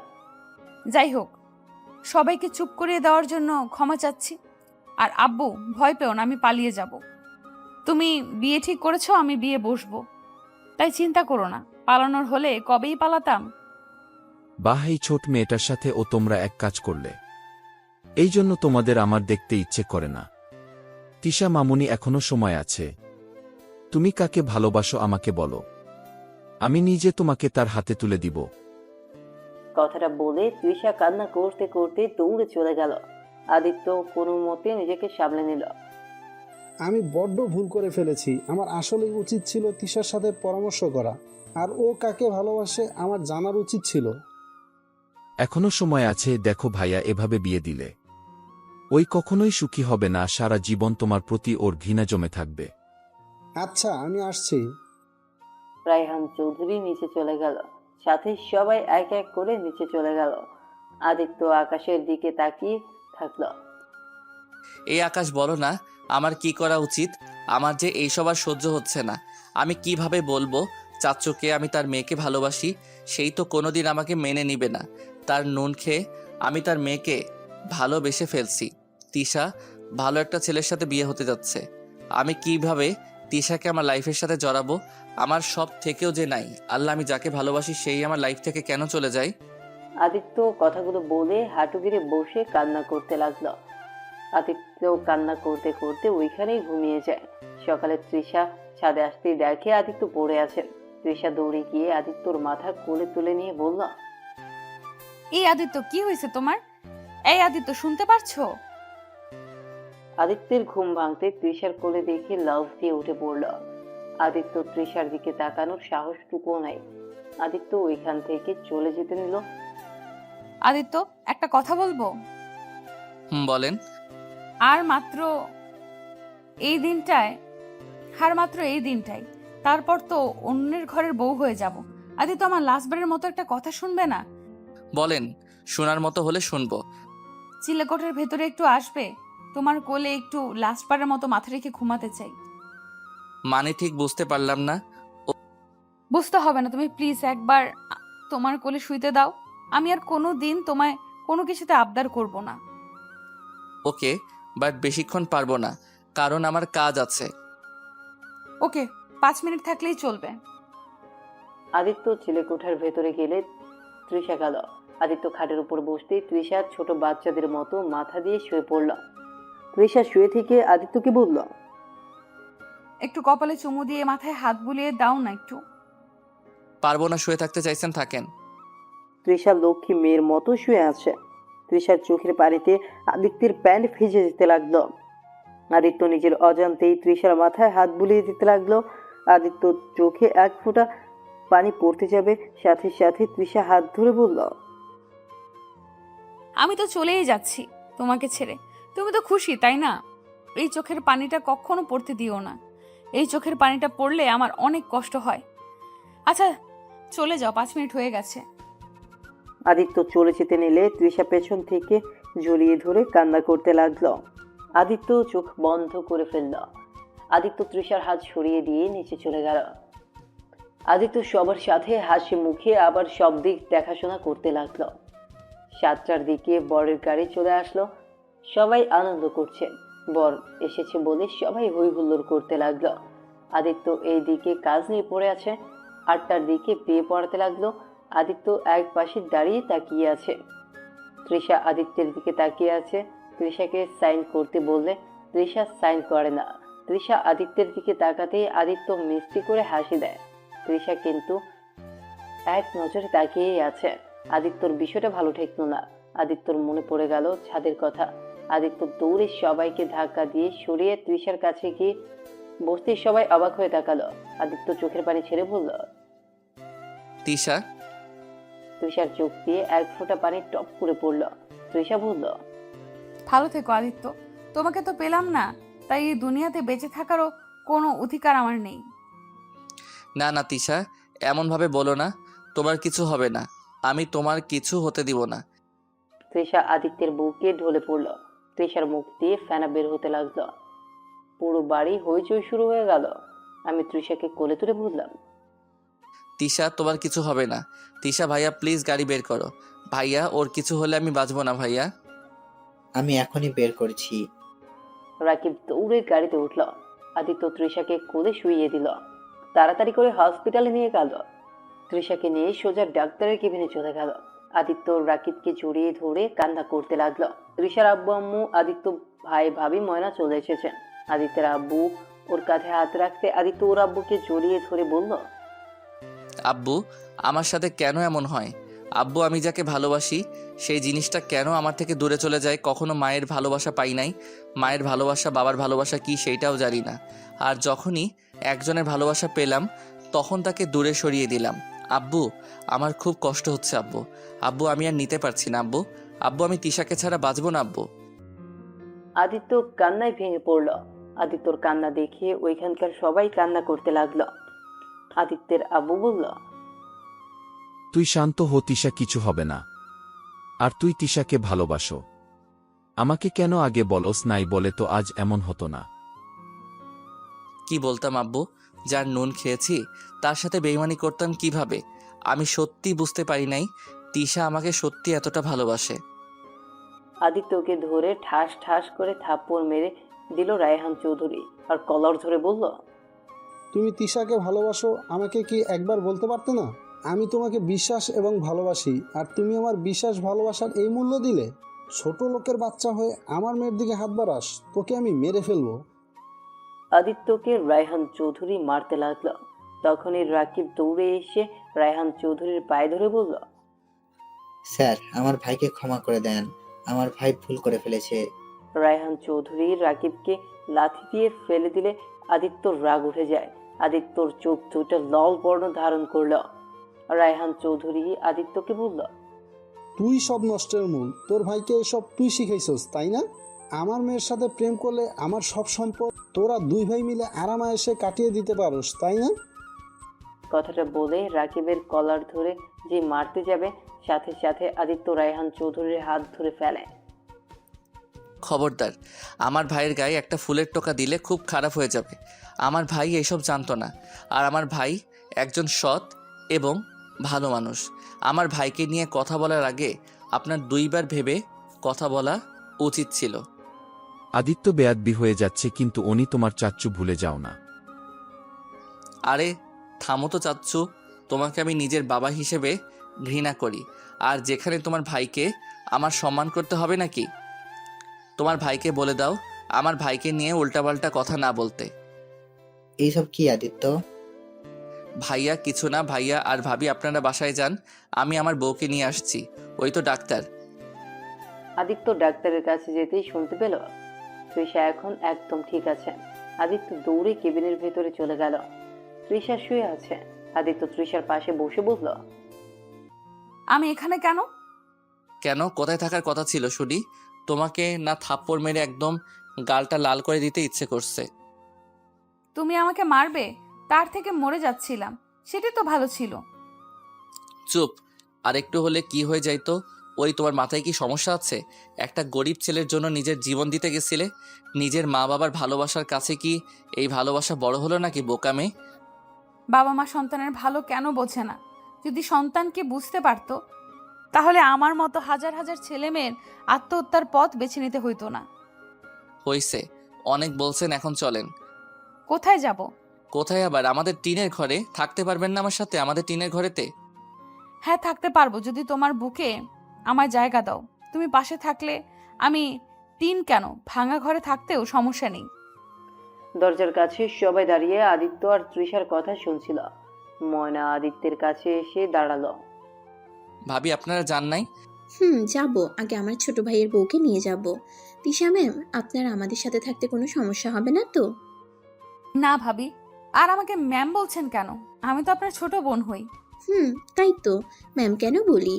যাই হোক, সবাইকে চুপ করিয়ে দেওয়ার জন্য ক্ষমা চাচ্ছি। আর আব্বু, ভয় পেও না, আমি পালিয়ে যাব। তুমি বিয়ে ঠিক করেছো, আমি বিয়ে বসবো, তাই চিন্তা করো না। পালানোর হলে কবেই পালাতাম। বাহ, এই ছোট মেয়েটার সাথে ও তোমরা এক কাজ করলে, এই জন্য তোমাদের আমার দেখতে ইচ্ছে করে না। তিশা মামুনি, এখনো সময় আছে। তুমি কাকে ভালোবাসো আমাকে বলো, আমি নিজে তোমাকে তার হাতে তুলে দিব। কথাটা বলে তৃষা কান্না করতে করতে দৌড়ে চলে গেল। আদিত্য কোনো মতে নিজেকে সামলে নিল। আমি বড্ড ভুল করে ফেলেছি। আমার আসলেই উচিত ছিল তিশার সাথে পরামর্শ করা, আর ও কাকে ভালোবাসে আমার জানার উচিত ছিল। এখনো সময় আছে। দেখো ভাইয়া, এভাবে বিয়ে দিলে ওই কখনোই সুখী হবে না। সারা জীবন তোমার প্রতি ওর ঘৃণা জমে থাকবে। আচ্ছা, আমি আসছি। রায়হান চৌধুরী নিচে চলে গেল। সাথে সবাই এক এক করে নিচে চলে গেল। আদিত্য আকাশের দিকে তাকিয়ে থাকলো। এই আকাশ, বলো না আমার কি করা উচিত? আমার যে এইসব আর সহ্য হচ্ছে না। আমি কিভাবে বলবো চাচ্চুকে আমি তার মেয়েকে ভালোবাসি? সেই তো কোনোদিন আমাকে মেনে নিবে না। তার নুন খেয়ে আমি তার মেয়েকে ভালোবেসে ফেলছি। তিশা, ভালো একটা ছেলের সাথে বিয়ে হতে যাচ্ছে। আমি কিভাবে তিশাকে আমার লাইফের সাথে জড়াবো? আমার সব থেকেও যে নাই, আল্লাহ, আমি যাকে ভালোবাসি সেই আমার লাইফ থেকে কেন চলে যায়? আদিত্য কথাগুলো বলে হাঁটু গেড়ে বসে কান্না করতে লাগলো। আদিত্য কান্না করতে করতে ওইখানেই ঘুমিয়ে যায়। সকালে তৃষা ছাদে আসতেই দেখে আদিত্য পড়ে আছে। তৃষা দৌড়ে গিয়ে আদিত্যর মাথা কোলে তুলে নিয়ে বলল, এই আদিত্য, কি হয়েছে তোমার? এই আদিত্য, শুনতে পারছো? আদিত্যের ঘুম ভাঙতে তৃষার কোলে দেখে লাফ দিয়ে উঠে পড়ল। আদিত্য তৃষার দিকে তাকানোর সাহসটুকুও নাই। আদিত্য ওইখান থেকে চলে যেতে নিল। আদিত্য, একটা কথা বলবো? বলেন। আর মাত্র এই দিনটাই তারপর তো অন্যের ঘরের বউ হয়ে যাব। আদিত্য, আমার লাস্টবারের মতো একটা কথা শুনবে না? বলেন, শোনার মতো হলে শুনবো। চিলেকোঠার ভেতরে একটু আসবে? তোমার কোলে একটু লাস্টবারের মতো মাথা রেখে ঘুমাতে চাই। মানে ঠিক বুঝতে পারলাম না। বুঝতে হবে না, তুমি প্লিজ একবার তোমার কোলে শুইতে দাও। আমি আর কোনো দিন তোমায় কোনো কিছুতে আবদার করব না। ওকে, বাট বেশিক্ষণ পারবো না, কারণ আমার কাজ আছে। ওকে, 5 মিনিট থাকলেই চলবে। আদিত্য চিলেকোঠার ভেতরে গেলে তৃষা গেল। আদিত্য খাটের উপর বসতেই তৃষা ছোট বাচ্চাদের মতো মাথা দিয়ে শুয়ে পড়ল। তৃষা শুয়ে থেকে আদিত্যকে বলল, একটু কপালে চুমু দিয়ে মাথায় হাত বুলিয়ে দাও না একটু। পারবো না, শুয়ে থাকতে চাইছেন থাকেন। তৃষা লক্ষ্মী মেয়ের মতো শুয়ে আছে। তৃষার চোখের পানিতে আদিত্যের প্যান্ট ভিজে যেতে লাগলো। আদিত্য নিজের অজান্তেই তৃষার মাথায় হাত বুলিয়ে দিতে লাগলো। আদিত্য চোখে এক ফোঁটা পানি পড়তে যাবে, সাথে সাথে তৃষা হাত ধরে বলল, আমি তো চলেই যাচ্ছি তোমাকে ছেড়ে। তুমি তো খুশি, তাই না? এই চোখের পানিটা কখনো পড়তে দিও না। এই চোখের পানিটা পড়লে আমার অনেক কষ্ট হয়। আচ্ছা, চলে যাও, 5 মিনিট হয়ে গেছে। আদিত্য চলে যেতে নিলে তৃষা পেছন থেকে জড়িয়ে ধরে কান্না করতে লাগলো। আদিত্য চোখ বন্ধ করে ফেলল। আদিত্য তৃষার হাত সরিয়ে দিয়ে নিচে চলে গেল। আদিত্য সবার সাথে হাসি মুখে আবার সব দিক দেখাশোনা করতে লাগলো। 7টার দিকে বরের গাড়ি চলে আসলো। সবাই আনন্দ করছে। বর এসেছে বলে সবাই হই হুল্লোড় করতে লাগলো। আদিত্য এই দিকে কাজ নিয়ে পড়ে আছে। 8টার দিকে বিয়ে পড়াতে লাগলো। আদিত্য এক পাশে দাঁড়িয়ে তাকিয়ে আছে। তৃষা আদিত্যের দিকে তাকিয়ে আছে। তৃষাকে সাইন করতে বললে তৃষা সাইন করে না। তৃষা আদিত্যের দিকে তাকাতেই আদিত্য মিষ্টি করে হাসি দেয়। তৃষা কিন্তু এক নজরে তাকিয়েই আছে। আদিত্যর বিষয়টা ভালো ঠেকলো না। আদিত্যর মনে পড়ে গেল ছাদের কথা। আদিত্য দৌড়ে সবাইকে ধাক্কা দিয়ে সরিয়ে তৃষার কাছে গিয়ে বসতেই সবাই অবাক হয়ে তাকালো। আদিত্য চোখের পানি ছেড়ে বলল, তিশা। তৃষার চোখ দিয়ে এক ফোঁটা পানি টপ করে পড়ল। তৃষা বলল, ভালো থেকো আদিত্য, তোমাকে তো পেলাম না, তাই এই দুনিয়াতে বেঁচে থাকারও কোনো অধিকার আমার নেই। না না তিশা, এমনভাবে বলো না। তোমার কিছু হবে না, আমি তোমার কিছু হতে দিব না। তৃষা আদিত্যের বুকে ঢলে পড়ল। তৃষার মুখ দিয়ে ফেনা বের হতে লাগলো। পুরো বাড়ি হইচই শুরু হয়ে গেল। আমি তৃষাকে কোলে তুলে বললাম, তিশা, তোমার কিছু হবে না। তিশা ভাইয়া, প্লিজ গাড়ি বের করো। ভাইয়া, ওর কিছু হলে আমি বাঁচবো না ভাইয়া। আমি এখনই বের করছি। রাকিব দৌড়ে গাড়িতে উঠল। আদিত্য তৃষাকে কোলে শুইয়ে দিল। তাড়াতাড়ি করে হসপিটালে নিয়ে গেল। তৃষাকে নিয়ে সোজা ডাক্তারের কেবিনে চলে গেল। আদিত্য রাকিবকে জড়িয়ে ধরে কান্না করতে লাগলো। তৃষার আব্বু আম্মু, আদিত্য ভাই ভাবি ময়না চলে এসেছেন। আদিত্যের আব্বু ওর কাঁধে হাত রাখতে আদিত্য ওর আব্বুকে জড়িয়ে ধরে বলল, আব্বু, আমার সাথে কেন এমন হয়? আব্বু, আমি যাকে ভালোবাসি সেই জিনিসটা কেন আমার থেকে দূরে চলে যায়? কখনো মায়ের ভালোবাসা পাই নাই। মায়ের ভালোবাসা, বাবার ভালোবাসা কি সেইটাও জানি না। আর যখনই একজনের ভালোবাসা পেলাম তখন তাকে দূরে সরিয়ে দিলাম। আব্বু, আমার খুব কষ্ট হচ্ছে আব্বু। আব্বু, আমি আর নিতে পারছি না আব্বু। আব্বু, আমি তিশাকে ছাড়া বাঁচবো না আব্বু। আদিত্য কান্নায় ভেঙে পড়ল। আদিত্যর কান্না দেখে ওইখানকার সবাই কান্না করতে লাগলো। আদিত্যের আব্বু বলল, তুই শান্ত হো, তিশা কিছু হবে না। আর তুই তিশাকে ভালোবাসো। আমাকে কেন আগে বলস নাই? বলে তো আজ এমন হতো না। কি বলতাম আব্বু? যার নুন খেয়েছি তার সাথে বেইমানি করতাম কিভাবে? আমি সত্যি বুঝতে পারি নাই তিশা আমাকে সত্যি এতটা ভালোবাসে। আদিত্যকে ধরে ঠাস ঠাস করে থাপ্পড় মেরে দিল রায়হান চৌধুরী আর কলার ধরে বলল, তুমি তিশাকে ভালোবাসো, আমাকে কি একবার বলতে পারতে না? আমি তোমাকে বিশ্বাস এবং ভালোবাসি, আর তুমি আমার বিশ্বাস ভালোবাসার এই মূল্য দিলে? ছোট লোকের বাচ্চা হয়ে আমার মেয়ের দিকে হাত বাড়াস, তোকে আমি মেরে ফেলবো। আদিত্যকে রায়হান চৌধুরী মারতে লাগলো। তখনই রাকিব দৌড়ে এসে রায়হান চৌধুরীর পায়ে ধরে বলল, স্যার, আমার ভাইকে ক্ষমা করে দেন, আমার ভাই ভুল করে ফেলেছে। রায়হান চৌধুরী রাকিবকে লাথি দিয়ে ফেলে দিলে আদিত্যর রাগ উঠে যায়। আদিত্যর চোখ দুটো লাল বর্ণ ধারণ করল। রায়হান চৌধুরী আদিত্যকে বলল, তুই সব নষ্টের মূল, তোর ভাইকে এসব তুই শিখাইছস, তাই না? আমার মেয়ের সাথে প্রেম করলে আমার সব সম্পদ তোরা দুই ভাই মিলে আরামায়েশে কাটিয়ে দিতে পারোস, তাই না? কথাটা বলে রাকিবের কলার ধরে যে মারতে যাবে, সাথে সাথে আদিত্য রায়হান চৌধুরীর হাত ধরে ফেলে। খবরদার, আমার ভাইয়ের গায়ে একটা ফুলের টোকা দিলে খুব খারাপ হয়ে যাবে। আমার ভাই এসব জানতো না, আর আমার ভাই একজন সৎ এবং ভালো মানুষ। আমার ভাইকে নিয়ে কথা বলার আগে আপনার দুইবার ভেবে কথা বলা উচিত ছিল। আদিত্য বেয়াদবি হয়ে যাচ্ছে, কিন্তু উনি তোমার চাচ্চু, ভুলে যাও না। আরে থামো তো চাচ্চু, তোমাকে আমি নিজের বাবা হিসেবে ঘৃণা করি, আর যেখানে তোমার ভাইকে আমার সম্মান করতে হবে নাকি? তোমার ভাইকে বলে দাও আমার ভাইকে নিয়ে উল্টাপাল্টা কথা না বলতে। এইসব কি আদিত্য? ভাইয়া কিছু না, ভাইয়া আর ভাবি আপনারা বাসায় যান, আমি আমার বউকে নিয়ে আসছি, ওই তো ডাক্তার। আদিত্য ডাক্তারের কাছে যেতেই শুনতে পেল তৃষা এখন একদম ঠিক আছে। আদিত্য দৌড়ে কেবিনের ভেতরে চলে গেল। তৃষা শুয়ে আছে। আদিত্য তৃষার পাশে বসে বলল, আমি এখানে কেন? কেন, কোথায় থাকার কথা ছিল শুনি? তোমাকে না থাপ্পড় মেরে একদম গালটা লাল করে দিতে ইচ্ছে করছে। তুমি আমাকে মারবে, তার থেকে মরে যাচ্ছিলাম, সেটাই তো ভালো ছিল। চুপ, আর একটু হলে কি হয়ে যাইতো? ওই তোমার মাথায় কি সমস্যা আছে? একটা গরিব ছেলের জন্য নিজের জীবন দিতে গেছিলে। নিজের মা বাবার ভালোবাসার কাছে কি এই ভালোবাসা বড় হলো নাকি বোকা মেয়ে? বাবা মা সন্তানের ভালো কেন বোঝে না? যদি সন্তানকে বুঝতে পারতো, তাহলে আমার মতো হাজার হাজার ছেলে মেয়ের আত্মহত্যার পথ বেছে নিতে হইতো না। হইছে, অনেক বলছেন, এখন চলেন। কোথায় যাব? কোথায় আবার? আমাদের টিনের ঘরে। থাকতে পারবেন না আমার সাথে আমাদের টিনের ঘরেতে? হ্যাঁ, থাকতে পারবো, যদি তোমার বুকে আমার জায়গা দাও। তুমি পাশে থাকলে আমি টিন কেন, ভাঙা ঘরে থাকতেও সমস্যা নেই। দরজার কাছে সবাই দাঁড়িয়ে আদিত্য আর তৃষার কথা শুনছিল। ময়না আদিত্যের কাছে এসে দাঁড়ালো। ভাবি আপনারা জান নাই? যাব, আগে আমার ছোট ভাইয়ের বউকে নিয়ে যাব। তিশা ম্যাম, আপনার আমাদের সাথে থাকতে কোনো সমস্যা হবে না তো? না ভাবি, আর আমাকে ম্যাম বলছেন কেন? আমি তো আপনার ছোট বোন হই। তাই তো, ম্যাম কেন বলি?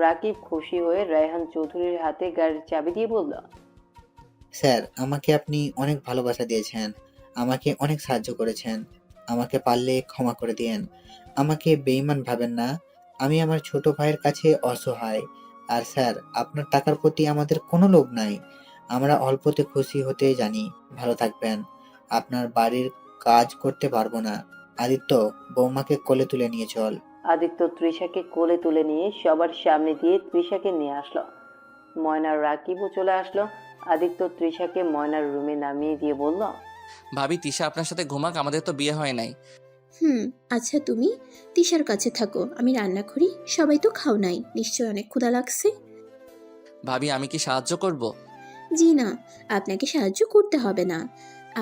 রাকিব খুশি হয়ে রায়হান চৌধুরীর হাতে গাড়ির চাবি দিয়ে বলল, স্যার, আমাকে আপনি অনেক ভালোবাসা দিয়েছেন, আমাকে অনেক সাহায্য করেছেন। আমাকে পারলে ক্ষমা করে দিয়েন। আমাকে বেঈমান ভাবেন না। আমি আমার ছোট ভাইয়ের কাছে অসহায়। আর স্যার, আপনার টাকার প্রতি আমাদের কোনো লোভ নাই। আমরা অল্পতে খুশি হতে জানি। ভালো থাকবেন। আপনার বাড়ির কাজ করতে পারবো না। আদিত্য, বৌমাকে কোলে তুলে নিয়ে চল। আদিত্য তৃষাকে কোলে তুলে নিয়ে সবার সামনে দিয়ে তৃষাকে নিয়ে আসলো। ময়নার রাকিবও চলে আসলো। আদিত্য তৃষাকে ময়নার রুমে নামিয়ে দিয়ে বলল, ভাবি তিশা আপনার সাথে ঘুমাক, আমাদের তো বিয়ে হয় নাই। আচ্ছা, তুমি তিশার কাছে থাকো, আমি রান্না করি। সবাই তো খাও নাই, নিশ্চয় অনেক ক্ষুধা লাগছে। ভাবি আমি কি সাহায্য করব? জি না, আপনাকে সাহায্য করতে হবে না।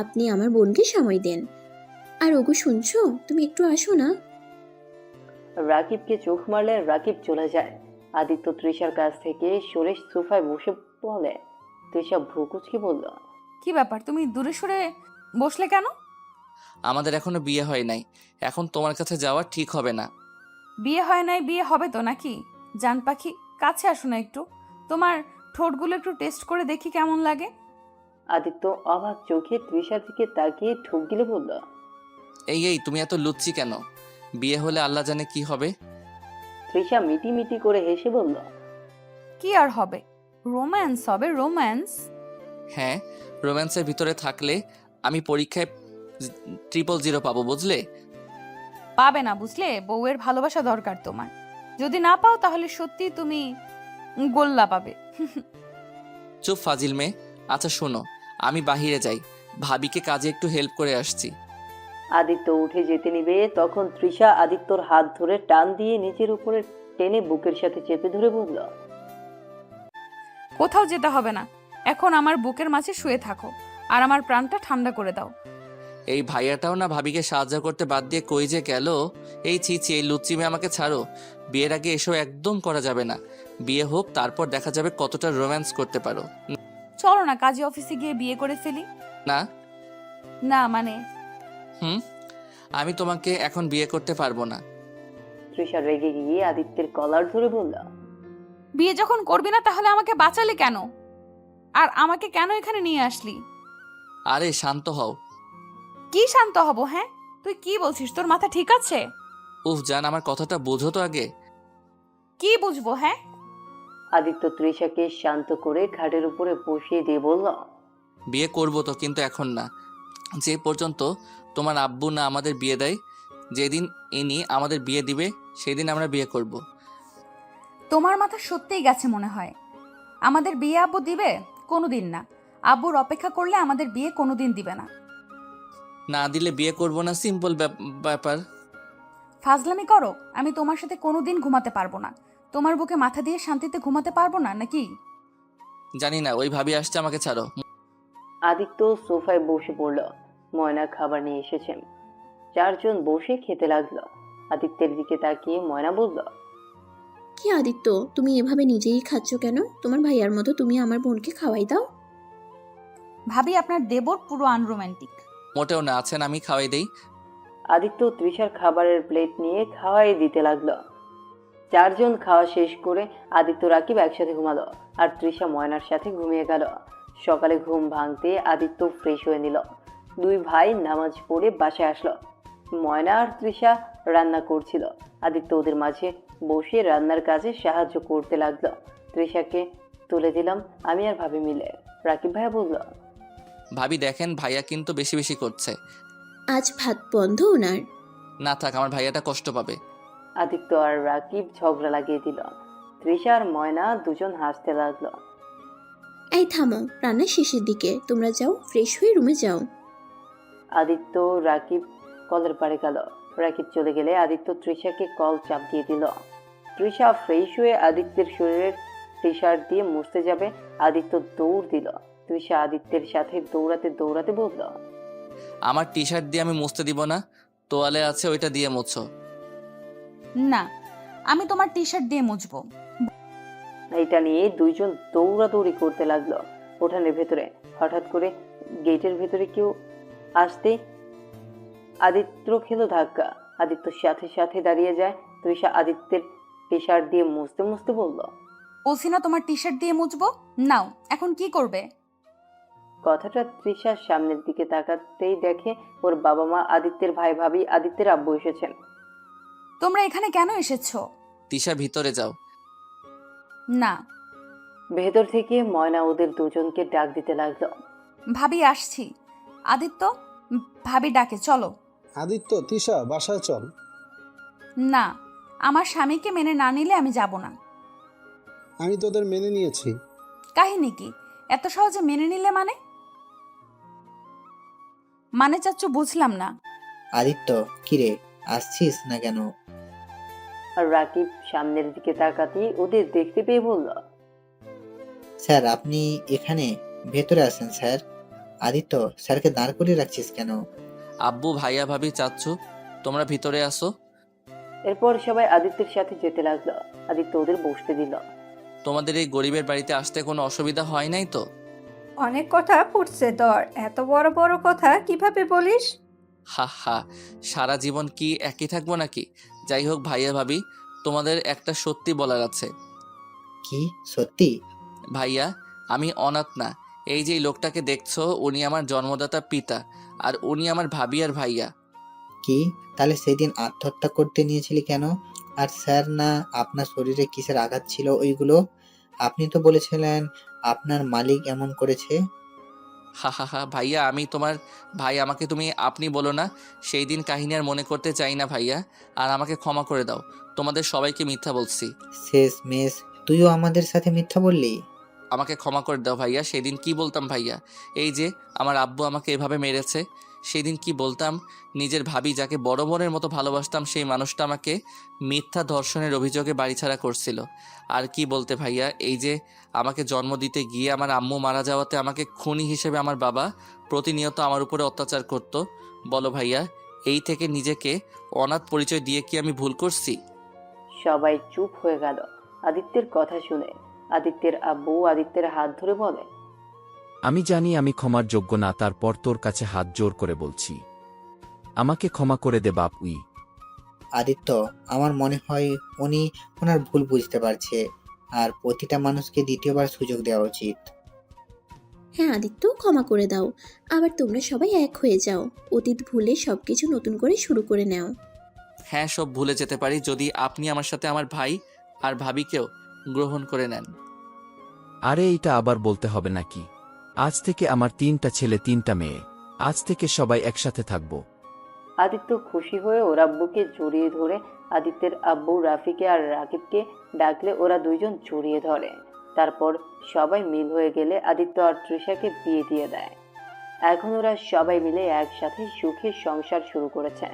আপনি আমার বোনকে সময় দেন। আর ওগো, শুনছো? তুমি একটু আসো না। রাকিবকে চোখ মারলে রাকিব চলে যায়। আদিত্য তৃষার কাছ থেকে সরে সোফায় বসে বলে। তৃষা ভ্রুকুচকে বলল, কি ব্যাপার, তুমি দূরে সরে বসলে কেন? আমাদের এখনো বিয়ে হয় নাই, এখন তোমার কাছে যাওয়া ঠিক হবে না। বিয়ে হয় নাই, বিয়ে হবে তো নাকি? জান পাখি, কাছে আসো না একটু, তোমার ঠোঁটগুলো একটু টেস্ট করে দেখি কেমন লাগে। আদিত্য অবাক চোখে তৃষার দিকে তাকিয়ে ঠোক গিলে বলল, এই তুমি এত লুচ্ছি কেন? বিয়ে হলে আল্লাহ জানে কি হবে। তৃষা মিটি মিটি করে হেসে বলল, কি আর হবে, রোম্যান্স হবে, রোম্যান্স। হ্যাঁ, রোম্যান্সের ভিতরে থাকলে আমি পরীক্ষায় 000 পাবো, বুঝলে? পাবে না বুঝলে, বউয়ের ভালোবাসা দরকার তোমার। যদি না পাও তাহলে সত্যি তুমি গোল্লা পাবে। চুপ ফাজিল মেয়ে। আচ্ছা শোনো, আমি বাহিরে যাই, ভাবিকে কাজে একটু হেল্প করে আসছি। আদিত্য উঠে যেতে নিবে তখন তৃষা আদিত্যর হাত ধরে টান দিয়ে নিচের উপরে টেনে বুকের সাথে চেপে ধরে বলল, কোথাও যেতে হবে না, এখন আমার বুকের মাঝে শুয়ে থাকো আর আমার প্রাণটা ঠান্ডা করে দাও। এই ভাইয়াটাও না ভাবিকে সাহায্য করতে বাদ দিয়ে কই যে গেল। এই ছি ছি, এই লুচ্চি মেয়ে আমাকে ছাড়ো। বিয়ের আগে এসব একদম করা যাবে না। বিয়ে হোক, তারপর দেখা যাবে কতটা রোম্যান্স করতে পারো। চলো না কাজী অফিসে গিয়ে বিয়ে করে ফেলি। না না মানে আমি তোমাকে এখন বিয়ে করতে পারবো না। তৃষা রেগে গিয়ে আদিত্যের কলার ধরে বলল, বিয়ে যখন করবি না তাহলে আমাকে বাঁচালি কেন? আর আমাকে কেন এখানে নিয়ে আসলি? আরে শান্ত হও। কি শান্ত হব? হ্যাঁ, তুই কি বলছিস? তোর মাথা ঠিক আছে? উফ জান, আমার কথাটা বোঝো তো আগে। কি বুঝবো? হ্যাঁ, আদিত্য তৃষাকে শান্ত করে খাটের উপরে বসিয়ে দিয়ে বলল, বিয়ে করবো তো, কিন্তু এখন না। যে পর্যন্ত তোমার আব্বু না আমাদের বিয়ে দেয়, যেদিন ইনি আমাদের বিয়ে দিবে সেদিন আমরা বিয়ে করব। তোমার মাথা সত্যিই গেছে মনে হয়। আমাদের বিয়ে আব্বু দিবে? কোনোদিন না। আব্বুর অপেক্ষা করলে আমাদের বিয়ে কোনোদিন দিবে না। না দিলে বিয়ে করব না, সিম্পল ব্যাপার। ফাজলামি করো। আমি তোমার সাথে কোনোদিন ঘুমাতে পারবো না। তোমার বুকে মাথা দিয়ে শান্তিতে ঘুমাতে পারবো না নাকি? জানি না, ওই ভাবি আসছে, আমাকে ছাড়ো। আদিত্য সোফায় বসে পড়ল। ময়না খাবার নিয়ে এসেছেন। চারজন বসে খেতে লাগলো। আদিত্যের দিকে তাকিয়ে ময়না বলল, কি আদিত্য, তুমি এভাবে নিজেই খাচ্ছ কেন? তোমার ভাইয়ার মতো তুমি আমার বোনকে খাওয়াই দাও। ভাবি আপনার দেবর পুরো আনরোম্যান্টিক। মোটেও না, আছেন, আমি খাওয়াই দেই। আদিত্য তৃষার খাবারের প্লেট নিয়ে খাওয়াই দিতে লাগলো। চারজন খাওয়া শেষ করে আদিত্য রাকিব একসাথে ঘুমালো আর তৃষা ময়নার সাথে ঘুমিয়ে গেল। সকালে ঘুম ভাঙতে আদিত্য ফ্রেশ হয়ে নিল। দুই ভাই নামাজ পড়ে বাসায় আসলো। ময়না আর তৃষা রান্না করছিল। আদিত্য ওদের মাঝে বসে রান্নার কাজে সাহায্য করতে লাগলো। তৃষাকে তুলে দিলাম আমি আর ভাবি মিলে। রাকিব ভাইয়া বলল, ভাবি দেখেন, ভাইয়া কিন্তু বেশি বেশি করছে। আজ ভাত বন্ধ ওনার। না থাক, আমার ভাইয়াটা কষ্ট পাবে। আদিত্য আর রাকিব ঝগড়া লাগিয়ে দিল। তৃষা আর ময়না দুজন হাসতে লাগলো। এই থামো, রান্নার শেষের দিকে, তোমরা যাও ফ্রেশ হয়ে রুমে যাও। আদিত্য রাকিব কলের পাড়ে গেল। রাকিব চলে গেলে আদিত্য তৃষাকে কল চাপ দিয়ে দিল। তৃষা ফ্রেশ হয়ে আদিত্যের শরীরের টি শার্ট দিয়ে মুছতে যাবে। আদিত্য দৌড় দিল। তৃষা আদিত্যের সাথে দৌড়াতে দৌড়াতে বলল, আমার টি শার্ট দিয়ে আমি মুছতে দিব না, তোয়ালে আছে ওইটা দিয়ে মুছো। না, আমি তোমার টি শার্ট দিয়ে মুছবো। এটা নিয়ে দুইজন দৌড়াদৌড়ি করতে লাগলো উঠানের ভেতরে। হঠাৎ করে গেটের ভেতরে কেউ আসতে আদিত্য খেলো ধাক্কা। আদিত্যর সাথে সাথে দাঁড়িয়ে যায়। তৃষা আদিত্যের টি শার্ট দিয়ে মুছতে মুছতে বলল, বলছি না তোমার টি শার্ট দিয়ে মুছবো? নাও, এখন কি করবে? কথাটা তৃষার সামনের দিকে তাকাতেই দেখে ওর বাবা মা, আদিত্যের ভাই ভাবি, আদিত্যের আব্বু এসেছেন। তোমরা এখানে কেন এসেছো? তিশা ভিতরে যাও। না। ভেতর থেকে ময়না ওদের দুজনকে ডাক দিতে লাগলো। ভাবি আসছি। আদিত্য, ভাবি ডাকে, চলো। আদিত্য, তিশা, বাসায় চল। না, আমার স্বামীকে মেনে না নিলে আমি যাব না। আমি তোদের মেনে নিয়েছি। কাহিনী কি? এত সহজে মেনে নিলে মানে? মানে চাচ্চু, বুঝলাম না। আদিত্য, কিরে, আসছিস না কেন? আর রাকিব সামনের দিকে তাকাতেই ওদের দেখতে পেয়ে বলল, স্যার আপনি এখানে? ভেতরে আসেন স্যার। আদিত্য, স্যারকে দাঁড় করিয়ে রাখছিস কেন? আব্বু, ভাইয়া, ভাবি, চাচ্ছু, তোমরা ভিতরে আসো। এরপর সবাই আদিত্যের সাথে যেতে লাগলো। আদিত্য ওদের বসতে দিল। তোমাদের এই গরিবের বাড়িতে আসতে কোনো অসুবিধা হয় নাই তো? অনেক কথা ফুটছে তোর, এত বড় বড় কথা কিভাবে বলিস? হা হা, সারা জীবন কি একই থাকবো নাকি? যাই হোক ভাইয়া ভাবি, তোমাদের একটা সত্যি বলার আছে। কি সত্যি? ভাইয়া, আমি অনাথ না। এই যে লোকটাকে দেখছো, উনি আমার জন্মদাতা পিতা, আর উনি আমার ভাবি আর ভাইয়া। কি, তাহলে সেদিন আত্মহত্যা করতে নিয়েছিলি কেন? আর স্যার না আপনার শরীরে কিসের আঘাত ছিল ওইগুলো? আপনি তো বলেছিলেন আপনার মালিক এমন করেছে। হা হা হা, ভাইয়া আমি তোমার ভাই, আমাকে তুমি আপনি বলো না। সেই দিন কাহিনী আর মনে করতে চাই না ভাইয়া, আর আমাকে ক্ষমা করে দাও। তোমাদের সবাইকে মিথ্যা বলছি। শেষ মেস তুইও আমাদের সাথে মিথ্যা বললি? আমাকে ক্ষমা করে দাও ভাইয়া। সেদিন কি বলতাম ভাইয়া? এই যে আমার আব্বু আমাকে এভাবে মেরেছে, সেদিন কি বলতাম? নিজের ভাবি যাকে বড় বোনের মতো ভালোবাসতাম সেই মানুষটা আমাকে মিথ্যা ধর্ষণের অভিযোগে বাড়িছাড়া করছিল। আর কি বলতে ভাইয়া, এই যে আমাকে জন্ম দিতে গিয়ে আমার আম্মু মারা যাওয়াতে আমাকে খুনি হিসেবে আমার বাবা প্রতিনিয়ত আমার উপরে অত্যাচার করত। বলো ভাইয়া, এই থেকে নিজেকে অনাথ পরিচয় দিয়ে কি আমি ভুল করছি? সবাই চুপ হয়ে গেল আদিত্যের কথা শুনে। আদিত্যের আব্বু আদিত্যের হাত ধরে বলে, আমি জানি আমি ক্ষমার যোগ্য না, তারপর তোর কাছে হাত জোর করে বলছি, আমাকে ক্ষমা করে দে বাপ। আদিত্য, আমার মনে হয় উনি ওনার ভুল বুঝতে পারছে, আর প্রতিটা মানুষকে দ্বিতীয়বার সুযোগ দেওয়া উচিত। হ্যাঁ আদিত্য, ক্ষমা করে দাও। আবার তোমরা সবাই এক হয়ে যাও, অতীত ভুলে সবকিছু নতুন করে শুরু করে নাও। হ্যাঁ, সব ভুলে যেতে পারি যদি আপনি আমার সাথে আমার ভাই আর ভাবিকেও গ্রহণ করে নেন। আরে এইটা আবার বলতে হবে নাকি? আজ থেকে আমার 3টা ছেলে 3টা মেয়ে, আজ থেকে সবাই একসাথে থাকবো। আদিত্য খুশি হয়ে ওর আব্বুকে জড়িয়ে ধরে আদিত্যের আব্বু রাফিকে আর রাকিবকে ডাকলে ওরা দুইজন জড়িয়ে ধরে। তারপর সবাই মিল হয়ে গেলে আদিত্য আর তৃষাকে বিয়ে দিয়ে দেয়। এখন ওরা সবাই মিলে একসাথে সুখে সংসার শুরু করেছে।